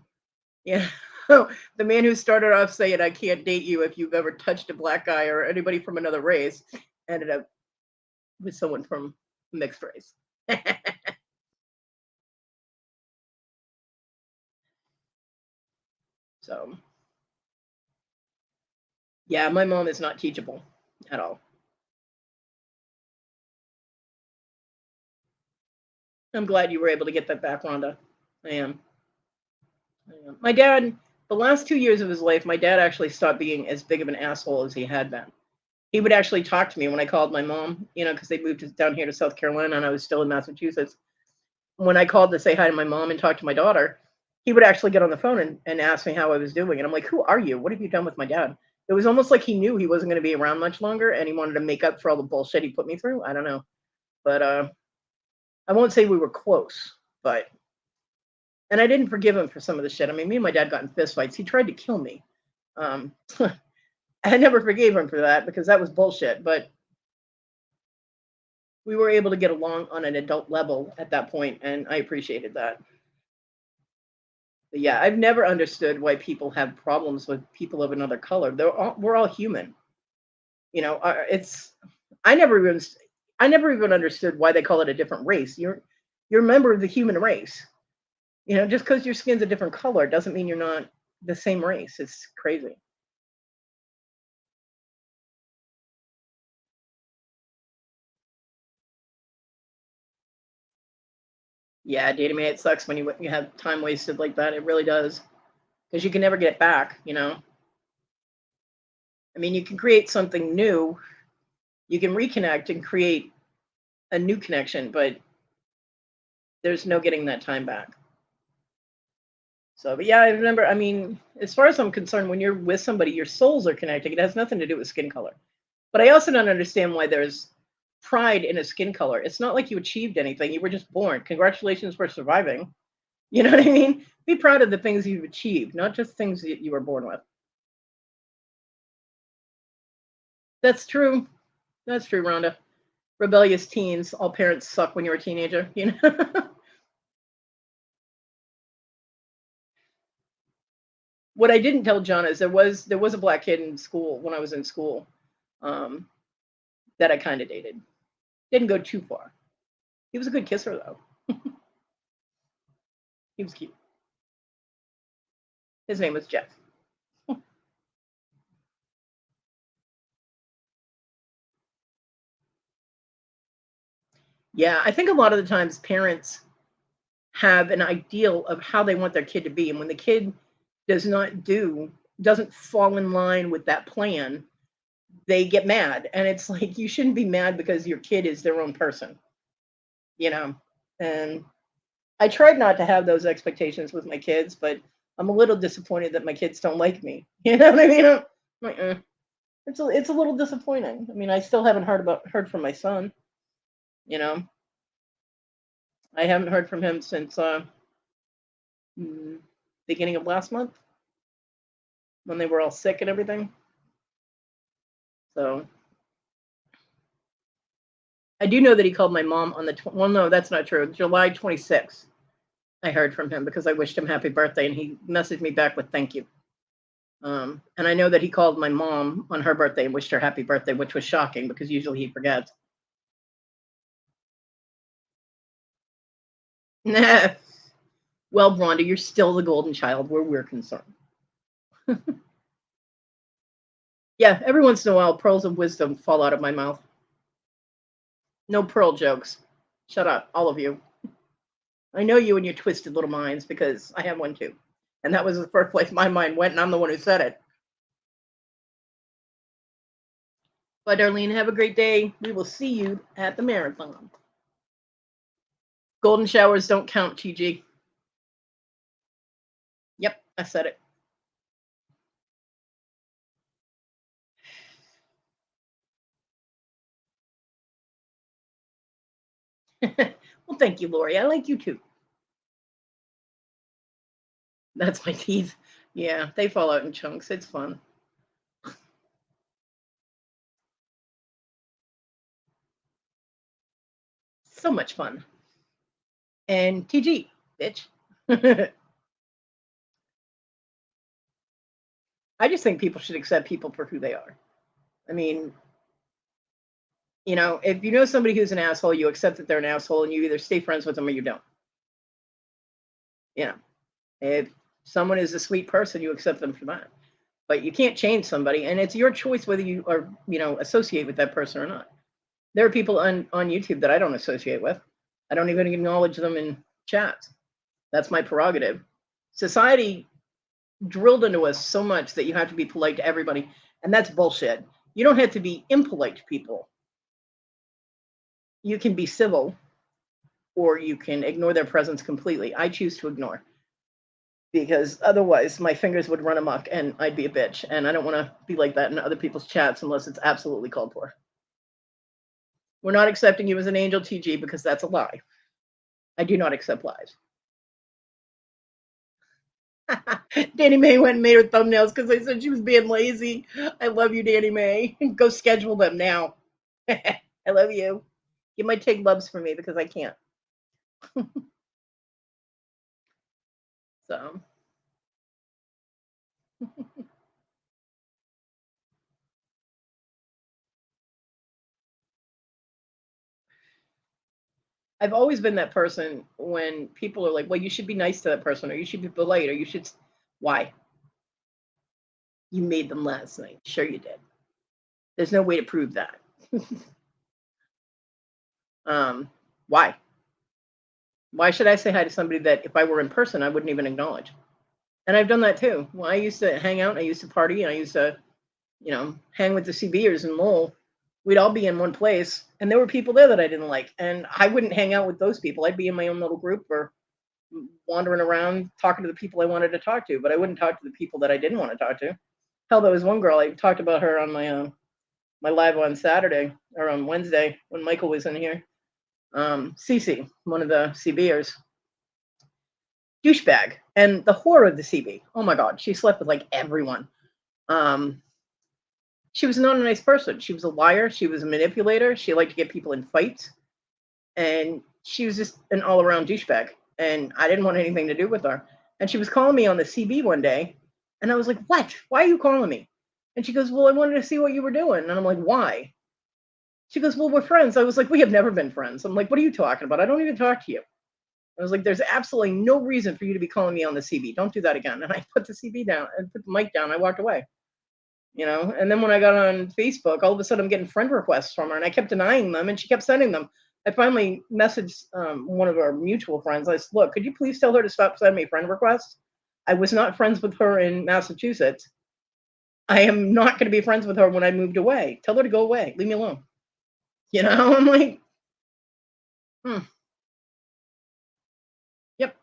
S1: Yeah. The man who started off saying, "I can't date you if you've ever touched a black guy or anybody from another race," ended up with someone from mixed race. So, yeah, my mom is not teachable at all. I'm glad you were able to get that back, Rhonda. I am. I am. My dad, the last 2 years of his life, my dad actually stopped being as big of an asshole as he had been. He would actually talk to me when I called my mom, because they moved down here to South Carolina and I was still in Massachusetts. When I called to say hi to my mom and talk to my daughter, he would actually get on the phone and ask me how I was doing. And I'm like, who are you? What have you done with my dad? It was almost like he knew he wasn't going to be around much longer and he wanted to make up for all the bullshit he put me through. I don't know. But I won't say we were close, but and I didn't forgive him for some of the shit. I mean, me and my dad got in fistfights. He tried to kill me. Um, I never forgave him for that because that was bullshit. But we were able to get along on an adult level at that point, and I appreciated that. But yeah, I've never understood why people have problems with people of another color. We're all human. It's I never even I never even understood why they call it a different race. You're a member of the human race. Just because your skin's a different color doesn't mean you're not the same race. It's crazy. Yeah, dating me, it sucks when you have time wasted like that. It really does because you can never get it back. I mean, you can create something new. You can reconnect and create a new connection, but there's no getting that time back. So, but yeah, I remember. I mean, as far as I'm concerned, when you're with somebody, your souls are connecting. It has nothing to do with skin color. But I also don't understand why there's pride in a skin color. It's not like you achieved anything. You were just born. Congratulations for surviving. You know what I mean? Be proud of the things you've achieved, not just things that you were born with. That's true. That's true, Rhonda. Rebellious teens. All parents suck when you're a teenager. What I didn't tell John is there was a black kid in school when I was in school, um, that I kind of dated. Didn't go too far. He was a good kisser though. He was cute. His name was Jeff. Yeah, I think a lot of the times parents have an ideal of how they want their kid to be, and when the kid does not do doesn't fall in line with that plan, they get mad. And it's like you shouldn't be mad because your kid is their own person, you know. And I tried not to have those expectations with my kids, but I'm a little disappointed that my kids don't like me. You know what I mean? I'm like, it's a little disappointing. I mean, I still haven't heard from my son. You know, I haven't heard from him since mm, beginning of last month when they were all sick and everything. So I do know that he called my mom on well, no, that's not true. July 26th, I heard from him because I wished him happy birthday, and he messaged me back with thank you. And I know that he called my mom on her birthday and wished her happy birthday, which was shocking because usually he forgets. Nah. Well, Rhonda, you're still the golden child where we're concerned. Yeah, every once in a while, pearls of wisdom fall out of my mouth. No pearl jokes. Shut up, all of you. I know you and your twisted little minds because I have one too. And that was the first place my mind went, and I'm the one who said it. Bye, Darlene. Have a great day. We will see you at the marathon. Golden showers don't count, TG. Yep, I said it. Well, thank you, Lori. I like you too. That's my teeth. Yeah, they fall out in chunks. It's fun. So much fun. And TG, bitch. I just think people should accept people for who they are. I mean, if you know somebody who's an asshole, you accept that they're an asshole and you either stay friends with them or you don't. You know, if someone is a sweet person, you accept them for that. But you can't change somebody, and it's your choice whether you are, associate with that person or not. There are people on YouTube that I don't associate with. I don't even acknowledge them in chats. That's my prerogative. Society drilled into us so much that you have to be polite to everybody, and that's bullshit. You don't have to be impolite to people. You can be civil, or you can ignore their presence completely. I choose to ignore, because otherwise my fingers would run amok and I'd be a bitch, and I don't want to be like that in other people's chats unless it's absolutely called for. We're not accepting you as an angel, TG, because that's a lie. I do not accept lies. Danny May went and made her thumbnails because I said she was being lazy. I love you, Danny May. Go schedule them now. I love you. You might take loves for me because I can't. So. I've always been that person when people are like, well, you should be nice to that person, or you should be polite, or you should. Why? You made them last night. Sure you did. There's no way to prove that. Why? Why should I say hi to somebody that if I were in person, I wouldn't even acknowledge? And I've done that too. Well, I used to hang out, and I used to party, and I used to, hang with the CBers and Lowell. We'd all be in one place, and there were people there that I didn't like, and I wouldn't hang out with those people. I'd be in my own little group or wandering around talking to the people I wanted to talk to, but I wouldn't talk to the people that I didn't want to talk to. Hell, there was one girl, I talked about her on my live on Saturday or on Wednesday when Michael was in here. Cece, one of the CBers, douchebag, and the whore of the CB. Oh my God, she slept with like everyone. She was not a nice person. She was a liar. She was a manipulator. She liked to get people in fights, and she was just an all-around douchebag. And I didn't want anything to do with her. And she was calling me on the CB one day, and I was like, "What? Why are you calling me?" And she goes, "Well, I wanted to see what you were doing." And I'm like, "Why?" She goes, "Well, we're friends." I was like, "We have never been friends." I'm like, "What are you talking about? I don't even talk to you." I was like, "There's absolutely no reason for you to be calling me on the CB. Don't do that again." And I put the CB down and put the mic down. I walked away. And then when I got on Facebook, all of a sudden I'm getting friend requests from her, and I kept denying them, and she kept sending them. I finally messaged one of our mutual friends. I said, "Look, could you please tell her to stop sending me friend requests? I was not friends with her in Massachusetts. I am not going to be friends with her when I moved away. Tell her to go away. Leave me alone." I'm like, yep,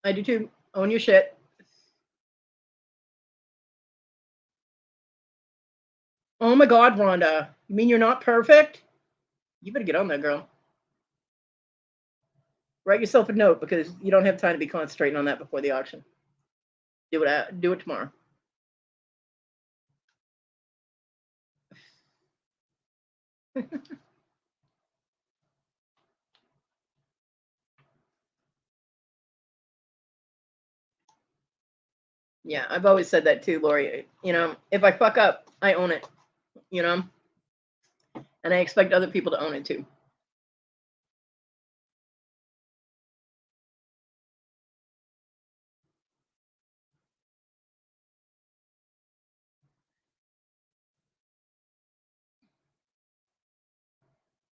S1: I do too. Own your shit. Oh my God, Rhonda, you mean you're not perfect? You better get on that, girl. Write yourself a note because you don't have time to be concentrating on that before the auction. Do it tomorrow. Yeah, I've always said that too, Lori. If I fuck up, I own it. And I expect other people to own it too.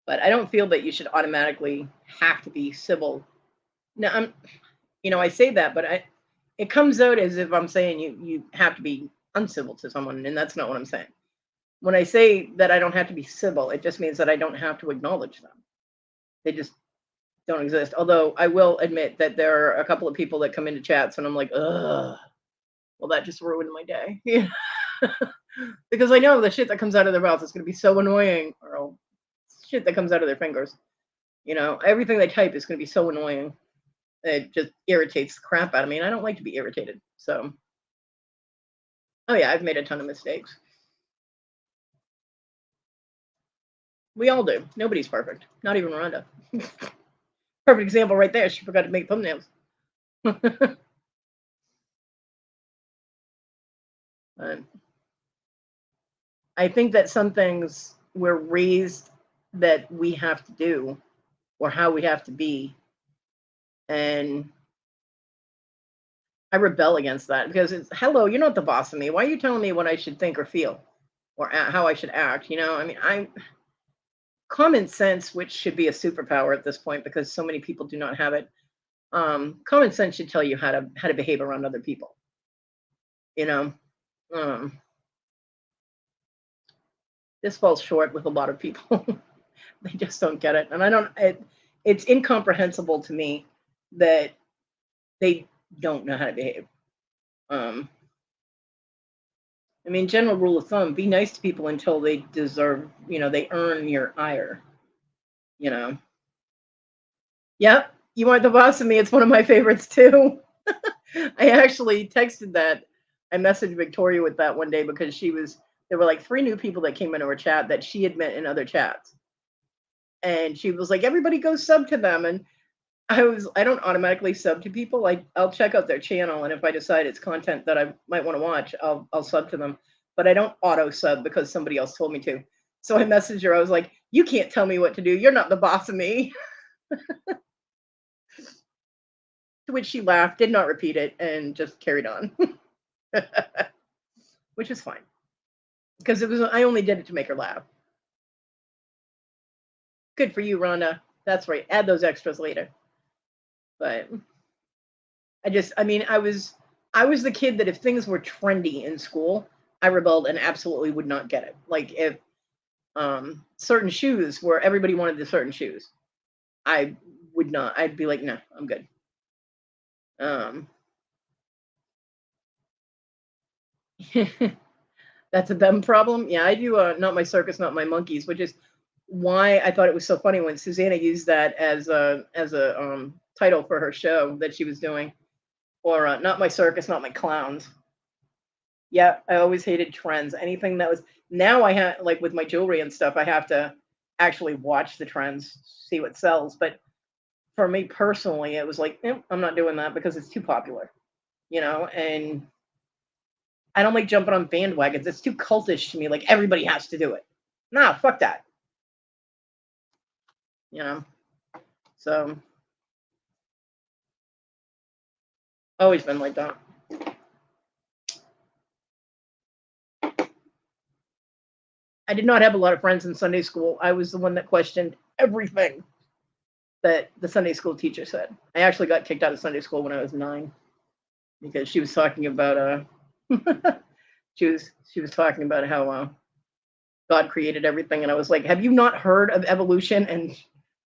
S1: But I don't feel that you should automatically have to be civil. Now, I say that, but it comes out as if I'm saying you have to be uncivil to someone, and that's not what I'm saying. When I say that I don't have to be civil, it just means that I don't have to acknowledge them. They just don't exist. Although I will admit that there are a couple of people that come into chats and I'm like, ugh, well, that just ruined my day. Because I know the shit that comes out of their mouth is going to be so annoying, or shit that comes out of their fingers. Everything they type is going to be so annoying. It just irritates the crap out of me, and I don't like to be irritated. So, oh yeah, I've made a ton of mistakes. We all do. Nobody's perfect. Not even Rhonda. Perfect example right there. She forgot to make thumbnails. But I think that some things we're raised that we have to do or how we have to be. And I rebel against that because it's hello, you're not the boss of me. Why are you telling me what I should think or feel or how I should act? I mean, I'm common sense, which should be a superpower at this point because so many people do not have it. Common sense should tell you how to behave around other people. You know, um, this falls short with a lot of people. They just don't get it, and I don't. It's incomprehensible to me that they don't know how to behave. Um, I mean, general rule of thumb: be nice to people until they deserve. They earn your ire. You know. Yep, you aren't the boss of me. It's one of my favorites too. I actually texted that. I messaged Victoria with that one day because there were like three new people that came into her chat that she had met in other chats. And she was like, everybody go sub to them. And I don't automatically sub to people. I'll check out their channel. And if I decide it's content that I might want to watch, I'll sub to them. But I don't auto sub because somebody else told me to. So I messaged her. I was like, you can't tell me what to do. You're not the boss of me. To which she laughed, did not repeat it, and just carried on. Which is fine. Because I only did it to make her laugh. Good for you, Rhonda. That's right. Add those extras later. But I mean, I was the kid that if things were trendy in school, I rebelled and absolutely would not get it. Like if certain shoes where everybody wanted the certain shoes, I would not. I'd be like, no, I'm good. Um, that's a them problem. Yeah, I do. Not my circus, not my monkeys, which is why I thought it was so funny when Susanna used that as a title for her show that she was doing, or not my circus, not my clowns. Yeah, I always hated trends. Anything that was now I have like with my jewelry and stuff, I have to actually watch the trends, see what sells. But for me personally, it was like, I'm not doing that because it's too popular, and I don't like jumping on bandwagons. It's too cultish to me. Like everybody has to do it. Nah, fuck that. You know. So always been like that. I did not have a lot of friends in Sunday school. I was the one that questioned everything that the Sunday school teacher said. I actually got kicked out of Sunday school when I was 9 because she was talking about she was talking about how God created everything, and I was like, "Have you not heard of evolution?" And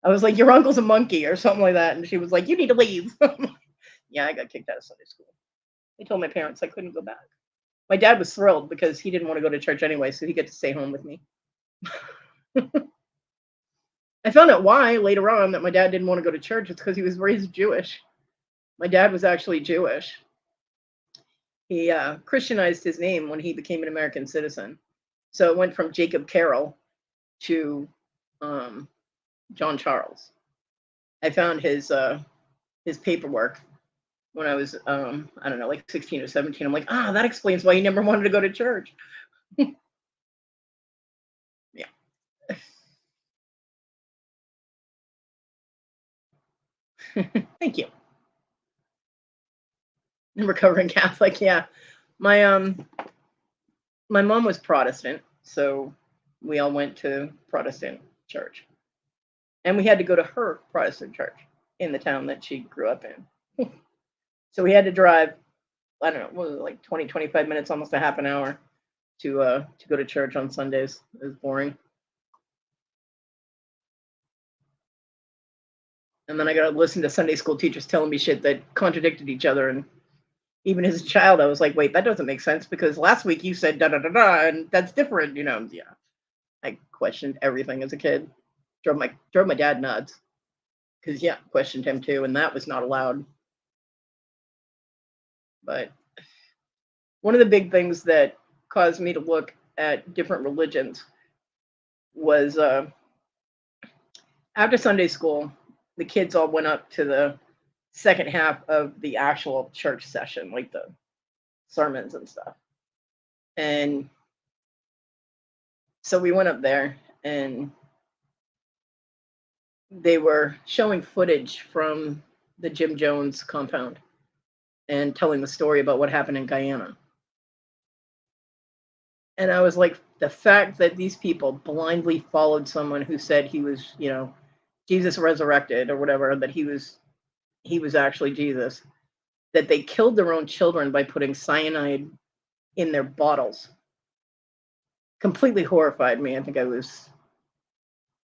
S1: I was like, "Your uncle's a monkey" or something like that, and she was like, "You need to leave." Yeah, I got kicked out of Sunday school. I told my parents I couldn't go back. My dad was thrilled because he didn't want to go to church anyway, so he got to stay home with me. I found out why later on that my dad didn't want to go to church. It's because he was raised Jewish. My dad was actually Jewish. He Christianized his name when he became an American citizen. So it went from Jacob Carroll to um, John Charles. I found his paperwork when I was I don't know, like 16 or 17. I'm like, that explains why he never wanted to go to church. Yeah. Thank you. Recovering Catholic, yeah. My my mom was Protestant, so we all went to Protestant church. And we had to go to her Protestant church in the town that she grew up in. So we had to drive, I don't know, what was it, like 20, 25 minutes, almost a half an hour to go to church on Sundays. It was boring. And then I got to listen to Sunday school teachers telling me shit that contradicted each other. And even as a child, I was like, wait, that doesn't make sense because last week you said da da da da, and that's different. Yeah, I questioned everything as a kid. Drove my dad nuts because yeah, questioned him too, and that was not allowed. But one of the big things that caused me to look at different religions was after Sunday school, the kids all went up to the second half of the actual church session, like the sermons and stuff. And so we went up there and they were showing footage from the Jim Jones compound and telling the story about what happened in Guyana. And I was like, the fact that these people blindly followed someone who said he was, Jesus resurrected or whatever, that he was actually Jesus, that they killed their own children by putting cyanide in their bottles, completely horrified me. I think I was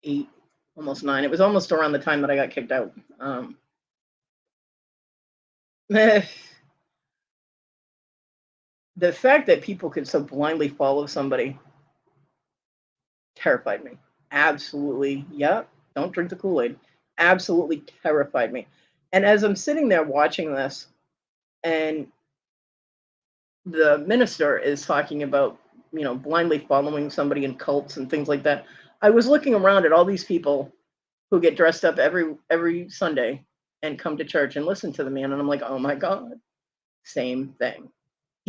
S1: 8, almost 9. It was almost around the time that I got kicked out. The fact that people could so blindly follow somebody terrified me. Absolutely. Yeah. Don't drink the Kool-Aid. Absolutely terrified me. And as I'm sitting there watching this, and the minister is talking about, blindly following somebody in cults and things like that, I was looking around at all these people who get dressed up every Sunday and come to church and listen to the man, and I'm like, oh my God, same thing.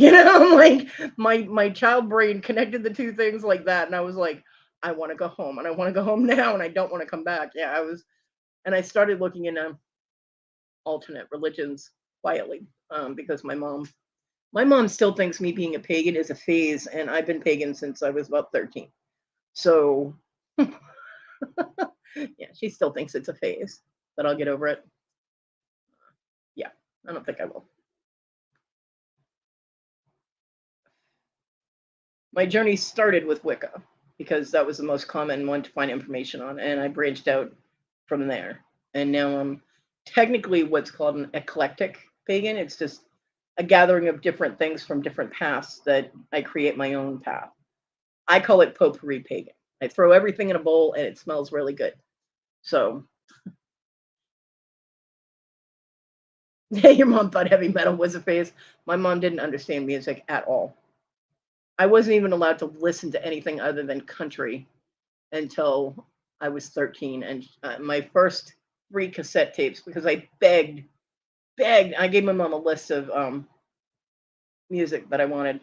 S1: I'm like, my child brain connected the two things like that, and I was like, I want to go home, and I want to go home now, and I don't want to come back. Yeah, and I started looking into alternate religions quietly, because my mom still thinks me being a pagan is a phase, and I've been pagan since I was about 13. So, yeah, she still thinks it's a phase, but I'll get over it. Yeah, I don't think I will. My journey started with Wicca because that was the most common one to find information on, and I branched out from there. And now I'm technically what's called an eclectic pagan. It's just a gathering of different things from different paths that I create my own path. I call it potpourri pagan. I throw everything in a bowl and it smells really good. So, your mom thought heavy metal was a phase. My mom didn't understand music at all. I wasn't even allowed to listen to anything other than country until I was 13. And my first 3 cassette tapes, because I begged, I gave my mom a list of music that I wanted.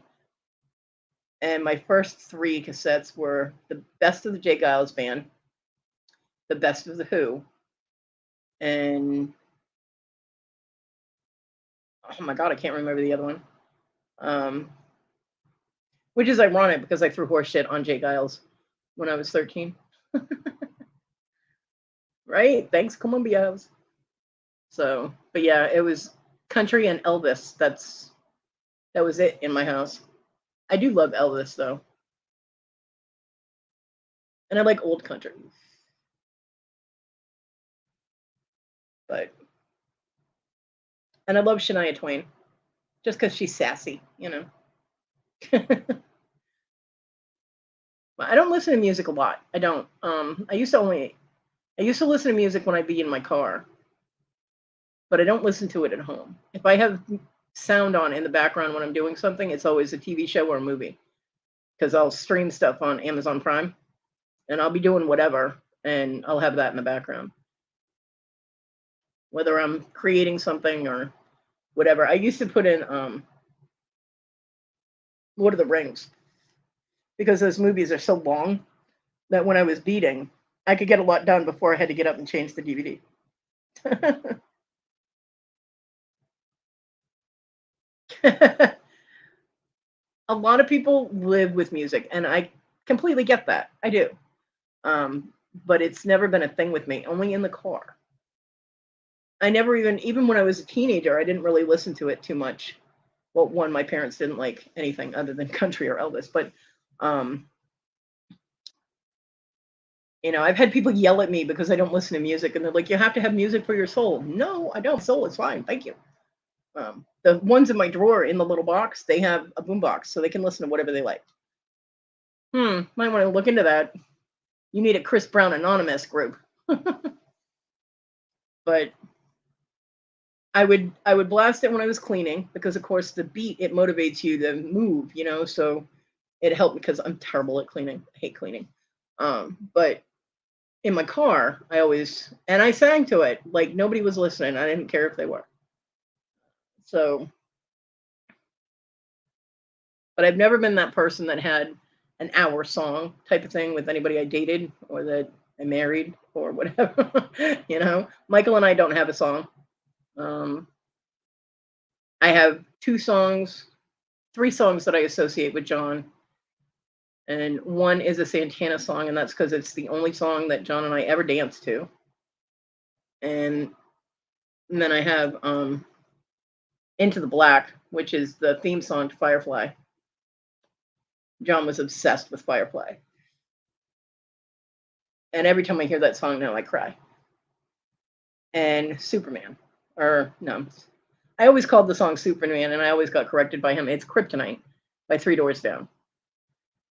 S1: And my first 3 cassettes were the best of the J. Giles Band, the best of the Who, and oh my God, I can't remember the other one. Which is ironic because I threw horse shit on J. Giles when I was 13. Right? Thanks, Columbia's. So, but yeah, it was country and Elvis. That was it in my house. I do love Elvis though, and I like old country. But and I love Shania Twain, just because she's sassy. I don't listen to music a lot. I don't. I used to listen to music when I'd be in my car, but I don't listen to it at home. If I have sound on in the background when I'm doing something, it's always a TV show or a movie, because I'll stream stuff on Amazon Prime, and I'll be doing whatever, and I'll have that in the background, whether I'm creating something or whatever. I used to put in Lord of the Rings because those movies are so long that when I was beating, I could get a lot done before I had to get up and change the DVD. A lot of people live with music, and I completely get that. I do. But it's never been a thing with me, only in the car. I never even when I was a teenager, I didn't really listen to it too much. Well, one, my parents didn't like anything other than country or Elvis, but um, I've had people yell at me because I don't listen to music, and they're like, "You have to have music for your soul." No, I don't. Soul is fine, thank you. The ones in my drawer in the little box, they have a boombox, so they can listen to whatever they like. Might want to look into that. You need a Chris Brown Anonymous group. But I would blast it when I was cleaning because, of course, the beat, it motivates you to move, so it helped because I'm terrible at cleaning. I hate cleaning. But in my car, I sang to it like nobody was listening. I didn't care if they were. So, But I've never been that person that had an hour song type of thing with anybody I dated or that I married or whatever. Michael and I don't have a song. I have 3 songs that I associate with John, and one is a Santana song, and that's because it's the only song that John and I ever danced to. And then I have Into the Black, which is the theme song to Firefly. John was obsessed with Firefly. And every time I hear that song now, I cry. And Superman. Or, no. I always called the song Superman, and I always got corrected by him. It's Kryptonite by Three Doors Down.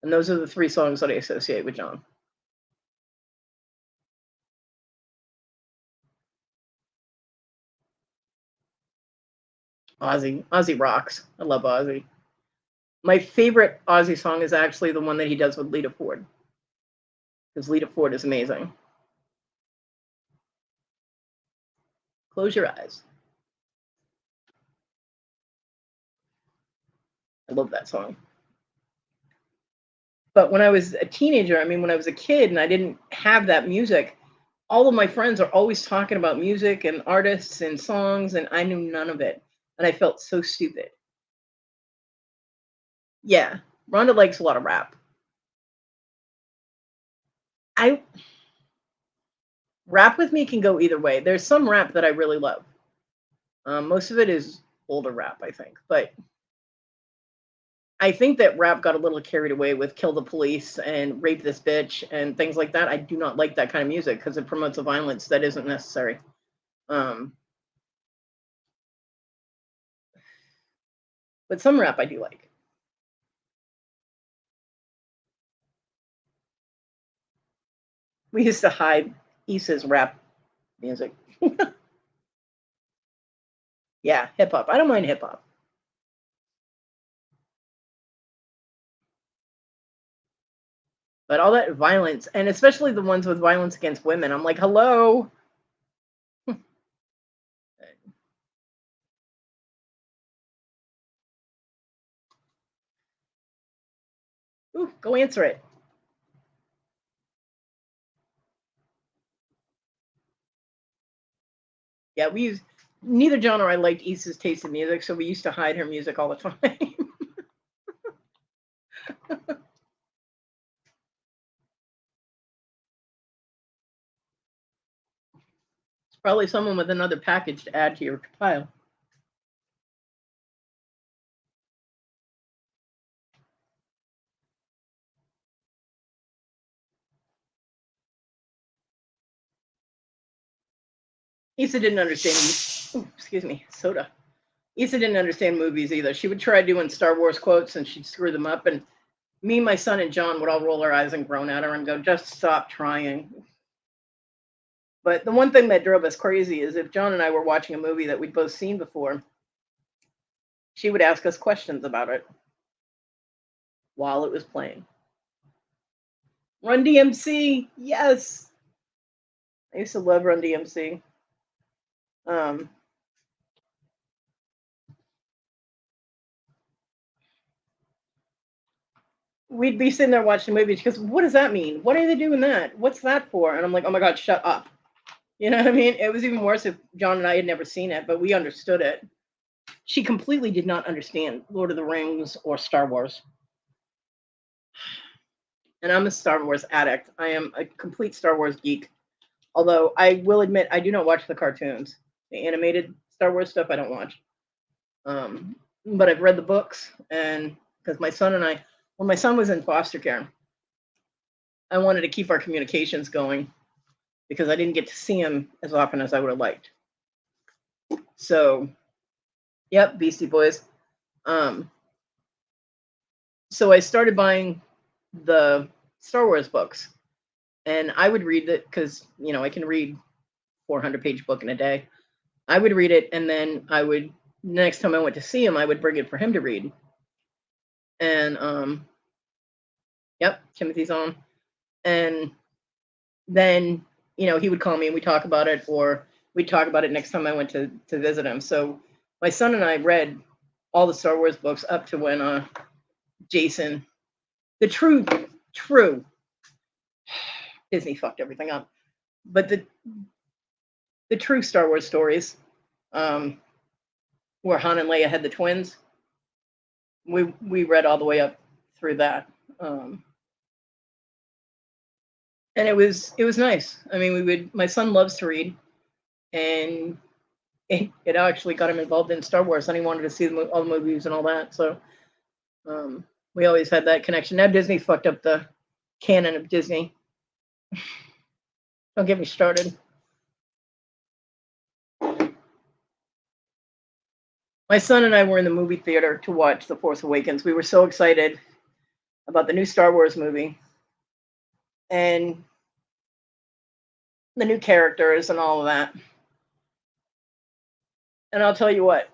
S1: And those are the 3 songs that I associate with John. Ozzy rocks. I love Ozzy. My favorite Ozzy song is actually the one that he does with Lita Ford. Because Lita Ford is amazing. Close your eyes. I love that song. But when I was a teenager, when I was a kid and I didn't have that music, all of my friends are always talking about music and artists and songs, and I knew none of it. And I felt so stupid. Yeah, Rhonda likes a lot of rap. Rap with me can go either way. There's some rap that I really love. Most of it is older rap, I think. But I think that rap got a little carried away with Kill the Police and Rape This Bitch and things like that. I do not like that kind of music because it promotes a violence that isn't necessary. But some rap I do like. We used to hide Issa's rap music. Yeah, hip hop. I don't mind hip hop. But all that violence, and especially the ones with violence against women, I'm like, hello. Ooh, go answer it. Yeah, neither John or I liked Issa's taste in music, so we used to hide her music all the time. It's probably someone with another package to add to your pile. Issa didn't understand. Ooh, excuse me, soda. Issa didn't understand movies either. She would try doing Star Wars quotes and she'd screw them up. And me, my son, and John would all roll our eyes and groan at her and go, just stop trying. But the one thing that drove us crazy is if John and I were watching a movie that we'd both seen before, she would ask us questions about it while it was playing. Run DMC, yes. I used to love Run DMC. We'd be sitting there watching the movie. She goes, what does that mean? What are they doing that? What's that for? And I'm like, oh my God, shut up. You know what I mean? It was even worse if John and I had never seen it, but we understood it. She completely did not understand Lord of the Rings or Star Wars. And I'm a Star Wars addict. I am a complete Star Wars geek. Although I will admit, I do not watch the cartoons. The animated Star Wars stuff, I don't watch. But I've read the books, and because my son and I, when my son was in foster care, I wanted to keep our communications going because I didn't get to see him as often as I would have liked. So, yep, Beastie Boys. So I started buying the Star Wars books, and I would read it because, I can read 400-page book in a day. I would read it, and then next time I went to see him, I would bring it for him to read. And, yep, Timothy's on. And then, he would call me and we'd talk about it, or we'd talk about it next time I went to visit him. So my son and I read all the Star Wars books up to when Jason. The true Disney fucked everything up. But the true Star Wars stories, um, where Han and Leia had the twins, we read all the way up through that. Um, and it was nice. I mean, we would. My son loves to read, and it actually got him involved in Star Wars, and he wanted to see all the movies and all that. So um, we always had that connection. Now Disney fucked up the canon of Disney. Don't get me started. My son and I were in the movie theater to watch The Force Awakens. We were so excited about the new Star Wars movie and the new characters and all of that. And I'll tell you what,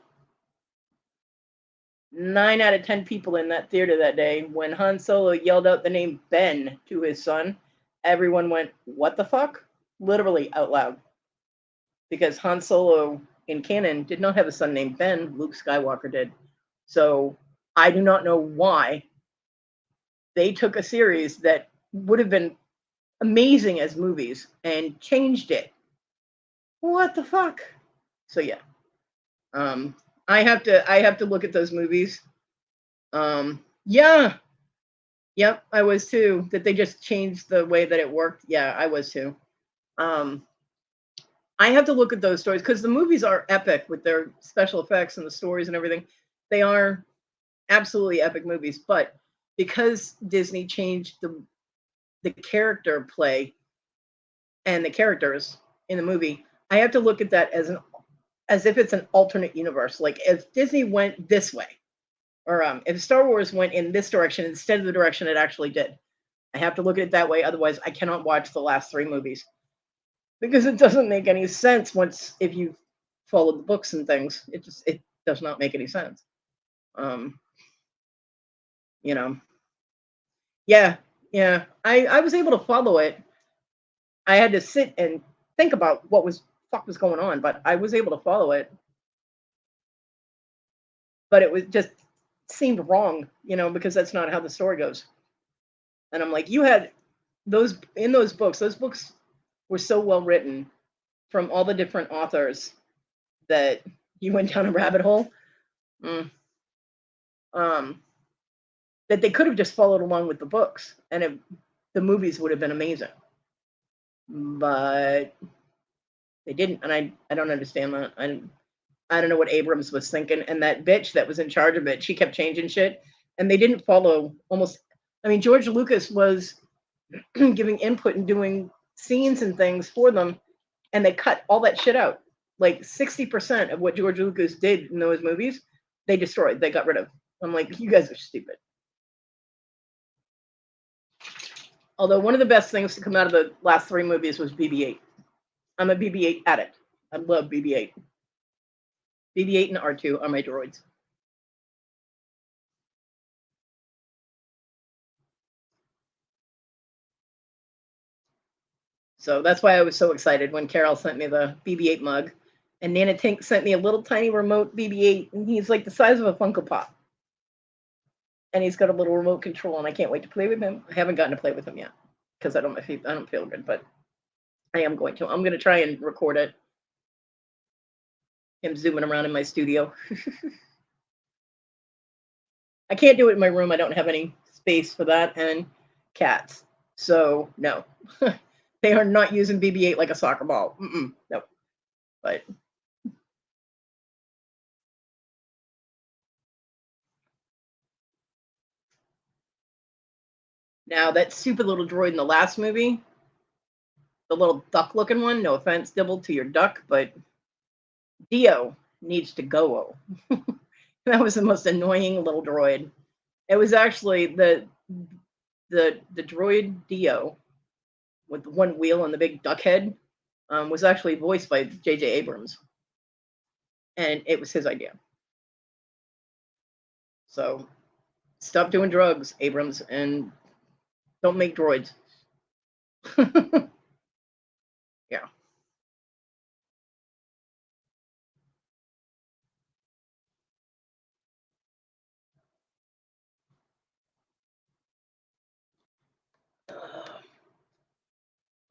S1: 9 out of 10 people in that theater that day, when Han Solo yelled out the name Ben to his son, everyone went, "What the fuck?" Literally out loud. Because Han Solo in canon did not have a son named Ben, Luke Skywalker did. So I do not know why they took a series that would have been amazing as movies and changed it. What the fuck? So yeah. I have to look at those movies. Yeah. Yep, I was too. That they just changed the way that it worked. Yeah, I was too. Um I have to look at those stories because the movies are epic with their special effects and the stories and everything. They are absolutely epic movies, but because Disney changed the character play and the characters in the movie, I have to look at that as if it's an alternate universe. Like if Disney went this way, or if Star Wars went in this direction instead of the direction it actually did. I have to look at it that way. Otherwise, I cannot watch the last three movies because it doesn't make any sense once if you follow the books and things. It does not make any sense. Um, you know, yeah, yeah. I was able to follow it. I had to sit and think about what was fuck was going on, but I was able to follow it. But it was just seemed wrong, because that's not how the story goes. And I'm like, you had those in those books. Those books were so well written from all the different authors that you went down a rabbit hole. Mm. Um, that they could have just followed along with the books, and the movies would have been amazing. But they didn't, and I don't understand that. I don't know what Abrams was thinking, and that bitch that was in charge of it, she kept changing shit, and they didn't follow almost. I mean, George Lucas was giving input and doing scenes and things for them, and they cut all that shit out. Like 60% of what George Lucas did in those movies, they destroyed. They got rid of. I'm like, you guys are stupid. Although one of the best things to come out of the last three movies was BB-8. I'm a BB-8 addict. I love BB-8. BB-8 and R2 are my droids. So that's why I was so excited when Carol sent me the BB-8 mug. And Nana Tink sent me a little tiny remote BB-8, and he's like the size of a Funko Pop. And he's got a little remote control, and I can't wait to play with him. I haven't gotten to play with him yet because I don't feel good, but I am going to. I'm going to try and record it. Him zooming around in my studio. I can't do it in my room. I don't have any space for that, and cats. So no, they are not using BB-8 like a soccer ball. No, but now that stupid little droid in the last movie, the little duck-looking one. No offense, Dibble, to your duck, but Dio needs to go. That was the most annoying little droid. It was actually the droid Dio with the one wheel and the big duck head was actually voiced by J.J. Abrams, and it was his idea. So stop doing drugs, Abrams, and don't make droids. Yeah.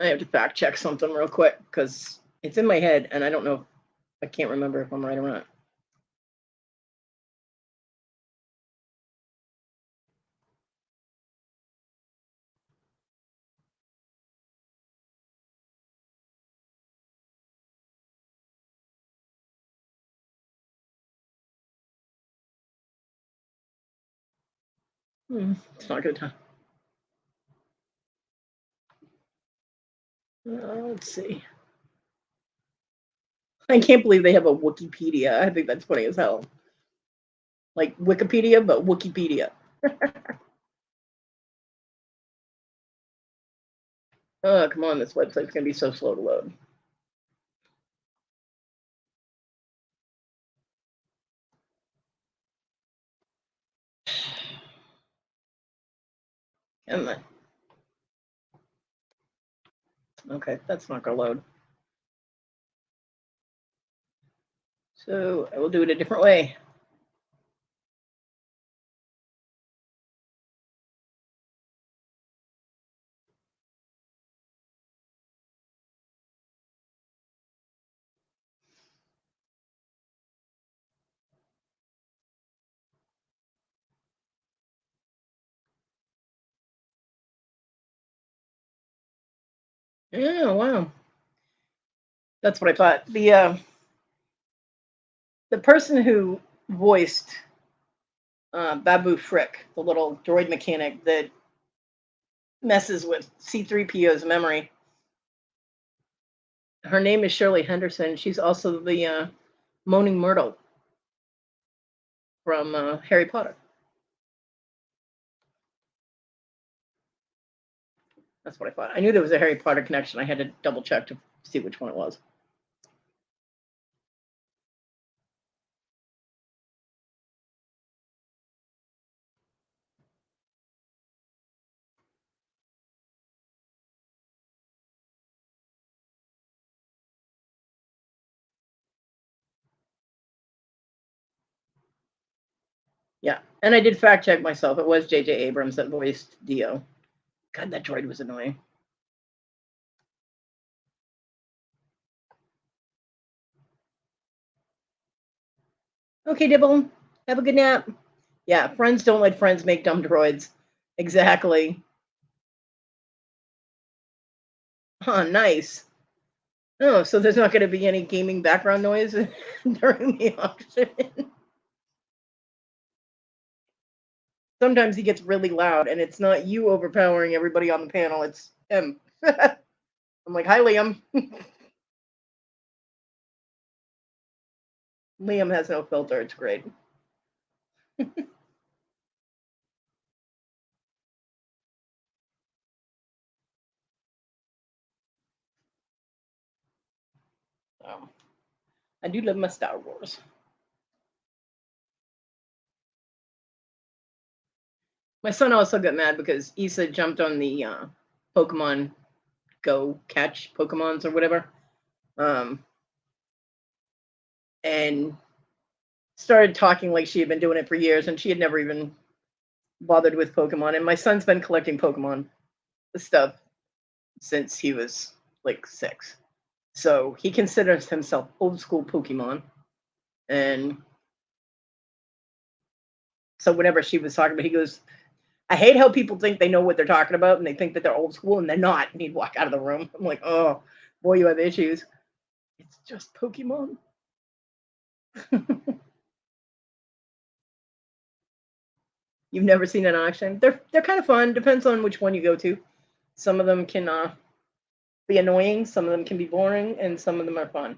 S1: I have to fact check something real quick because it's in my head and I don't know. I can't remember if I'm right or not. It's not a good time. Let's see. I can't believe they have a Wikipedia. I think that's funny as hell. Like Wikipedia, but Wikipedia. Oh, come on. This website's going to be so slow to load. And then, okay, that's not going to load. So I will do it a different way. Yeah, wow. That's what I thought. The person who voiced Babu Frick, the little droid mechanic that messes with C-3PO's memory, her name is Shirley Henderson. She's also the Moaning Myrtle from Harry Potter. That's what I thought. I knew there was a Harry Potter connection. I had to double check to see which one it was. Yeah, and I did fact check myself. It was J.J. Abrams that voiced Dio. God, that droid was annoying. Okay, Dibble. Have a good nap. Yeah, friends don't let friends make dumb droids. Exactly. Huh, nice. Oh, so there's not going to be any gaming background noise during the auction. Sometimes he gets really loud, and it's not you overpowering everybody on the panel, it's him. I'm like, hi, Liam. Liam has no filter. It's great. I do love my Star Wars. My son also got mad because Issa jumped on the Pokemon Go catch Pokemons or whatever, and started talking like she had been doing it for years, and she had never even bothered with Pokemon. And my son's been collecting Pokemon stuff since he was like 6, so he considers himself old school Pokemon. And so whenever she was talking about, he goes, I hate how people think they know what they're talking about and they think that they're old school and they're not. And he'd walk out of the room. I'm like, oh, boy, you have issues. It's just Pokemon. You've never seen an auction? They're kind of fun. Depends on which one you go to. Some of them can be annoying. Some of them can be boring, and some of them are fun.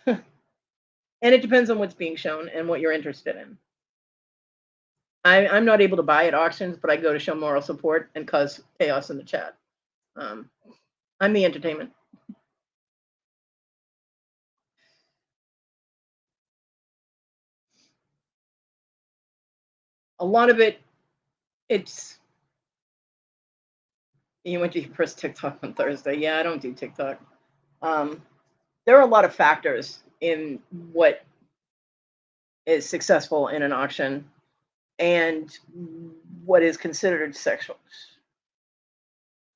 S1: And it depends on what's being shown and what you're interested in. I'm not able to buy at auctions, but I go to show moral support and cause chaos in the chat. I'm the entertainment. A lot of it's you went to your first TikTok on Thursday. Yeah, I don't do TikTok. There are a lot of factors in what is successful in an auction and what is considered sexual.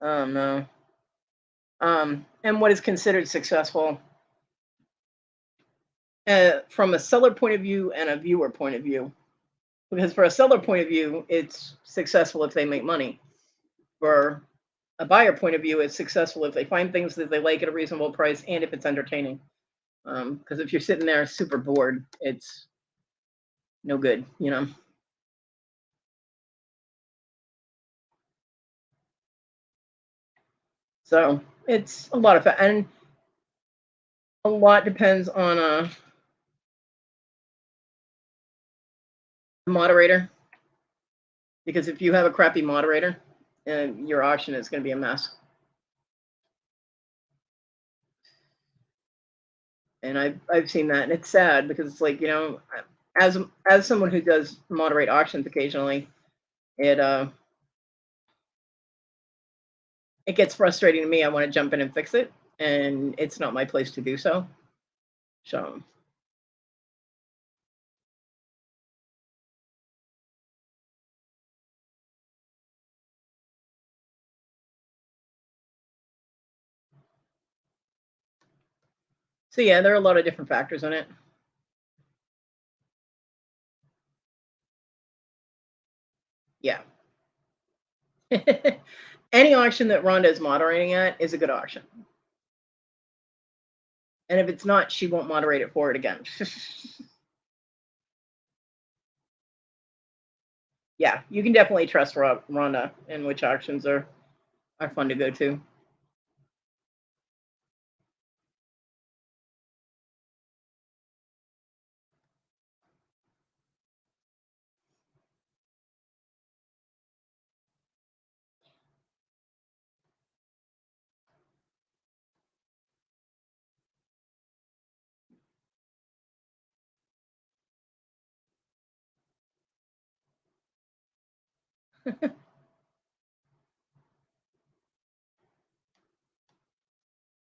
S1: Oh no. And what is considered successful from a seller point of view and a viewer point of view. Because for a seller point of view, it's successful if they make money. For a buyer point of view, it's successful if they find things that they like at a reasonable price and if it's entertaining. Because if you're sitting there super bored, it's no good, you know. So it's a lot of fun, and a lot depends on a moderator. Because if you have a crappy moderator, your auction is going to be a mess. And I've seen that, and it's sad because it's like, you know, as someone who does moderate auctions occasionally, it it gets frustrating to me. I want to jump in and fix it, and it's not my place to do so. So so yeah, there are a lot of different factors in it. Yeah. Any auction that Rhonda is moderating at is a good auction. And if it's not, she won't moderate it for it again. Yeah, you can definitely trust Rhonda in which auctions are fun to go to.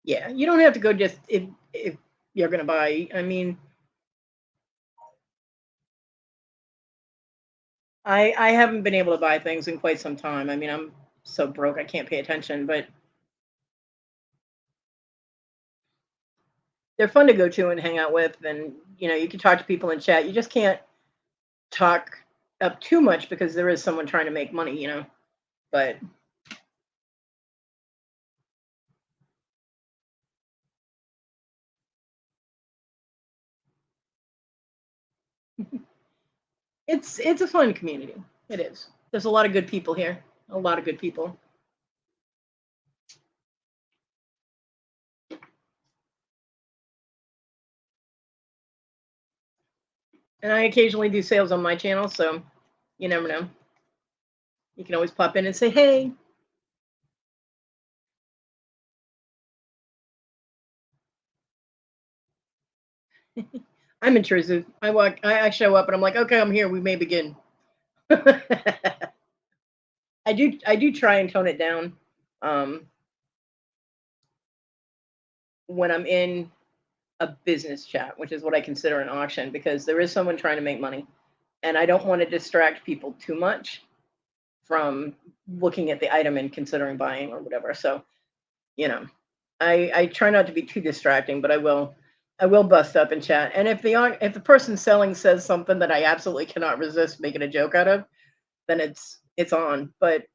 S1: Yeah, you don't have to go just if you're gonna buy. I mean, I haven't been able to buy things in quite some time. I mean, I'm so broke I can't pay attention, but they're fun to go to and hang out with, and you know, you can talk to people in chat. You just can't talk up too much because there is someone trying to make money, you know. But it's a fun community. It is. There's a lot of good people here. A lot of good people. And I occasionally do sales on my channel, so you never know. You can always pop in and say, "Hey." I'm intrusive. I show up and I'm like, "Okay, I'm here. We may begin." I do try and tone it down um, when I'm in a business chat, which is what I consider an auction, because there is someone trying to make money, and I don't want to distract people too much from looking at the item and considering buying or whatever. So you know, I try not to be too distracting, but I will bust up and chat. And if the person selling says something that I absolutely cannot resist making a joke out of, then it's on. But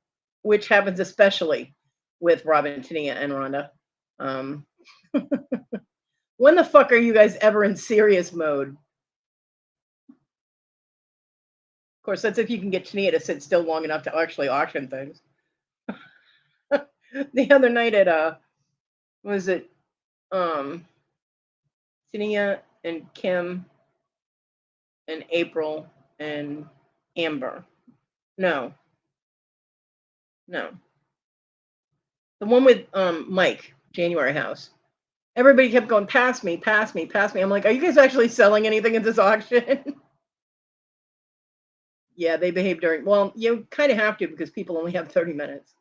S1: which happens especially with Robin, Tania, and Rhonda. Um, when the fuck are you guys ever in serious mode? Of course, that's if you can get Tania to sit still long enough to actually auction things. The other night at was it um Tania and Kim and April and Amber. No, no. The one with Mike, January House. Everybody kept going past me, past me, past me. I'm like, are you guys actually selling anything at this auction? Yeah, they behave during. Well, you kind of have to because people only have 30 minutes.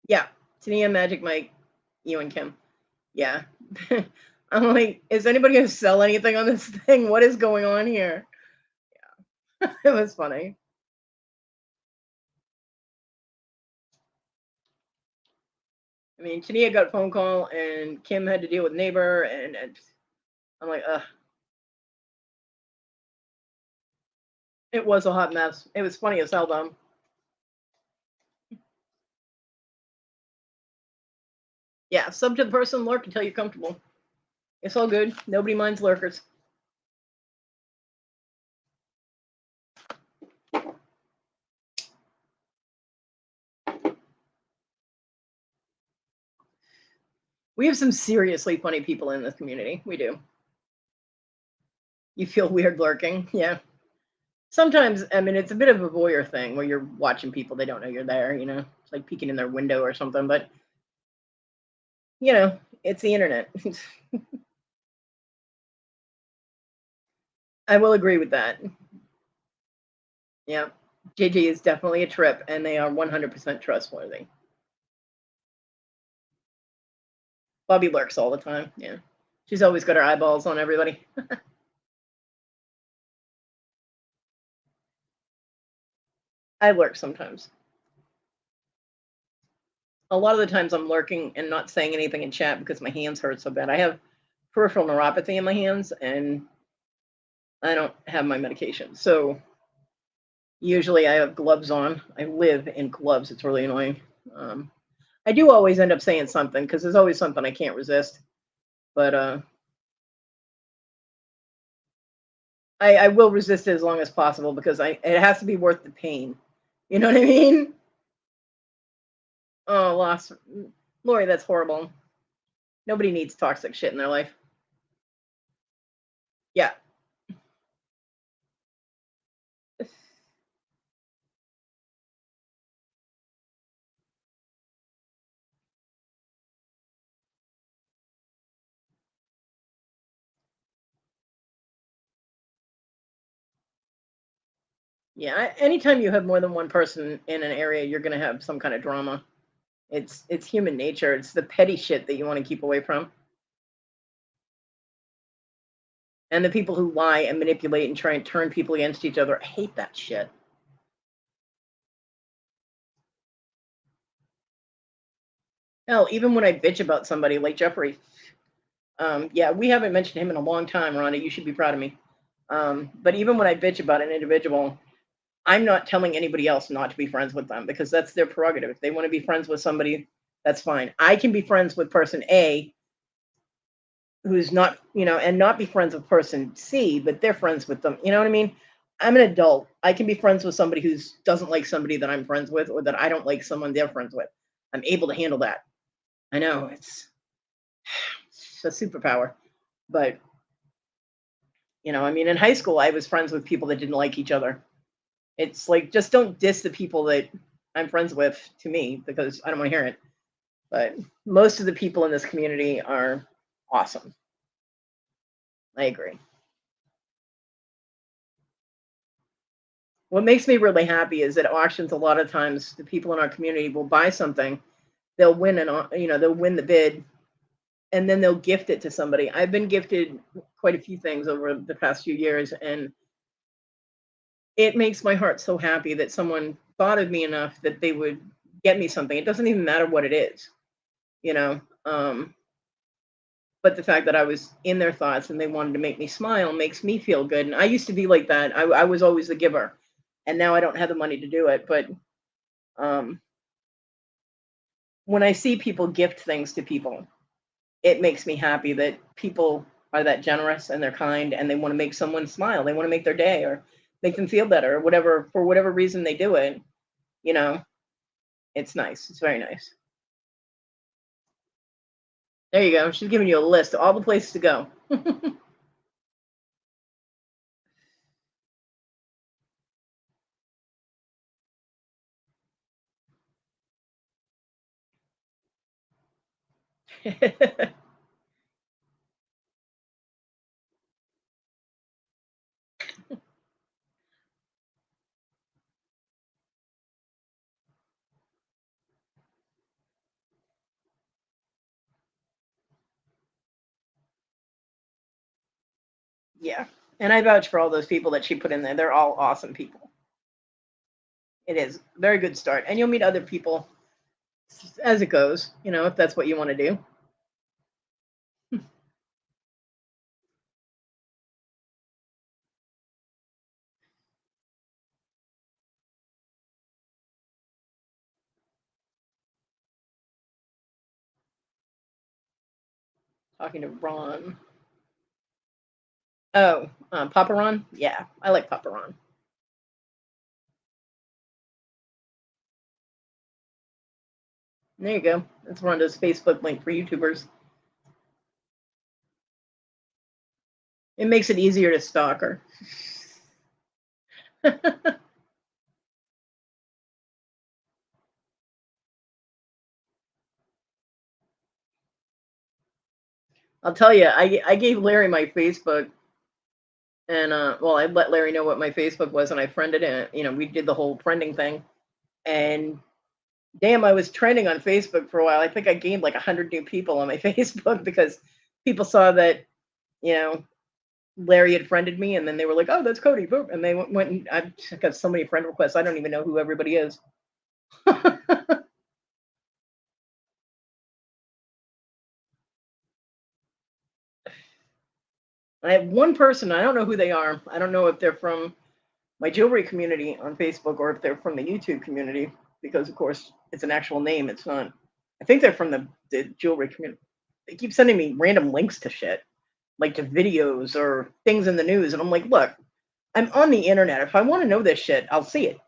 S1: Yeah, Tania, Magic Mike, you and Kim. Yeah. I'm like, is anybody gonna sell anything on this thing? What is going on here? It was funny. I mean, Tania got a phone call, and Kim had to deal with neighbor, and I'm like, ugh. It was a hot mess. It was funny as hell, though. Yeah, sub to the person, lurk until you're comfortable. It's all good. Nobody minds lurkers. We have some seriously funny people in this community. We do. You feel weird lurking. Yeah. Sometimes, I mean, it's a bit of a voyeur thing where you're watching people, they don't know you're there, It's like peeking in their window or something, but, it's the internet. I will agree with that. Yeah. JJ is definitely a trip, and they are 100% trustworthy. Bobby lurks all the time. Yeah. She's always got her eyeballs on everybody. I lurk sometimes. A lot of the times I'm lurking and not saying anything in chat because my hands hurt so bad. I have peripheral neuropathy in my hands, and I don't have my medication. So usually I have gloves on. I live in gloves. It's really annoying. I do always end up saying something because there's always something I can't resist. But I will resist it as long as possible because it has to be worth the pain. You know what I mean? Oh, lost. Lori, that's horrible. Nobody needs toxic shit in their life. Yeah. Yeah. Anytime you have more than one person in an area, you're going to have some kind of drama. It's human nature. It's the petty shit that you want to keep away from. And the people who lie and manipulate and try and turn people against each other, I hate that shit. Hell, even when I bitch about somebody like Jeffrey, yeah, we haven't mentioned him in a long time, Rhonda. You should be proud of me. But even when I bitch about an individual, I'm not telling anybody else not to be friends with them because that's their prerogative. If they want to be friends with somebody, that's fine. I can be friends with person A who's not, and not be friends with person C, but they're friends with them. You know what I mean? I'm an adult. I can be friends with somebody who doesn't like somebody that I'm friends with, or that I don't like someone they're friends with. I'm able to handle that. I know it's a superpower, but I mean, in high school, I was friends with people that didn't like each other. It's like, just don't diss the people that I'm friends with to me because I don't want to hear it. But most of the people in this community are awesome. I agree. What makes me really happy is that at auctions, a lot of times the people in our community will buy something, they'll win they'll win the bid, and then they'll gift it to somebody. I've been gifted quite a few things over the past few years, and it makes my heart so happy that someone thought of me enough that they would get me something. It doesn't even matter what it is, you know. But the fact that I was in their thoughts and they wanted to make me smile makes me feel good. And I used to be like that. I was always the giver, and now I don't have the money to do it. But um, when I see people gift things to people, it makes me happy that people are that generous and they're kind and they want to make someone smile. They want to make their day or make them feel better or whatever, for whatever reason they do it. You know, it's nice. It's very nice. There you go. She's giving you a list of all the places to go. Yeah. And I vouch for all those people that she put in there. They're all awesome people. It is a very good start. And you'll meet other people as it goes, if that's what you want to do. Talking to Ron. Oh, Papa Ron? Yeah, I like Papa Ron. There you go. That's Rhonda's Facebook link for YouTubers. It makes it easier to stalk her. I'll tell you, I gave Larry my Facebook, and well, I let Larry know what my Facebook was, and I friended it. We did the whole friending thing, and damn, I was trending on Facebook for a while. I think I gained like 100 new people on my Facebook because people saw that you know Larry had friended me, and then they were like, "Oh, that's Kodi," boop, and they went and I got so many friend requests. I don't even know who everybody is. I have one person. I don't know who they are. I don't know if they're from my jewelry community on Facebook or if they're from the YouTube community because, of course, it's an actual name. It's not. I think they're from the jewelry community. They keep sending me random links to shit, like to videos or things in the news, and I'm like, look, I'm on the internet. If I want to know this shit, I'll see it.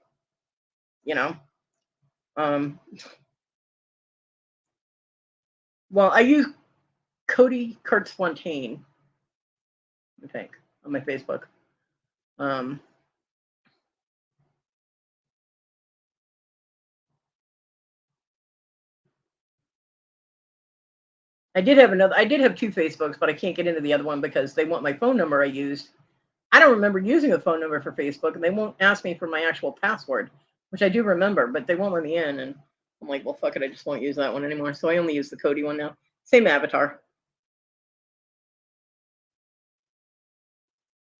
S1: You know. Um, well, I use Kodi Kurtzfontaine, I think, on my Facebook. Um, I did have two Facebooks, but I can't get into the other one because they want my phone number I used. I don't remember using a phone number for Facebook, and they won't ask me for my actual password, which I do remember, but they won't let me in. And I'm like, well, fuck it, I just won't use that one anymore. So I only use the Kodi one now. Same avatar.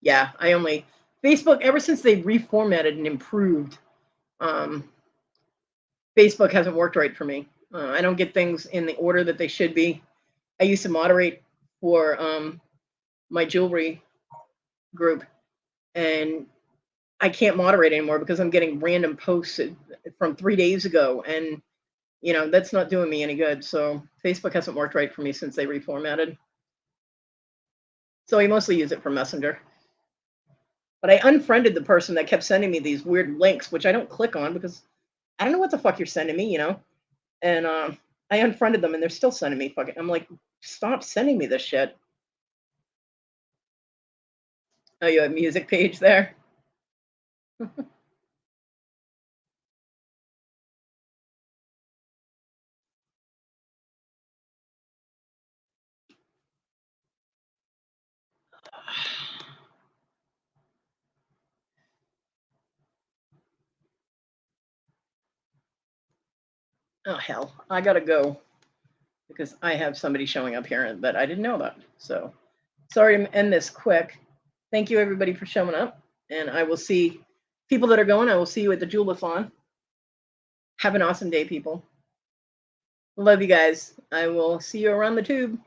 S1: Yeah, I only Facebook ever since they reformatted and improved. Um, Facebook hasn't worked right for me. I don't get things in the order that they should be. I used to moderate for my jewelry group, and I can't moderate anymore because I'm getting random posts from 3 days ago, and that's not doing me any good. So Facebook hasn't worked right for me since they reformatted. So I mostly use it for Messenger. But I unfriended the person that kept sending me these weird links, which I don't click on because I don't know what the fuck you're sending me. And I unfriended them, and they're still sending me fucking. I'm like, stop sending me this shit. Oh, you have a music page there. Oh hell, I gotta go because I have somebody showing up here that I didn't know about. So sorry to end this quick. Thank you everybody for showing up, and I will see people that are going. I will see you at the Jewelathon. Have an awesome day, people. Love you guys. I will see you around the tube.